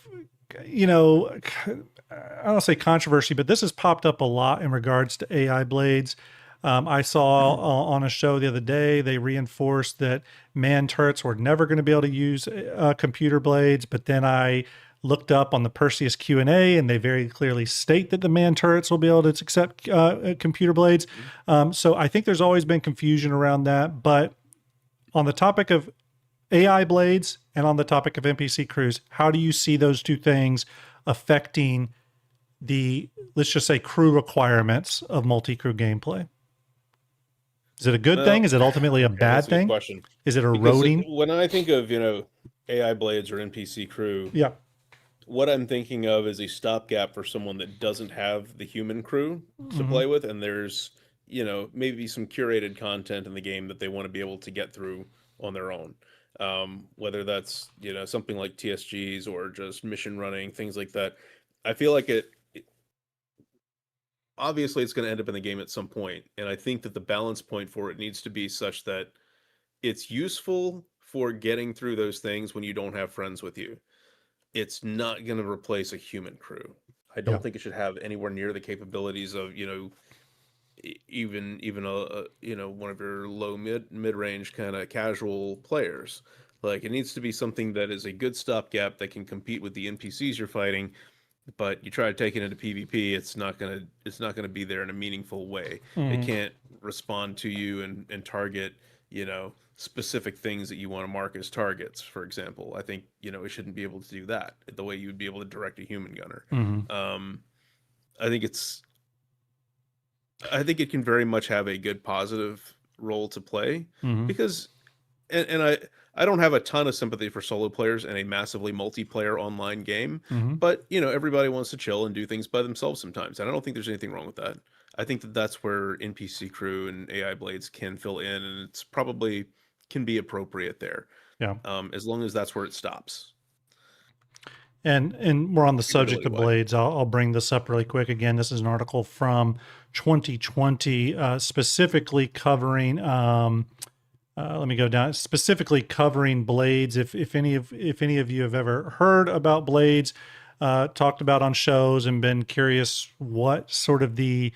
I don't say controversy, but this has popped up a lot in regards to AI blades. I saw on a show the other day, they reinforced that manned turrets were never going to be able to use computer blades. But then I looked up on the Perseus Q&A, and they very clearly state that the manned turrets will be able to accept computer blades. So I think there's always been confusion around that. But on the topic of AI blades and on the topic of NPC crews, how do you see those two things affecting the, let's just say, crew requirements of multi-crew gameplay? Is it a good thing? Is it ultimately a bad thing? Question. Is it eroding? When I think of, AI blades or NPC crew, yeah, what I'm thinking of is a stopgap for someone that doesn't have the human crew to play with, and there's, maybe some curated content in the game that they want to be able to get through on their own. Whether that's, something like TSGs or just mission running, things like that. I feel like obviously it's going to end up in the game at some point, and I think that the balance point for it needs to be such that it's useful for getting through those things when you don't have friends with you. It's not going to replace a human crew. I don't think it should have anywhere near the capabilities of, even one of your low mid-range kind of casual players. Like, it needs to be something that is a good stopgap that can compete with the NPCs you're fighting. But you try to take it into PvP, it's not gonna be there in a meaningful way. It can't respond to you and target, specific things that you want to mark as targets, for example. I think, it shouldn't be able to do that the way you would be able to direct a human gunner. I think it can very much have a good positive role to play because, and I don't have a ton of sympathy for solo players in a massively multiplayer online game, but everybody wants to chill and do things by themselves sometimes, and I don't think there's anything wrong with that. I think that that's where NPC crew and AI blades can fill in, and it's probably can be appropriate there. Yeah. As long as that's where it stops. And we're on the subject of blades. I'll bring this up really quick. Again, this is an article from 2020, specifically covering Let me go down, specifically covering blades. If any of you have ever heard about blades, talked about on shows and been curious what sort of the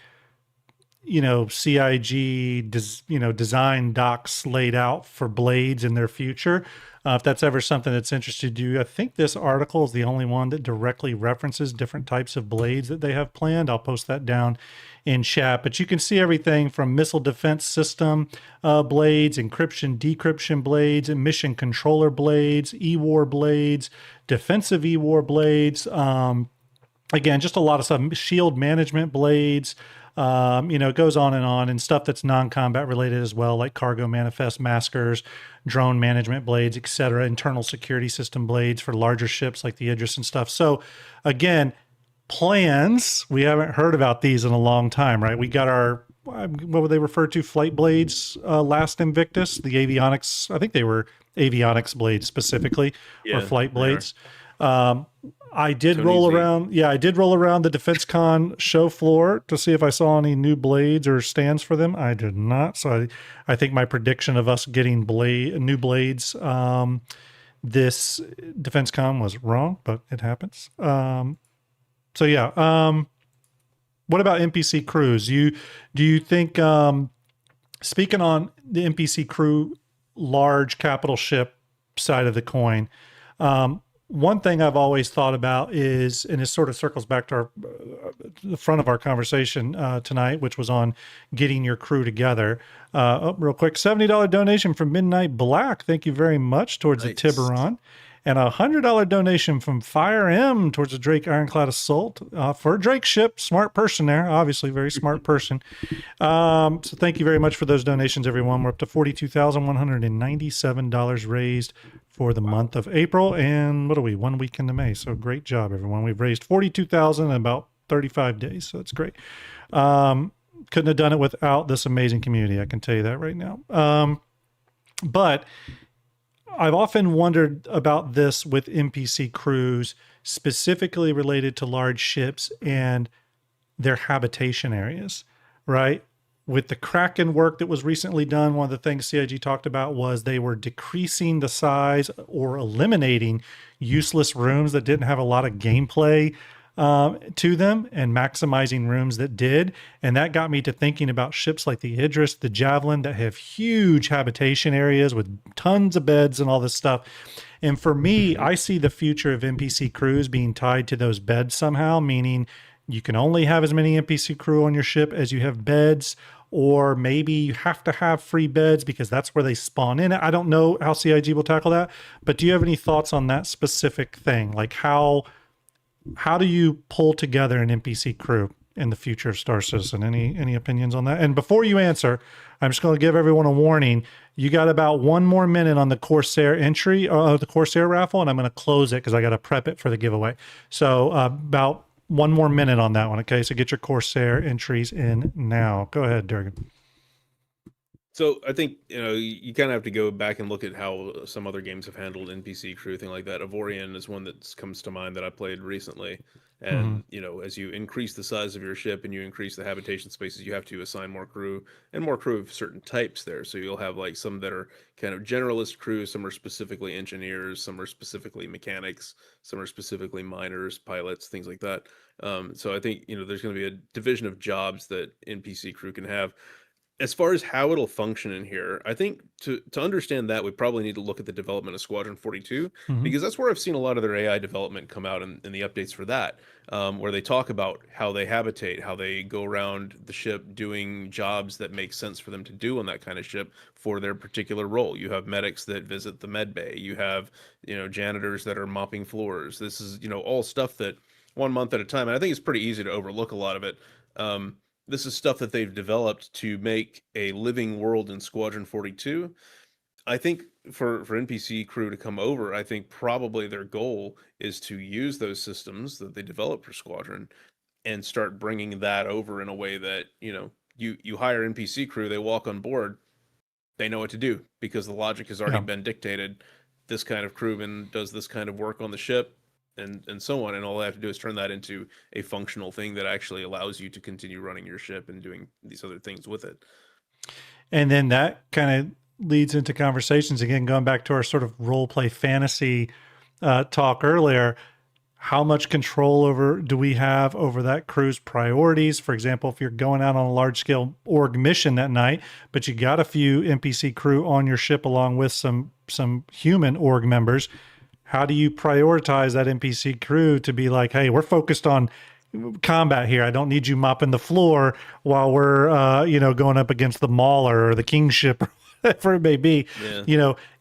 CIG design docs laid out for blades in their future. If that's ever something that's interested you, I think this article is the only one that directly references different types of blades that they have planned. I'll post that down in chat, but you can see everything from missile defense system blades, encryption, decryption blades, and mission controller blades, E-war blades, defensive E-war blades. Again, just a lot of stuff. Shield management blades. It goes on, and stuff that's non-combat related as well, like cargo manifest maskers, drone management blades, etc. Internal security system blades for larger ships like the Idris and stuff. So again, plans, we haven't heard about these in a long time, right? We got our, what were they referred to? Flight blades, last Invictus, the avionics. I think they were avionics blades specifically, or flight blades. I did roll around the DefenseCon show floor to see if I saw any new blades or stands for them. I did not. So I think my prediction of us getting new blades this DefenseCon was wrong, but it happens. What about NPC crews? Do you think, speaking on the NPC crew large capital ship side of the coin, one thing I've always thought about is, and it sort of circles back to the front of our conversation tonight, which was on getting your crew together. Real quick, $70 donation from Midnight Black. Thank you very much towards the Tiburon. And a $100 donation from Fire M towards the Drake Ironclad Assault for a Drake ship. Smart person there, obviously, very smart person. So thank you very much for those donations, everyone. We're up to $42,197 raised for the month of April. And what are we? 1 week into May. So great job, everyone. We've raised $42,000 in about 35 days. So that's great. Couldn't have done it without this amazing community. I can tell you that right now. But I've often wondered about this with NPC crews, specifically related to large ships and their habitation areas, right? With the Kraken work that was recently done, one of the things CIG talked about was they were decreasing the size or eliminating useless rooms that didn't have a lot of gameplay to them and maximizing rooms that did. And that got me to thinking about ships like the Idris, the Javelin, that have huge habitation areas with tons of beds and all this stuff. And for me, I see the future of NPC crews being tied to those beds somehow, meaning you can only have as many NPC crew on your ship as you have beds, or maybe you have to have free beds because that's where they spawn in. I don't know how CIG will tackle that, but do you have any thoughts on that specific thing? Like how do you pull together an NPC crew in the future of Star Citizen? Any opinions on that? And before you answer, I'm just going to give everyone a warning. You got about 1 more minute on the Corsair entry, the Corsair raffle, and I'm going to close it because I got to prep it for the giveaway. So about 1 more minute on that one. Okay, so get your Corsair entries in now. Go ahead, Durgan. So I think, you kind of have to go back and look at how some other games have handled NPC crew, thing like that. Avorion is one that comes to mind that I played recently. And, as you increase the size of your ship and you increase the habitation spaces, you have to assign more crew and more crew of certain types there. So you'll have like some that are kind of generalist crews, some are specifically engineers, some are specifically mechanics, some are specifically miners, pilots, things like that. So I think, there's going to be a division of jobs that NPC crew can have. As far as how it'll function in here, I think to understand that, we probably need to look at the development of Squadron 42, because that's where I've seen a lot of their AI development come out in the updates for that, where they talk about how they habitate, how they go around the ship doing jobs that make sense for them to do on that kind of ship for their particular role. You have medics that visit the med bay. You have, janitors that are mopping floors. This is, all stuff that 1 month at a time. And I think it's pretty easy to overlook a lot of it. This is stuff that they've developed to make a living world in Squadron 42. I think for NPC crew to come over, I think probably their goal is to use those systems that they developed for Squadron and start bringing that over in a way that, you hire NPC crew, they walk on board, they know what to do because the logic has already been dictated. This kind of crewman does this kind of work on the ship, and so on, and all I have to do is turn that into a functional thing that actually allows you to continue running your ship and doing these other things with it. And then that kind of leads into conversations again, going back to our sort of role play fantasy talk earlier. How much control over do we have over that crew's priorities? For example, if you're going out on a large scale org mission that night, but you got a few NPC crew on your ship along with some human org members, how do you prioritize that NPC crew to be like, hey, we're focused on combat here. I don't need you mopping the floor while we're going up against the Mauler or the Kingship or whatever it may be.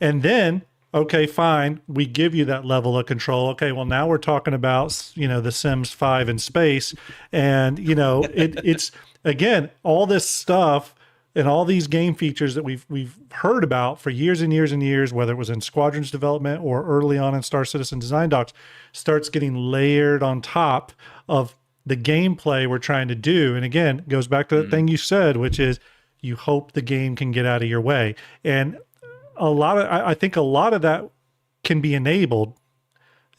And then okay, fine. We give you that level of control. Okay, well now we're talking about the Sims 5 in space, and it's again all this stuff and all these game features that we've heard about for years and years and years, whether it was in Squadrons development or early on in Star Citizen design docs, starts getting layered on top of the gameplay we're trying to do. And again, it goes back to the thing you said, which is you hope the game can get out of your way. And I think a lot of that can be enabled,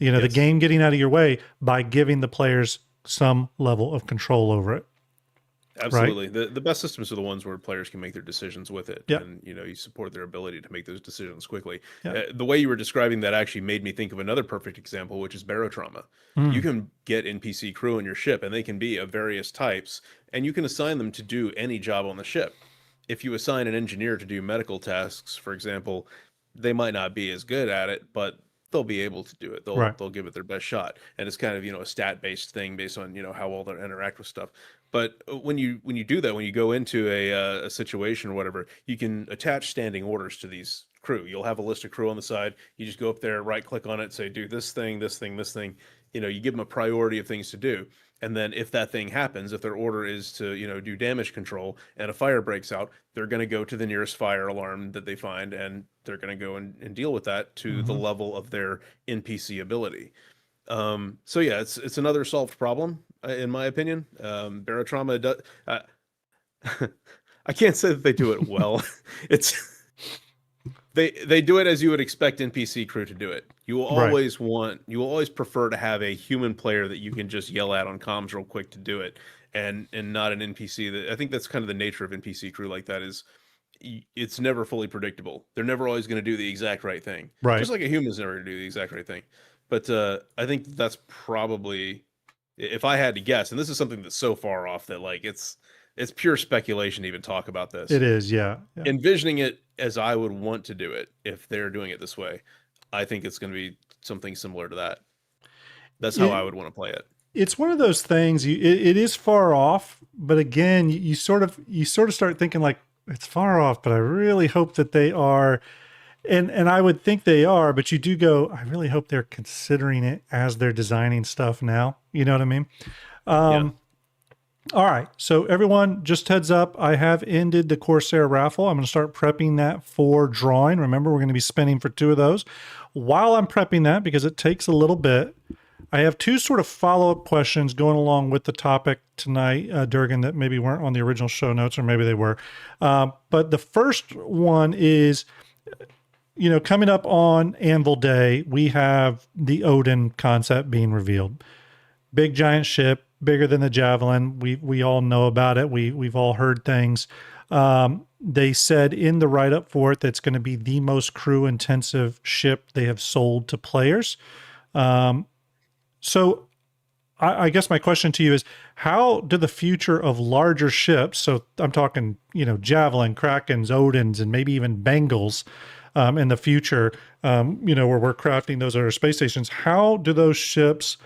the game getting out of your way by giving the players some level of control over it. Absolutely. Right? The best systems are the ones where players can make their decisions with it. Yeah. And, you support their ability to make those decisions quickly. Yeah. The way you were describing that actually made me think of another perfect example, which is barotrauma. You can get NPC crew on your ship, and they can be of various types, and you can assign them to do any job on the ship. If you assign an engineer to do medical tasks, for example, they might not be as good at it, but they'll be able to do it. They'll give it their best shot. And it's kind of, a stat-based thing based on, how well they interact with stuff. But when you do that, when you go into a situation or whatever, you can attach standing orders to these crew. You'll have a list of crew on the side. You just go up there, right click on it, say, do this thing, this thing, this thing. You give them a priority of things to do. And then if that thing happens, if their order is to, do damage control and a fire breaks out, they're going to go to the nearest fire alarm that they find, and they're going to go and deal with that to the level of their NPC ability. So yeah, it's another solved problem, in my opinion. Barotrauma does, I can't say that they do it well. They do it as you would expect NPC crew to do it. You will always prefer to have a human player that you can just yell at on comms real quick to do it, and not an NPC. I think that's kind of the nature of NPC crew like that is it's never fully predictable. They're never always going to do the exact right thing. Right. Just like a human's never going to do the exact right thing. But I think that's probably, if I had to guess, and this is something that's so far off that it's pure speculation to even talk about this. It is, yeah. Envisioning it as I would want to do it if they're doing it this way, I think it's going to be something similar to that. That's how I would want to play it. It's one of those things. It is far off, but again, you sort of start thinking like it's far off, but I really hope that they are. And I would think they are, but you do go, I really hope they're considering it as they're designing stuff now. You know what I mean? All right. So everyone, just heads up, I have ended the Corsair raffle. I'm going to start prepping that for drawing. Remember, we're going to be spinning for 2 of those. While I'm prepping that, because it takes a little bit, I have 2 sort of follow-up questions going along with the topic tonight, Durgan, that maybe weren't on the original show notes, or maybe they were. But the first one is, coming up on Anvil Day, we have the Odin concept being revealed. Big giant ship, bigger than the Javelin. We all know about it. We've all heard things. They said in the write-up for it that's going to be the most crew-intensive ship they have sold to players. So I guess my question to you is, how do the future of larger ships, so I'm talking, Javelin, Krakens, Odins, and maybe even Bengals, in the future, where we're crafting those at our space stations, how do those ships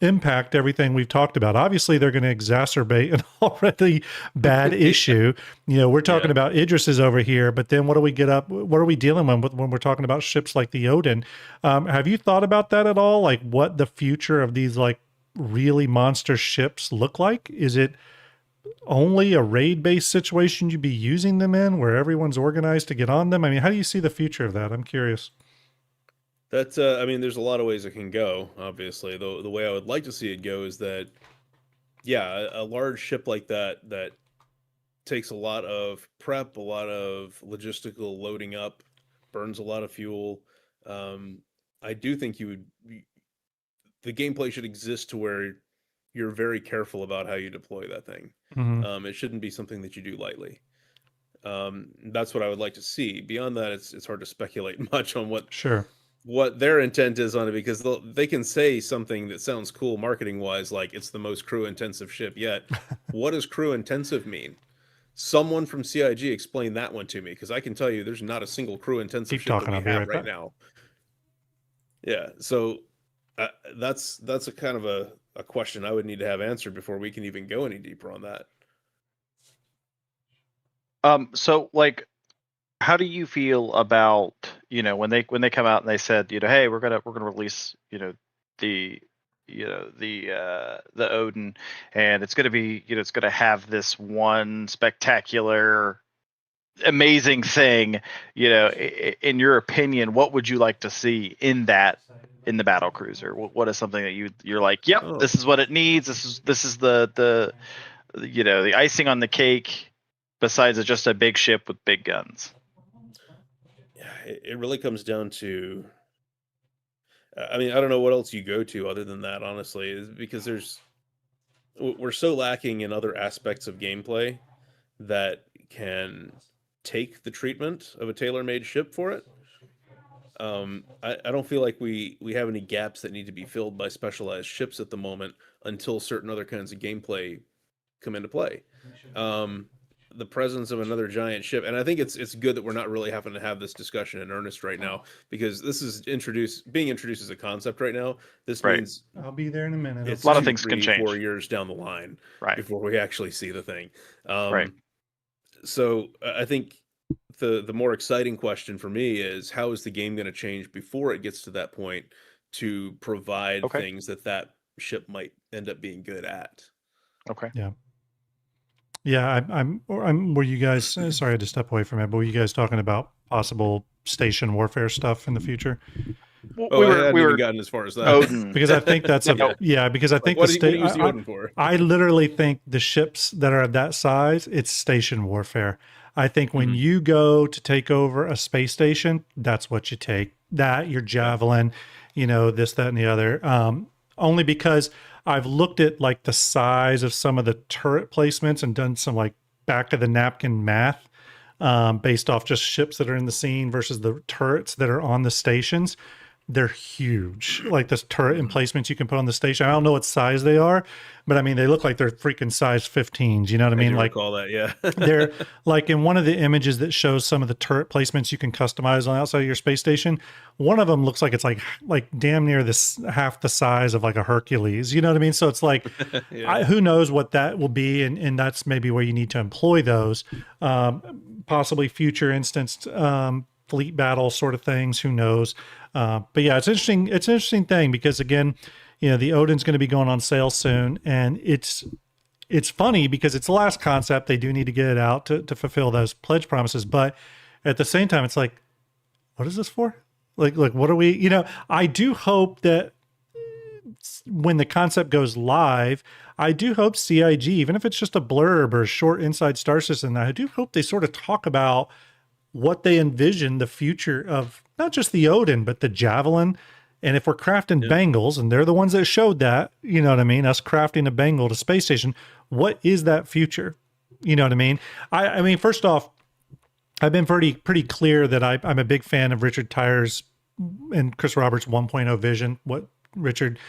impact everything we've talked about? Obviously, they're going to exacerbate an already bad issue. We're talking about Idris's over here, but then what are we dealing with when we're talking about ships like the Odin? Have you thought about that at all? Like what the future of these really monster ships look like? Is it only a raid-based situation you'd be using them in where everyone's organized to get on them? I mean, how do you see the future of that? I'm curious. That's, there's a lot of ways it can go, obviously. The way I would like to see it go is that, a large ship like that takes a lot of prep, a lot of logistical loading up, burns a lot of fuel. I do think the gameplay should exist to where you're very careful about how you deploy that thing. It shouldn't be something that you do lightly. That's what I would like to see. Beyond that, it's hard to speculate much on Sure. what their intent is on it, because they can say something that sounds cool marketing wise, like it's the most crew intensive ship yet. What does crew intensive mean? Someone from CIG explain that one to me, because I can tell you there's not a single crew intensive ship that we have right now. Yeah, so that's a kind of a question I would need to have answered before we can even go any deeper on that. So like, how do you feel about, when they come out and they said, hey, we're gonna release, the Odin, and it's gonna be, it's gonna have this one spectacular, amazing thing. In your opinion, what would you like to see in the battle cruiser? What is something that you're like, yep, this is what it needs. This is the icing on the cake, besides just a big ship with big guns. It really comes down to, I mean, I don't know what else you go to other than that, honestly, is because we're so lacking in other aspects of gameplay that can take the treatment of a tailor-made ship for it. I don't feel like we have any gaps that need to be filled by specialized ships at the moment until certain other kinds of gameplay come into play. The presence of another giant ship, and I think it's good that we're not really having to have this discussion in earnest right now, because this is being introduced as a concept right now. This means I'll be there in a minute. It's a lot of things can change 4 years down the line before we actually see the thing. Right. So I think the more exciting question for me is, how is the game going to change before it gets to that point to provide things that ship might end up being good at? Okay. Yeah. Yeah, were you guys, sorry I had to step away from it, but were you guys talking about possible station warfare stuff in the future? We were gotten as far as that. Odin. Because I think that's because I think what do you use the Odin for? I literally think the ships that are of that size, it's station warfare. I think when you go to take over a space station, that's what you take. That, your Javelin, this, that, and the other. Only because I've looked at like the size of some of the turret placements and done some like back of the napkin math based off just ships that are in the scene versus the turrets that are on the stations. They're huge. Like this turret emplacements you can put on the station. I don't know what size they are, but I mean, they look like they're freaking size 15s. You know what I mean? I recall that, yeah. They're like in one of the images that shows some of the turret placements you can customize on the outside of your space station. One of them looks like it's like damn near this half the size of like a Hercules. You know what I mean? So it's like, who knows what that will be. And that's maybe where you need to employ those, possibly future instanced fleet battle sort of things. Who knows? But yeah, it's interesting. It's an interesting thing because again, the Odin's going to be going on sale soon, and it's funny because it's the last concept. They do need to get it out to fulfill those pledge promises, but at the same time, it's like, what is this for? Like what are we? I do hope that when the concept goes live, I do hope CIG, even if it's just a blurb or a short inside Star Citizen, I do hope they sort of talk about what they envision the future of not just the Odin, but the Javelin. And if we're crafting Bengals, and they're the ones that showed that, you know what I mean? Us crafting a Bengal to space station, what is that future? You know what I mean? I mean, first off, I've been pretty clear that I'm a big fan of Richard Tyer's and Chris Roberts' 1.0 vision, what Richard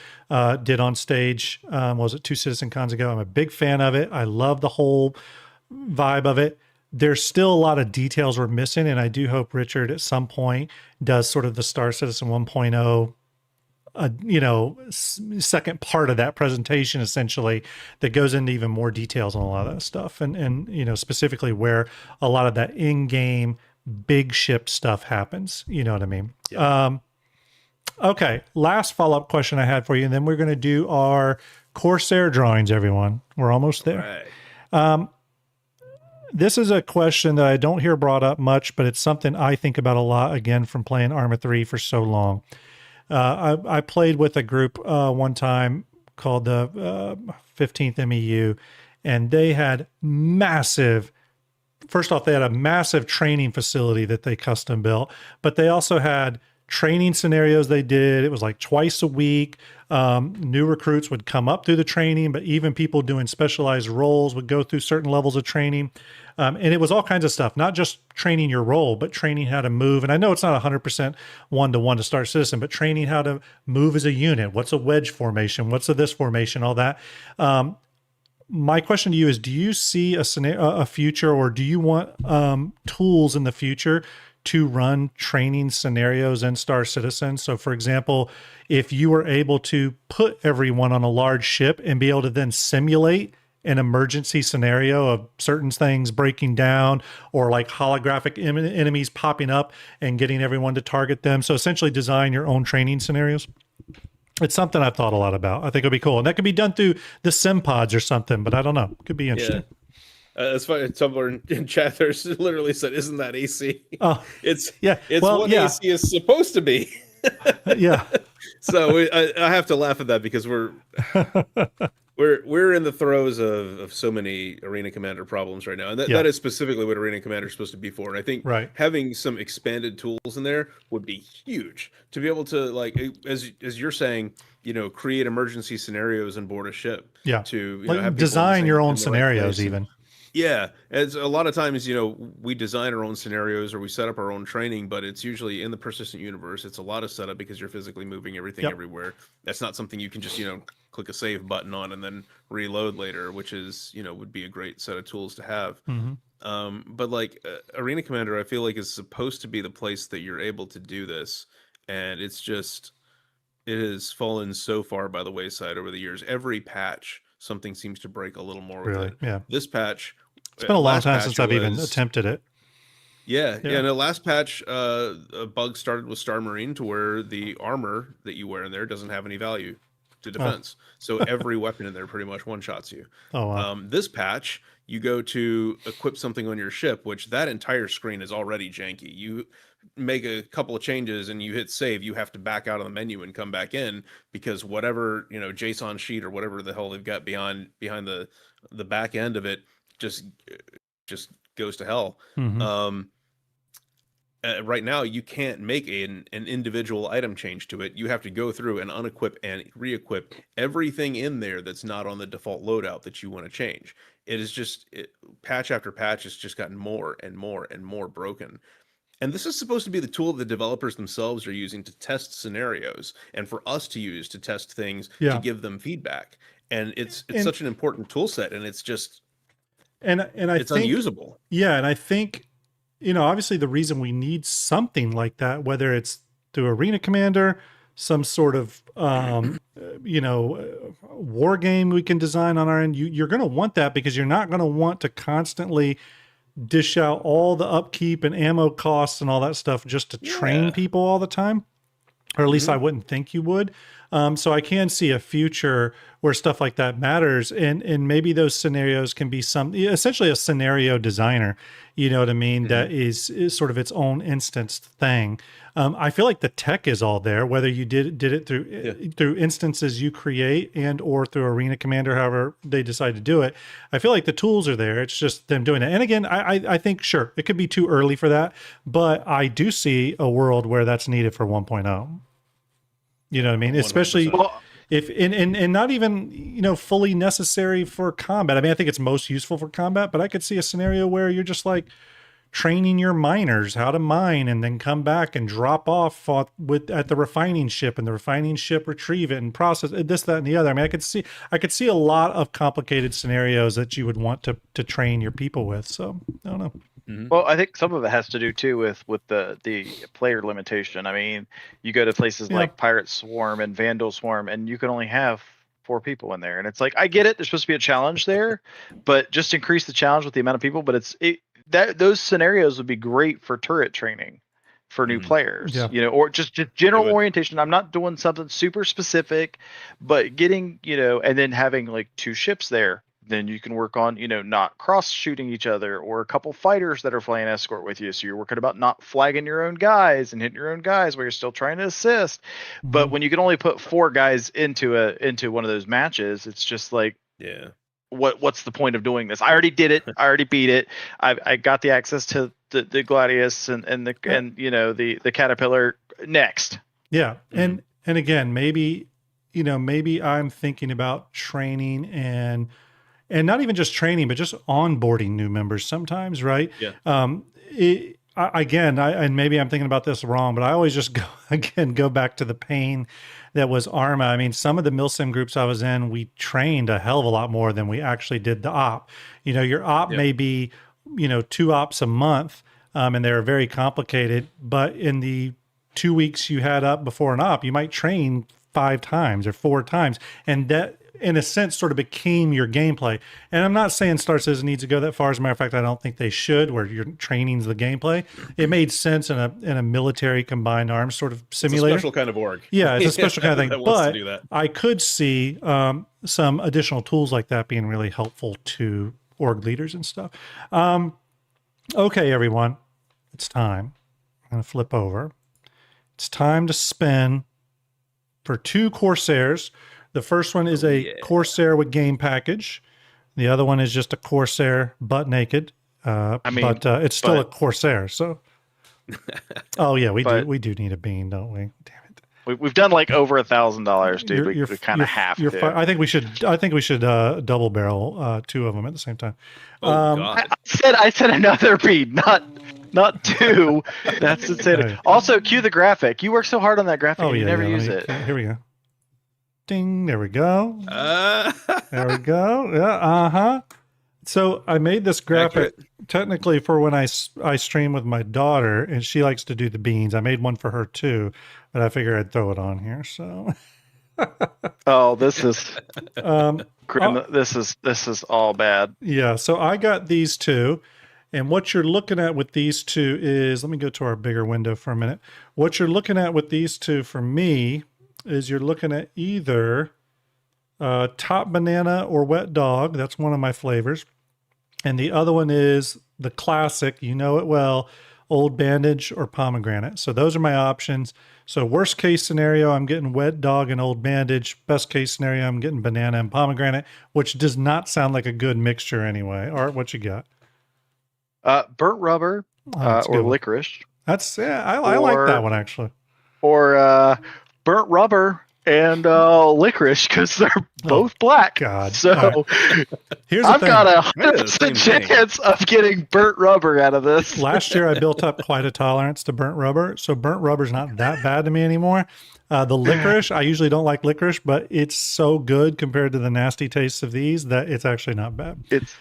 did on stage, was it 2 Citizen Cons ago? I'm a big fan of it. I love the whole vibe of it. There's still a lot of details we're missing, and I do hope Richard at some point does sort of the Star Citizen 1.0, second part of that presentation, essentially, that goes into even more details on a lot of that stuff, and specifically where a lot of that in-game big ship stuff happens. You know what I mean? Yeah. Okay, last follow-up question I had for you, and then we're going to do our Corsair drawings, everyone. We're almost there. All right. This is a question that I don't hear brought up much, but it's something I think about a lot, again, from playing Arma 3 for so long. I played with a group one time called the 15th MEU, and they had first off, they had a massive training facility that they custom built, but they also had training scenarios they did. It was like twice a week. New recruits would come up through the training, but even people doing specialized roles would go through certain levels of training. And it was all kinds of stuff, not just training your role, but training how to move. And I know it's not 100% one-to-one to Star Citizen, but training how to move as a unit. What's a wedge formation? What's a this formation? All that. My question to you is, do you see a future, or do you want tools in the future to run training scenarios in Star Citizen? So for example, if you were able to put everyone on a large ship and be able to then simulate an emergency scenario of certain things breaking down, or like holographic enemies popping up and getting everyone to target them. So essentially design your own training scenarios. It's something I've thought a lot about. I think it'd be cool. And that could be done through the sim pods or something, but I don't know. Could be interesting. Yeah. That's funny. Tumblr in chat there's literally said, "Isn't that AC?" Oh, it's well, what AC is supposed to be. Yeah. So I have to laugh at that because we're in the throes of so many Arena Commander problems right now, and that is specifically what Arena Commander is supposed to be for. And I think having some expanded tools in there would be huge to be able to, like, as you're saying, create emergency scenarios on board a ship. Yeah. To have design your own scenarios even. Yeah, as a lot of times, we design our own scenarios or we set up our own training, but it's usually in the persistent universe. It's a lot of setup because you're physically moving everything everywhere. That's not something you can just, click a save button on and then reload later, which is, would be a great set of tools to have. But like Arena Commander, I feel like is supposed to be the place that you're able to do this. And it has fallen so far by the wayside over the years. Every patch, something seems to break a little more with it. Yeah. This patch, it's been a long time since I've even attempted it. Yeah. In the last patch, a bug started with Star Marine to where the armor that you wear in there doesn't have any value to defense. So every weapon in there pretty much one-shots you. Oh, wow. This patch, you go to equip something on your ship, which that entire screen is already janky. You make a couple of changes and you hit save, you have to back out of the menu and come back in because whatever, JSON sheet or whatever the hell they've got behind the back end of it just goes to hell. Right now, you can't make an individual item change to it. You have to go through and unequip and re-equip everything in there that's not on the default loadout that you want to change. It is just patch after patch has just gotten more and more and more broken. And this is supposed to be the tool the developers themselves are using to test scenarios and for us to use to test things to give them feedback. And it's such an important tool set, and it's just it's unusable. Yeah, and I think obviously the reason we need something like that, whether it's through Arena Commander, some sort of war game we can design on our end, you're going to want that because you're not going to want to constantly dish out all the upkeep and ammo costs and all that stuff just to train people all the time, or at least I wouldn't think you would. So I can see a future where stuff like that matters, and maybe those scenarios can be essentially a scenario designer, you know what I mean? That is sort of its own instanced thing. I feel like the tech is all there, whether you did it through instances you create and or through Arena Commander, however they decide to do it. I feel like the tools are there. It's just them doing it. And again, I think, sure, it could be too early for that, but I do see a world where that's needed for 1.0. You know what I mean? 100%. Especially if and not even fully necessary for combat. I mean, I think it's most useful for combat, but I could see a scenario where you're just like training your miners how to mine and then come back and drop off at the refining ship, and the refining ship retrieve it and process it, this, that, and the other. I mean, I could see a lot of complicated scenarios that you would want to train your people with. So I don't know. Well, I think some of it has to do too with the player limitation. I mean, you go to places like Pirate Swarm and Vandal Swarm, and you can only have 4 people in there. And it's like, I get it, there's supposed to be a challenge there, but just increase the challenge with the amount of people. But those scenarios would be great for turret training for new players, or just general orientation. I'm not doing something super specific, but getting, and then having like 2 ships there. Then you can work on, not cross shooting each other, or a couple fighters that are flying escort with you. So you're working about not flagging your own guys and hitting your own guys while you're still trying to assist. But when you can only put 4 guys into one of those matches, it's just like, what's the point of doing this? I already did it. I already beat it. I got the access to the Gladius and the Caterpillar next. Yeah. And again, maybe, maybe I'm thinking about training and not even just training, but just onboarding new members sometimes, right? Yeah. And maybe I'm thinking about this wrong, but I always just go back to the pain that was Arma. I mean, some of the milsim groups I was in, we trained a hell of a lot more than we actually did the op. Your op may be, 2 ops a month, and they're very complicated, but in the 2 weeks you had up before an op, you might train 5 times or 4 times. And that, in a sense, sort of became your gameplay. And I'm not saying Star Citizen needs to go that far. As a matter of fact, I don't think they should, where your training's the gameplay. It made sense in a military combined arms sort of simulator. It's a special kind of org. Yeah, it's a special kind of thing. That wants to do that. I could see some additional tools like that being really helpful to org leaders and stuff. Okay, everyone, it's time. I'm going to flip over. It's time to spin for 2 Corsairs. The first one is a Corsair with game package. The other one is just a Corsair butt naked. But it's still a Corsair. So, we do need a bean, don't we? Damn it. We've done like over $1,000, dude. We kind of have to. I think we should double barrel 2 of them at the same time. God. I said another bean, not 2. That's insane. Right. Also, cue the graphic. You work so hard on that graphic, and you never use it. Here we go. Ding, there we go. There we go. Yeah, So I made this graphic technically for when I stream with my daughter, and she likes to do the beans. I made one for her too, but I figured I'd throw it on here. So. Oh, this is this is all bad. Yeah. So I got these 2. And what you're looking at with these 2 is, let me go to our bigger window for a minute. What you're looking at with these 2 for me is you're looking at either top banana or wet dog. That's one of my flavors. And the other one is the classic, you know it well, old bandage or pomegranate. So those are my options. So worst case scenario, I'm getting wet dog and old bandage. Best case scenario, I'm getting banana and pomegranate, which does not sound like a good mixture anyway. Art, what you got? Burnt rubber or licorice. That's I like that one actually. Or burnt rubber and licorice, because they're both black. God. So I've got a 100% chance of getting burnt rubber out of this. Last year I built up quite a tolerance to burnt rubber, so burnt rubber's not that bad to me anymore. The licorice, I usually don't like licorice, but it's so good compared to the nasty tastes of these that it's actually not bad. It's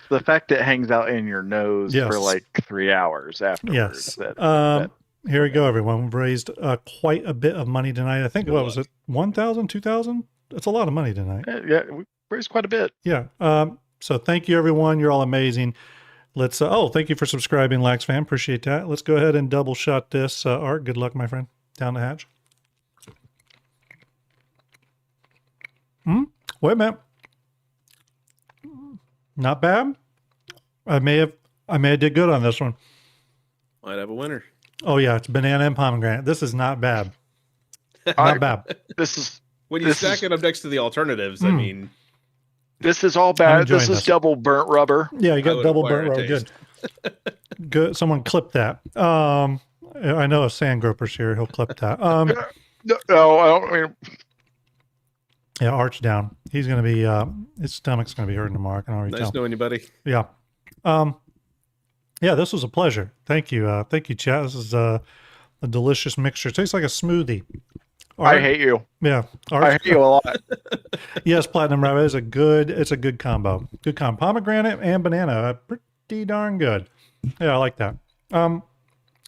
the fact that it hangs out in your nose for like 3 hours afterwards. Yes. Here we go, everyone. We've raised quite a bit of money tonight. I think, what was it, 1,000, 2,000? That's a lot of money tonight. Yeah, we raised quite a bit. Yeah. So thank you, everyone. You're all amazing. Let's, thank you for subscribing, Lax Fan. Appreciate that. Let's go ahead and double shot this. Art, good luck, my friend. Down the hatch. Wait a minute. Not bad. I may have did good on this one. Might have a winner. Oh yeah, it's banana and pomegranate. This is not bad. Not bad. This is when you stack it up next to the alternatives. I mean, this is all bad. This is double burnt rubber. Yeah, you got double burnt rubber. Good. Good. Someone clip that. I know a sand groper's here. He'll clip that. No, I don't mean. Yeah, Arch down. He's going to be, his stomach's going to be hurting tomorrow. I can already tell. Nice knowing you, buddy. Yeah. Yeah, this was a pleasure. Thank you. Thank you, chat. This is a delicious mixture. It tastes like a smoothie. Art, I hate you. Yeah. Art, I hate you a lot. Yes, Platinum Rabbit is it's a good combo. Good combo. Pomegranate and banana. Pretty darn good. Yeah, I like that. All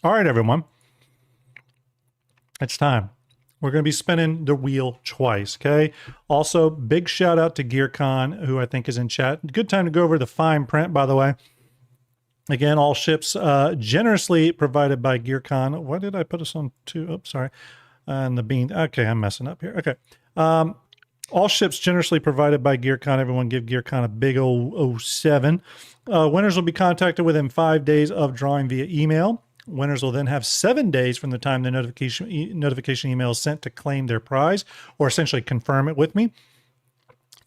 right, everyone. It's time. We're going to be spinning the wheel twice, okay? Also, big shout out to GearCon, who I think is in chat. Good time to go over the fine print, by the way. Again, all ships generously provided by GearCon. Why did I put us on 2? Oops, sorry. And the bean. Okay, I'm messing up here. Okay. All ships generously provided by GearCon. Everyone give GearCon a big old 07. Winners will be contacted within 5 days of drawing via email. Winners will then have 7 days from the time the notification email is sent to claim their prize, or essentially confirm it with me.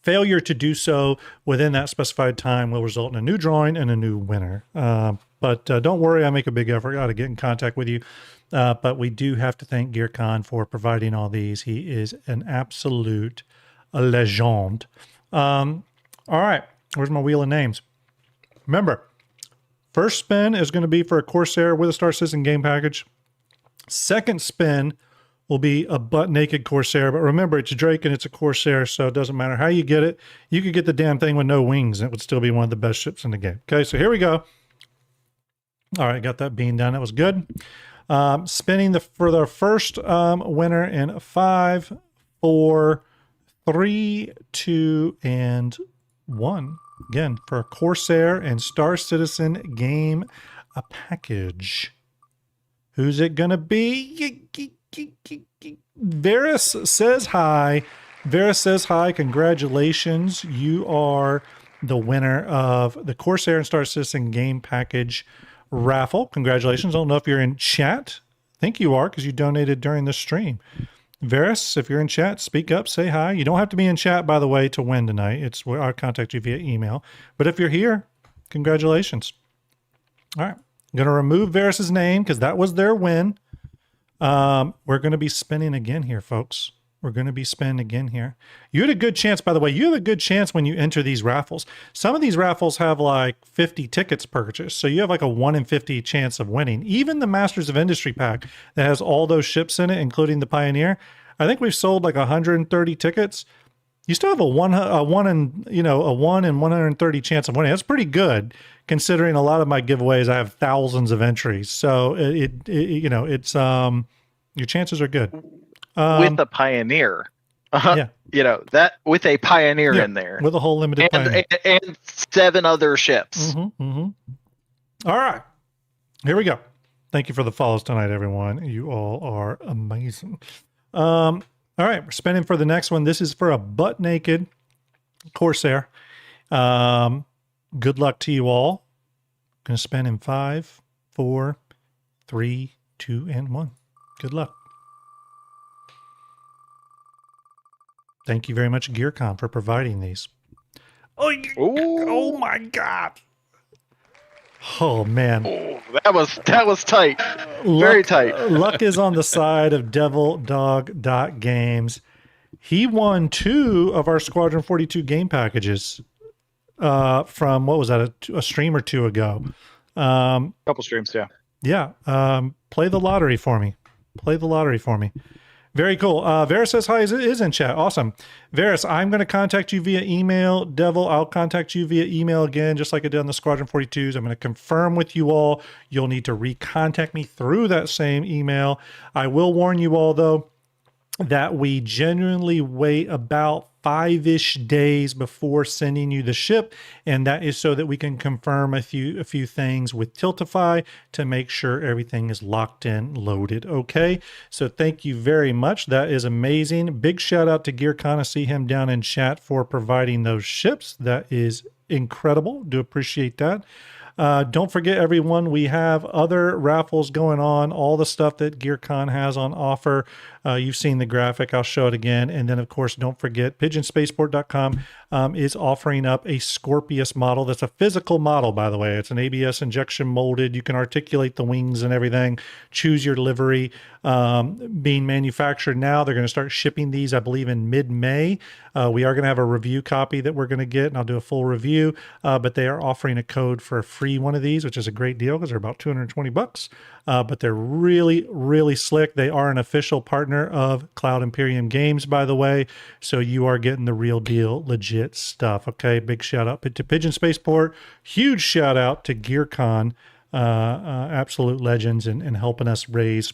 Failure to do so within that specified time will result in a new drawing and a new winner. But don't worry, I make a big effort to get in contact with you. But we do have to thank GearCon for providing all these. He is an absolute legend. All right, where's my wheel of names? Remember, first spin is going to be for a Corsair with a Star Citizen game package. Second spin will be a butt-naked Corsair. But remember, it's Drake and it's a Corsair, so it doesn't matter how you get it. You could get the damn thing with no wings, and it would still be one of the best ships in the game. Okay, so here we go. All right, got that bean done. That was good. Spinning for the first winner in 5, 4, 3, 2, and 1. Again, for a Corsair and Star Citizen game package. Who's it going to be? Varus says hi. Varus says hi. Congratulations. You are the winner of the Corsair and Star Citizen game package raffle. Congratulations. I don't know if you're in chat. I think you are because you donated during the stream. Varus, if you're in chat, speak up, say hi. You don't have to be in chat, by the way, to win tonight. It's where I'll contact you via email. But if you're here, congratulations. All right. I'm going to remove Varus's name because that was their win. We're going to be spinning again here, folks. We're going to be spinning again here. You had a good chance, by the way. You have a good chance when you enter these raffles. Some of these raffles have like 50 tickets purchased. So you have like a 1 in 50 chance of winning. Even the Masters of Industry pack that has all those ships in it, including the Pioneer. I think we've sold like 130 tickets. You still have a 1 in 130 chance of winning. That's pretty good considering a lot of my giveaways. I have thousands of entries. So it's your chances are good. With the Pioneer. Yeah. That with a Pioneer in there. With a whole limited Pioneer. And 7 other ships. All right. Here we go. Thank you for the follows tonight, everyone. You all are amazing. All right. We're spinning for the next one. This is for a butt naked Corsair. Good luck to you all. Going to spin in 5, 4, 3, 2, and 1. Good luck. Thank you very much, GearCon, for providing these. Oh my God. Oh, man. Oh, that was tight. Very tight. Luck is on the side of DevilDog.Games. He won 2 of our Squadron 42 game packages from, what was that, a stream or 2 ago. Couple streams, yeah. Yeah. Play the lottery for me. Play the lottery for me. Very cool. Varus says hi, is in chat. Awesome. Varus, I'm going to contact you via email. Devil, I'll contact you via email again, just like I did on the Squadron 42s. I'm going to confirm with you all. You'll need to recontact me through that same email. I will warn you all, though, that we genuinely wait about 5-ish days before sending you the ship, and that is so that we can confirm a few things with Tiltify to make sure everything is locked in, loaded. Okay, so thank you very much. That is amazing. Big shout out to GearCon. I see him down in chat for providing those ships. That is incredible. Do appreciate that. Don't forget, everyone, we have other raffles going on, all the stuff that GearCon has on offer. You've seen the graphic. I'll show it again. And then, of course, don't forget, pigeonspaceport.com is offering up a Scorpius model. That's a physical model, by the way. It's an ABS injection molded. You can articulate the wings and everything. Choose your livery. Being manufactured now. They're going to start shipping these, I believe, in mid-May. We are going to have a review copy that we're going to get, and I'll do a full review. But they are offering a code for a free one of these, which is a great deal because they're about $220. But they're really, really slick. They are an official partner of Cloud Imperium Games, by the way. So you are getting the real deal, legit stuff. Okay, big shout out to Pigeon Spaceport. Huge shout out to GearCon, absolute legends, and helping us raise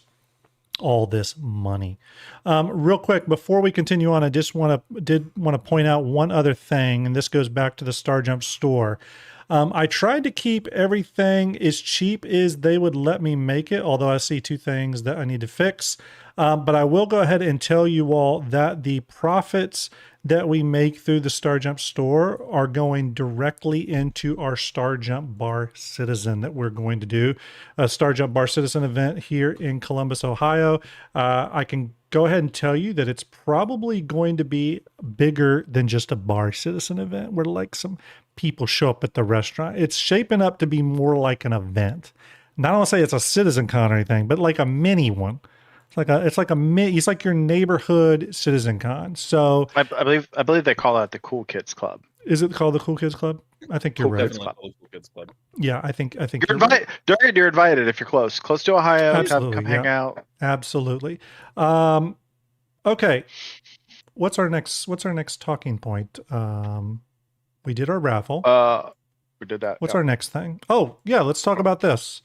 all this money. Real quick, before we continue on, I just want to point out one other thing, and this goes back to the Starjump store. I tried to keep everything as cheap as they would let me make it, although I see 2 things that I need to fix. But I will go ahead and tell you all that the profits that we make through the Starjump store are going directly into our Starjump Bar Citizen that we're going to do. A Starjump Bar Citizen event here in Columbus, Ohio. I can go ahead and tell you that it's probably going to be bigger than just a bar citizen event where like some people show up at the restaurant. It's shaping up to be more like an event. And I don't want to say it's a citizen con or anything, but like a mini one. It's like your neighborhood citizen con. So I believe they call that the Cool Kids Club. Is it called the Cool Kids Club? I think you're right. Cool Kids Club. Yeah, I think you're invited. Right. You're invited if you're close to Ohio. Absolutely, come hang out. Absolutely. Okay. What's our next talking point? We did our raffle. We did that. What's our next thing? Oh, yeah, let's talk about this.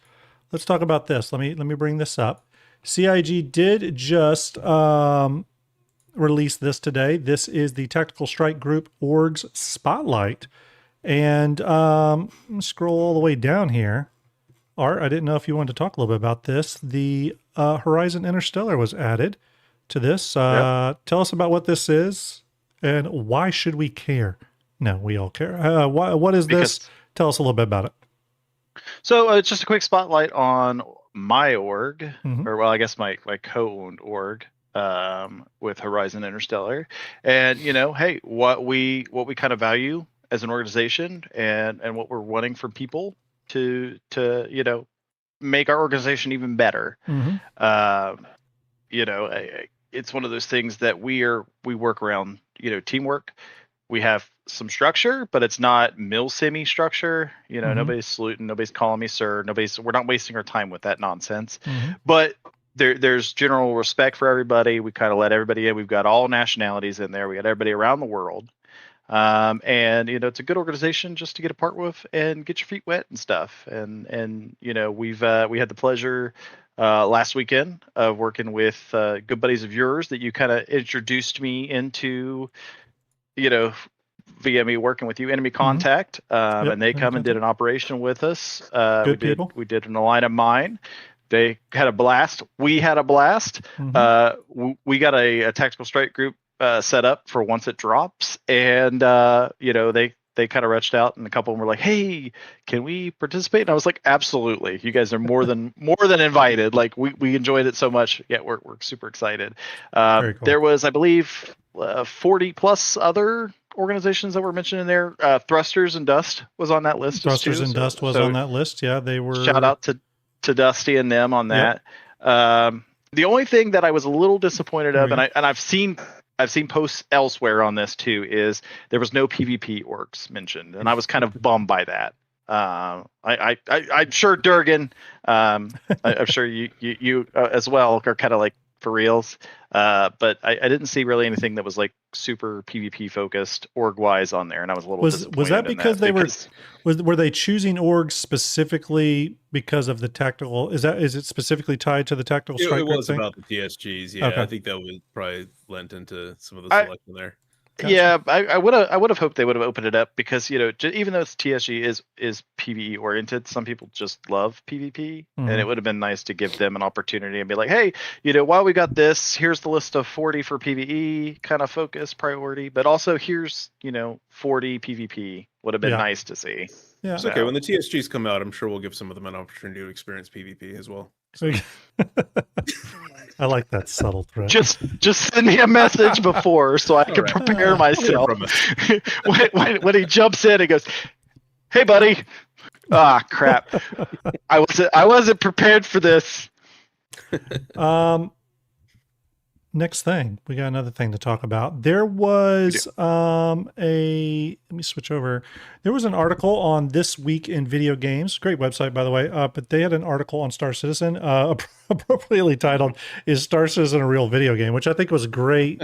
Let me bring this up. CIG did just release this today. This is the Tactical Strike Group Orgs Spotlight. And scroll all the way down here. Art, I didn't know if you wanted to talk a little bit about this. The Horizon Interstellar was added to this. Tell us about what this is and why should we care? No, we all care. What is this? Tell us a little bit about it. So it's just a quick spotlight on my org, or well, I guess my co-owned org with Horizon Interstellar, and hey, what we kind of value as an organization, and what we're wanting from people to make our organization even better. It's one of those things that we work around teamwork. We have some structure, but it's not mil-simi structure. Nobody's saluting, nobody's calling me sir, we're not wasting our time with that nonsense. But there's general respect for everybody. We kind of let everybody in. We've got all nationalities in there. We got everybody around the world. And it's a good organization just to get a part with and get your feet wet and stuff. And we had the pleasure last weekend of working with good buddies of yours that you kind of introduced me into, via me working with you, Enemy Contact, and they come and did an operation with us. We did an Align of Mine. They had a blast. We had a blast. We got a tactical strike group set up for once it drops, and they kind of reached out, and a couple of them were like, "Hey, can we participate?" And I was like, "Absolutely! You guys are more than invited." Like we enjoyed it so much. Yeah, we're super excited. Very cool. There was, I believe, 40 plus other organizations that were mentioned in there. Thrusters and Dust was on that list. Thrusters and Dust was on that list. Yeah, they were. Shout out to Dusty and them on that. Yep. The only thing that I was a little disappointed of, and I've seen posts elsewhere on this too, is there was no PvP orgs mentioned, and I was kind of bummed by that. I'm sure Durgan, I'm sure you as well are kind of like for reals, but I didn't see really anything that was like super PvP focused org wise on there, and I was a little disappointed. Was that because were they choosing orgs specifically because of the tactical? Is it specifically tied to the tactical strike? It was about the TSGs. Yeah, okay. I think that was probably lent into some of the selection there. Gotcha. Yeah, I would have hoped they would have opened it up because even though it's TSG is PvE oriented, some people just love PvP, and it would have been nice to give them an opportunity and be like, hey, while we got this, here's the list of 40 for PvE kind of focus priority, but also here's 40 PvP. Would have been nice to see. Yeah, it's okay. When the TSGs come out, I'm sure we'll give some of them an opportunity to experience PvP as well. I like that subtle threat. Just send me a message before so I can prepare myself. when he jumps in, he goes, "Hey, buddy." Ah, crap. I wasn't prepared for this. Next thing, we got another thing to talk about. There was let me switch over. There was an article on This Week in Video Games. Great website, by the way. But they had an article on Star Citizen, appropriately titled, "Is Star Citizen a Real Video Game?" Which I think was great,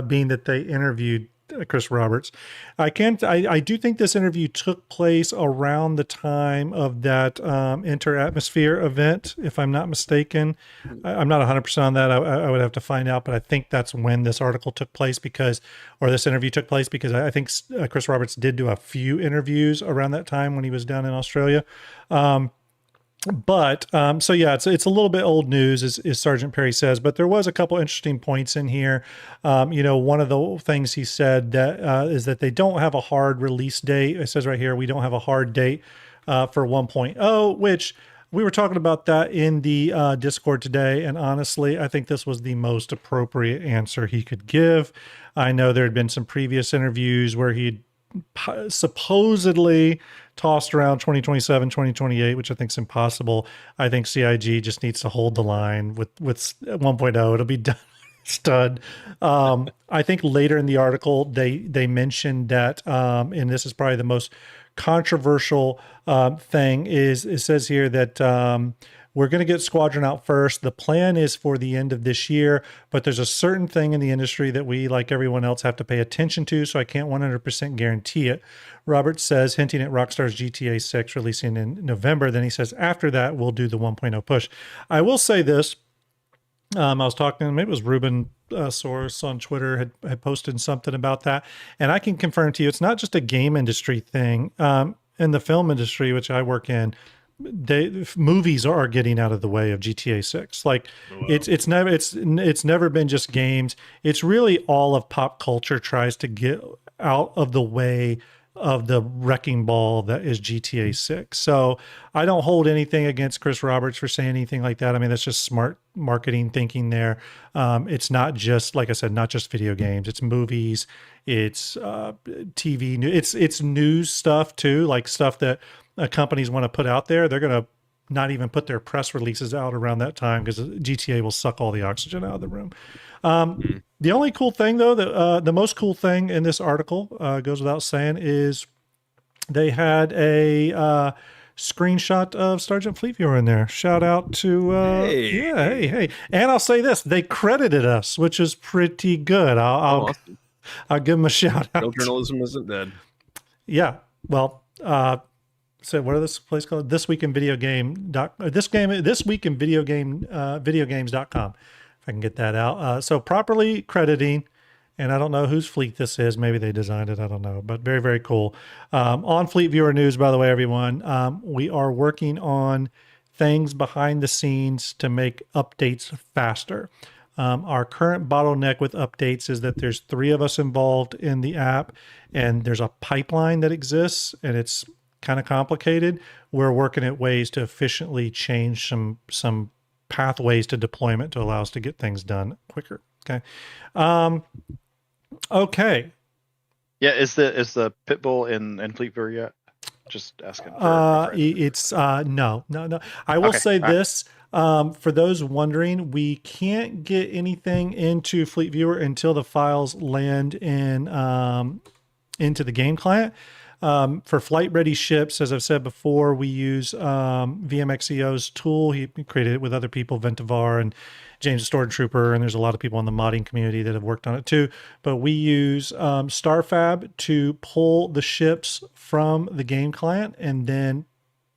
being that they interviewed Chris Roberts. I do think this interview took place around the time of that Interatmosphere event, if I'm not mistaken. I'm not 100% on that. I would have to find out, but I think that's when this article took place this interview took place, because I think Chris Roberts did do a few interviews around that time when he was down in Australia. So yeah, it's a little bit old news, as Sergeant Perry says, but there was a couple interesting points in here. One of the things he said is that they don't have a hard release date. It says right here, we don't have a hard date for 1.0, which we were talking about that in the Discord today, and honestly, I think this was the most appropriate answer he could give. I know there had been some previous interviews where he'd supposedly tossed around 2027, 2028, which I think is impossible. I think CIG just needs to hold the line with 1.0. It'll be done. It's done. I think later in the article, they mentioned that, and this is probably the most controversial thing, is it says here that we're going to get Squadron out first. The plan is for the end of this year, but there's a certain thing in the industry that we, like everyone else, have to pay attention to, so I can't 100% guarantee it. Robert says, hinting at Rockstar's GTA 6 releasing in November. Then he says, after that, we'll do the 1.0 push. I will say this. I was talking, maybe it was Ruben Source on Twitter had posted something about that. And I can confirm to you, it's not just a game industry thing. In the film industry, which I work in, movies are getting out of the way of GTA 6. Like, wow. It's never been just games. It's really all of pop culture tries to get out of the way of the wrecking ball that is GTA 6. So I don't hold anything against Chris Roberts for saying anything like that. I mean, that's just smart marketing thinking there. It's not just, like I said, not just video games. It's movies, it's TV, it's news stuff too, like stuff that companies want to put out there. They're going to not even put their press releases out around that time because GTA will suck all the oxygen out of the room. The only cool thing, though, the most cool thing in this article, goes without saying, is they had a screenshot of Starjump Fleet Viewer in there. Shout out to, hey. And I'll say this, they credited us, which is pretty good. I'll give them a shout out. Real journalism isn't dead. Yeah. Well, so what are this place called? This Week in Video Game. This Week in Video Game, videogames.com. I can get that out. So properly crediting, and I don't know whose fleet this is. Maybe they designed it. I don't know, but very, very cool. On Fleet Viewer News, by the way, everyone, we are working on things behind the scenes to make updates faster. Our current bottleneck with updates is that there's 3 of us involved in the app, and there's a pipeline that exists, and it's kind of complicated. We're working at ways to efficiently change some pathways to deployment to allow us to get things done quicker. Okay. Okay. Yeah. Is the Pitbull in Fleet Viewer yet? Just asking. It's no. I will say this, for those wondering, we can't get anything into Fleet Viewer until the files land into the game client. For flight ready ships, as I've said before, we use VMXEO's tool. He created it with other people, Ventivar and James the Stormtrooper, and there's a lot of people in the modding community that have worked on it too. But we use Starfab to pull the ships from the game client and then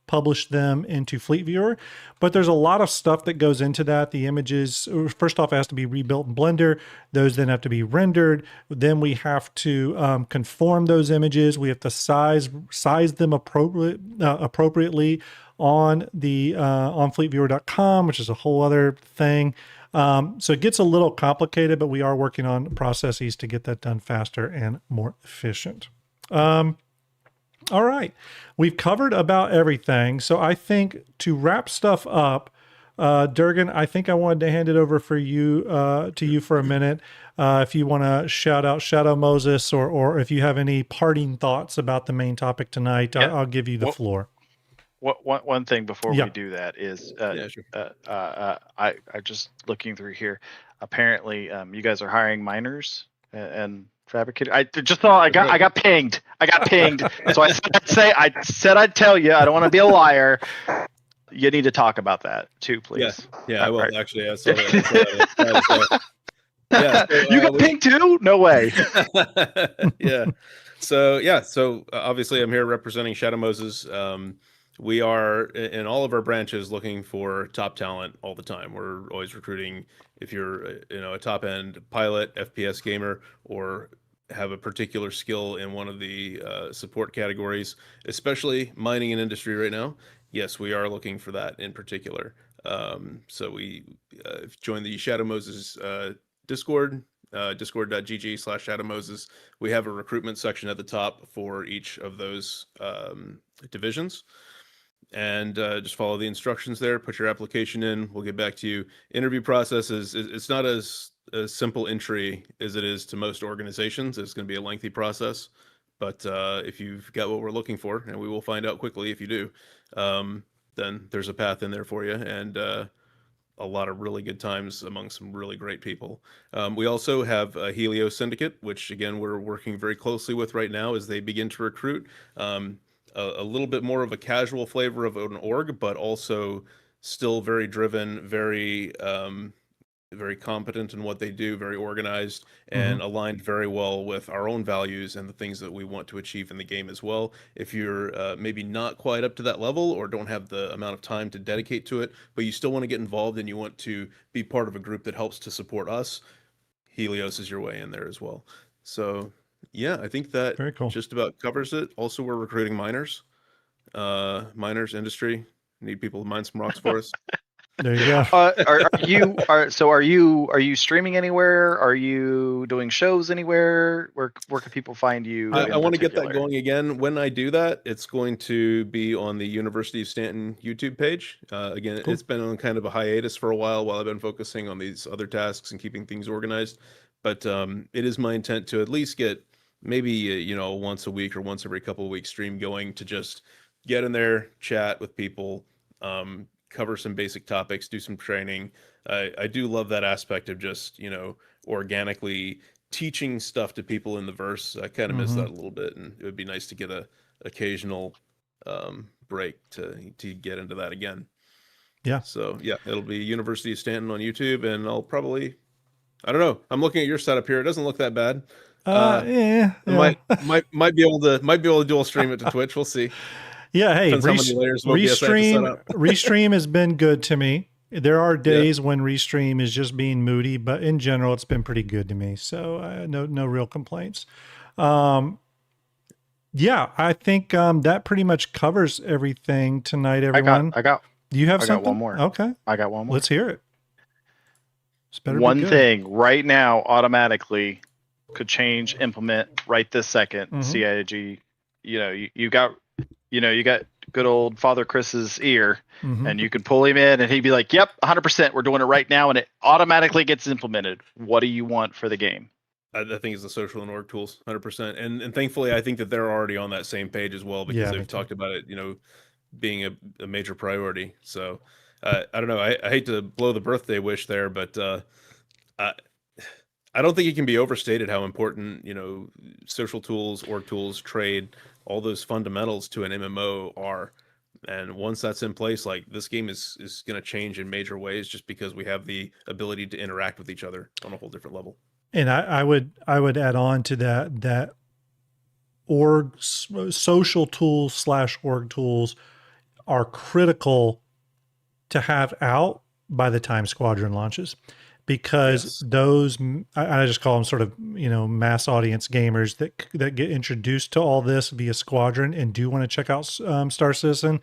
publish them into Fleet Viewer. But there's a lot of stuff that goes into that. The images, first off, it has to be rebuilt in Blender. Those then have to be rendered. Then we have to conform those images. We have to size them appropriately on the on fleetviewer.com, which is a whole other thing. So it gets a little complicated, but we are working on processes to get that done faster and more efficient. All right. We've covered about everything. So I think to wrap stuff up, Durgan, I think I wanted to hand it over to you for a minute. If you want to shout out Shadow Moses, or if you have any parting thoughts about the main topic tonight, yeah. I'll give you the floor. One thing before we do that is, I just looking through here, apparently you guys are hiring miners and fabricator. I just thought I got pinged. So I said I'd tell you. I don't want to be a liar. You need to talk about that too, please. Yeah, I will. Right. Actually, I saw that. You got pinged too? No way. Yeah. So obviously I'm here representing Shadow Moses. We are in all of our branches looking for top talent all the time. We're always recruiting. If you're a top end pilot, FPS gamer, or have a particular skill in one of the support categories, especially mining and industry right now, yes, we are looking for that in particular. So we join the Shadow Moses Discord, discord.gg/Shadow Moses. We have a recruitment section at the top for each of those divisions. and just follow the instructions there. Put your application in. We'll get back to you. Interview process it's not as a simple entry as it is to most organizations. It's going to be a lengthy process, but if you've got what we're looking for, and we will find out quickly if you do, then there's a path in there for you, and a lot of really good times among some really great people. We also have a Helio Syndicate, which again we're working very closely with right now as they begin to recruit. A little bit more of a casual flavor of an org, but also still very driven, very competent in what they do, very organized, and aligned very well with our own values and the things that we want to achieve in the game as well. If you're maybe not quite up to that level or don't have the amount of time to dedicate to it, but you still want to get involved and you want to be part of a group that helps to support us, Helios is your way in there as well. So yeah, I think that very cool. Just about covers it. Also, we're recruiting miners. Miners industry. Need people to mine some rocks for us. There you go. Are you streaming anywhere? Are you doing shows anywhere? Where can people find you? I want to get that going again. When I do that, it's going to be on the University of Stanton YouTube page. Again, cool. It's been on kind of a hiatus for a while I've been focusing on these other tasks and keeping things organized. But it is my intent to at least get maybe once a week or once every couple of weeks stream going to just get in there, chat with people, cover some basic topics, do some training. I do love that aspect of just, organically teaching stuff to people in the verse. I kind of miss that a little bit, and it would be nice to get a occasional break to get into that again. Yeah. So yeah, it'll be University of Stanton on YouTube, and I'll probably, I don't know. I'm looking at your setup here. It doesn't look that bad. Yeah. Might be able to dual stream it to Twitch. We'll see. Yeah, hey, Restream has been good to me. There are days when Restream is just being moody, but in general, it's been pretty good to me. So no real complaints. Yeah, I think that pretty much covers everything tonight, everyone. I got you have something? Got one more. Okay. I got one more. Let's hear it. It's better one thing right now automatically could change, implement right this second. CIG, you got good old Father Chris's ear, and you could pull him in and he'd be like, yep, 100%, we're doing it right now, and it automatically gets implemented. What do you want for the game? I think it's the social and org tools, 100%. And thankfully, I think that they're already on that same page as well, because they've talked about it, being a major priority. So I don't know. I hate to blow the birthday wish there, but I don't think it can be overstated how important, social tools, org tools, trade, all those fundamentals to an MMO are. And once that's in place, like, this game is going to change in major ways, just because we have the ability to interact with each other on a whole different level. And I would add on to that social tools / org tools are critical to have out by the time Squadron launches. Because those, I just call them sort of, mass audience gamers that get introduced to all this via Squadron and do want to check out Star Citizen,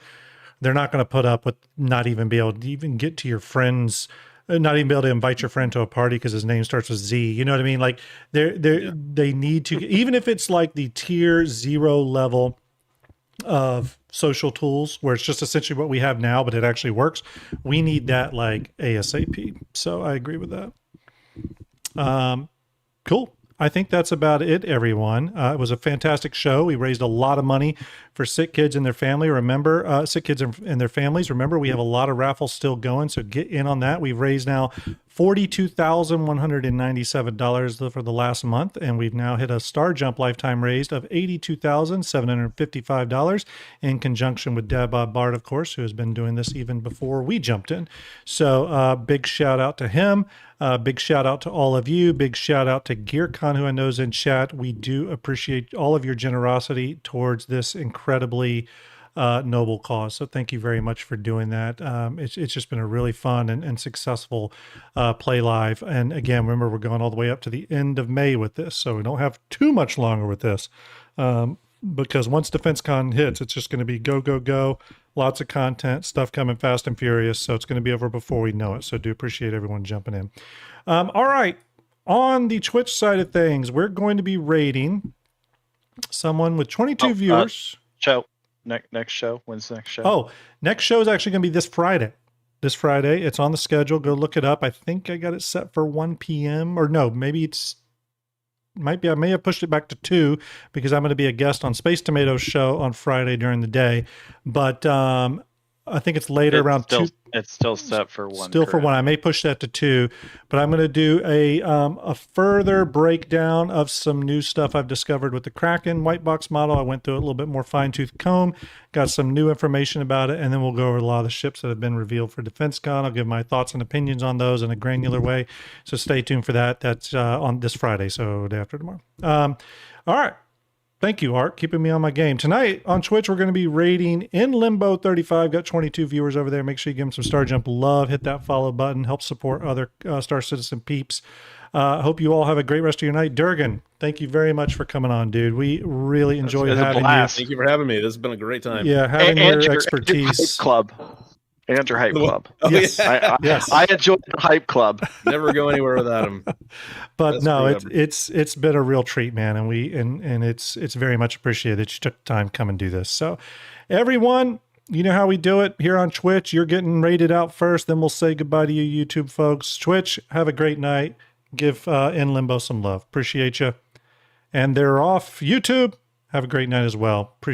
they're not going to put up with not even be able to even get to your friends, not even be able to invite your friend to a party because his name starts with Z. You know what I mean? Like they need to, even if it's like the tier 0 level of social tools where it's just essentially what we have now, but it actually works. We need that like ASAP. So I agree with that. Cool. I think that's about it, everyone. It was a fantastic show. We raised a lot of money for sick kids and their family. Remember, sick kids and their families. Remember, we have a lot of raffles still going, so get in on that. We've raised now $42,197 for the last month, and we've now hit a Starjump lifetime raised of $82,755 in conjunction with Dad Bob Bard, of course, who has been doing this even before we jumped in. So big shout out to him. Big shout out to all of you. Big shout out to GearCon, who I know is in chat. We do appreciate all of your generosity towards this incredibly noble cause. So thank you very much for doing that. It's just been a really fun and successful play live. And again, remember, we're going all the way up to the end of May with this, so we don't have too much longer with this. Because once DefenseCon hits, it's just going to be go, go, go. Lots of content, stuff coming fast and furious. So it's going to be over before we know it. So do appreciate everyone jumping in. All right. On the Twitch side of things, we're going to be rating someone with 22 viewers. Joe, next show? When's the next show? Oh, next show is actually going to be this Friday. This Friday. It's on the schedule. Go look it up. I think I got it set for 1 p.m. or no, maybe I may have pushed it back to 2 because I'm going to be a guest on Space Tomato's show on Friday during the day. But I think it's later around 2. It's still set for 1. Still for 1. I may push that to 2, but I'm going to do a further breakdown of some new stuff I've discovered with the Kraken white box model. I went through it a little bit more fine-tooth comb, got some new information about it, and then we'll go over a lot of the ships that have been revealed for DefenseCon. I'll give my thoughts and opinions on those in a granular way. So stay tuned for that. That's on this Friday, so day after tomorrow. All right. Thank you, Art, keeping me on my game. Tonight on Twitch, we're going to be rating In Limbo 35. Got 22 viewers over there. Make sure you give them some Starjump love. Hit that follow button. Help support other Star Citizen peeps. Hope you all have a great rest of your night. Durgan, thank you very much for coming on, dude. We really enjoyed having you. Thank you for having me. This has been a great time. Yeah, having your expertise. Club. And your hype club. Oh, yes. Yeah. Yes. I enjoyed the hype club. Never go anywhere without him. But Best no, crew ever. it's been a real treat, man, and it's very much appreciated that you took the time to come and do this. So, everyone, you know how we do it here on Twitch. You're getting rated out first, then we'll say goodbye to you, YouTube folks. Twitch, have a great night. Give In Limbo some love. Appreciate you. And they're off YouTube. Have a great night as well.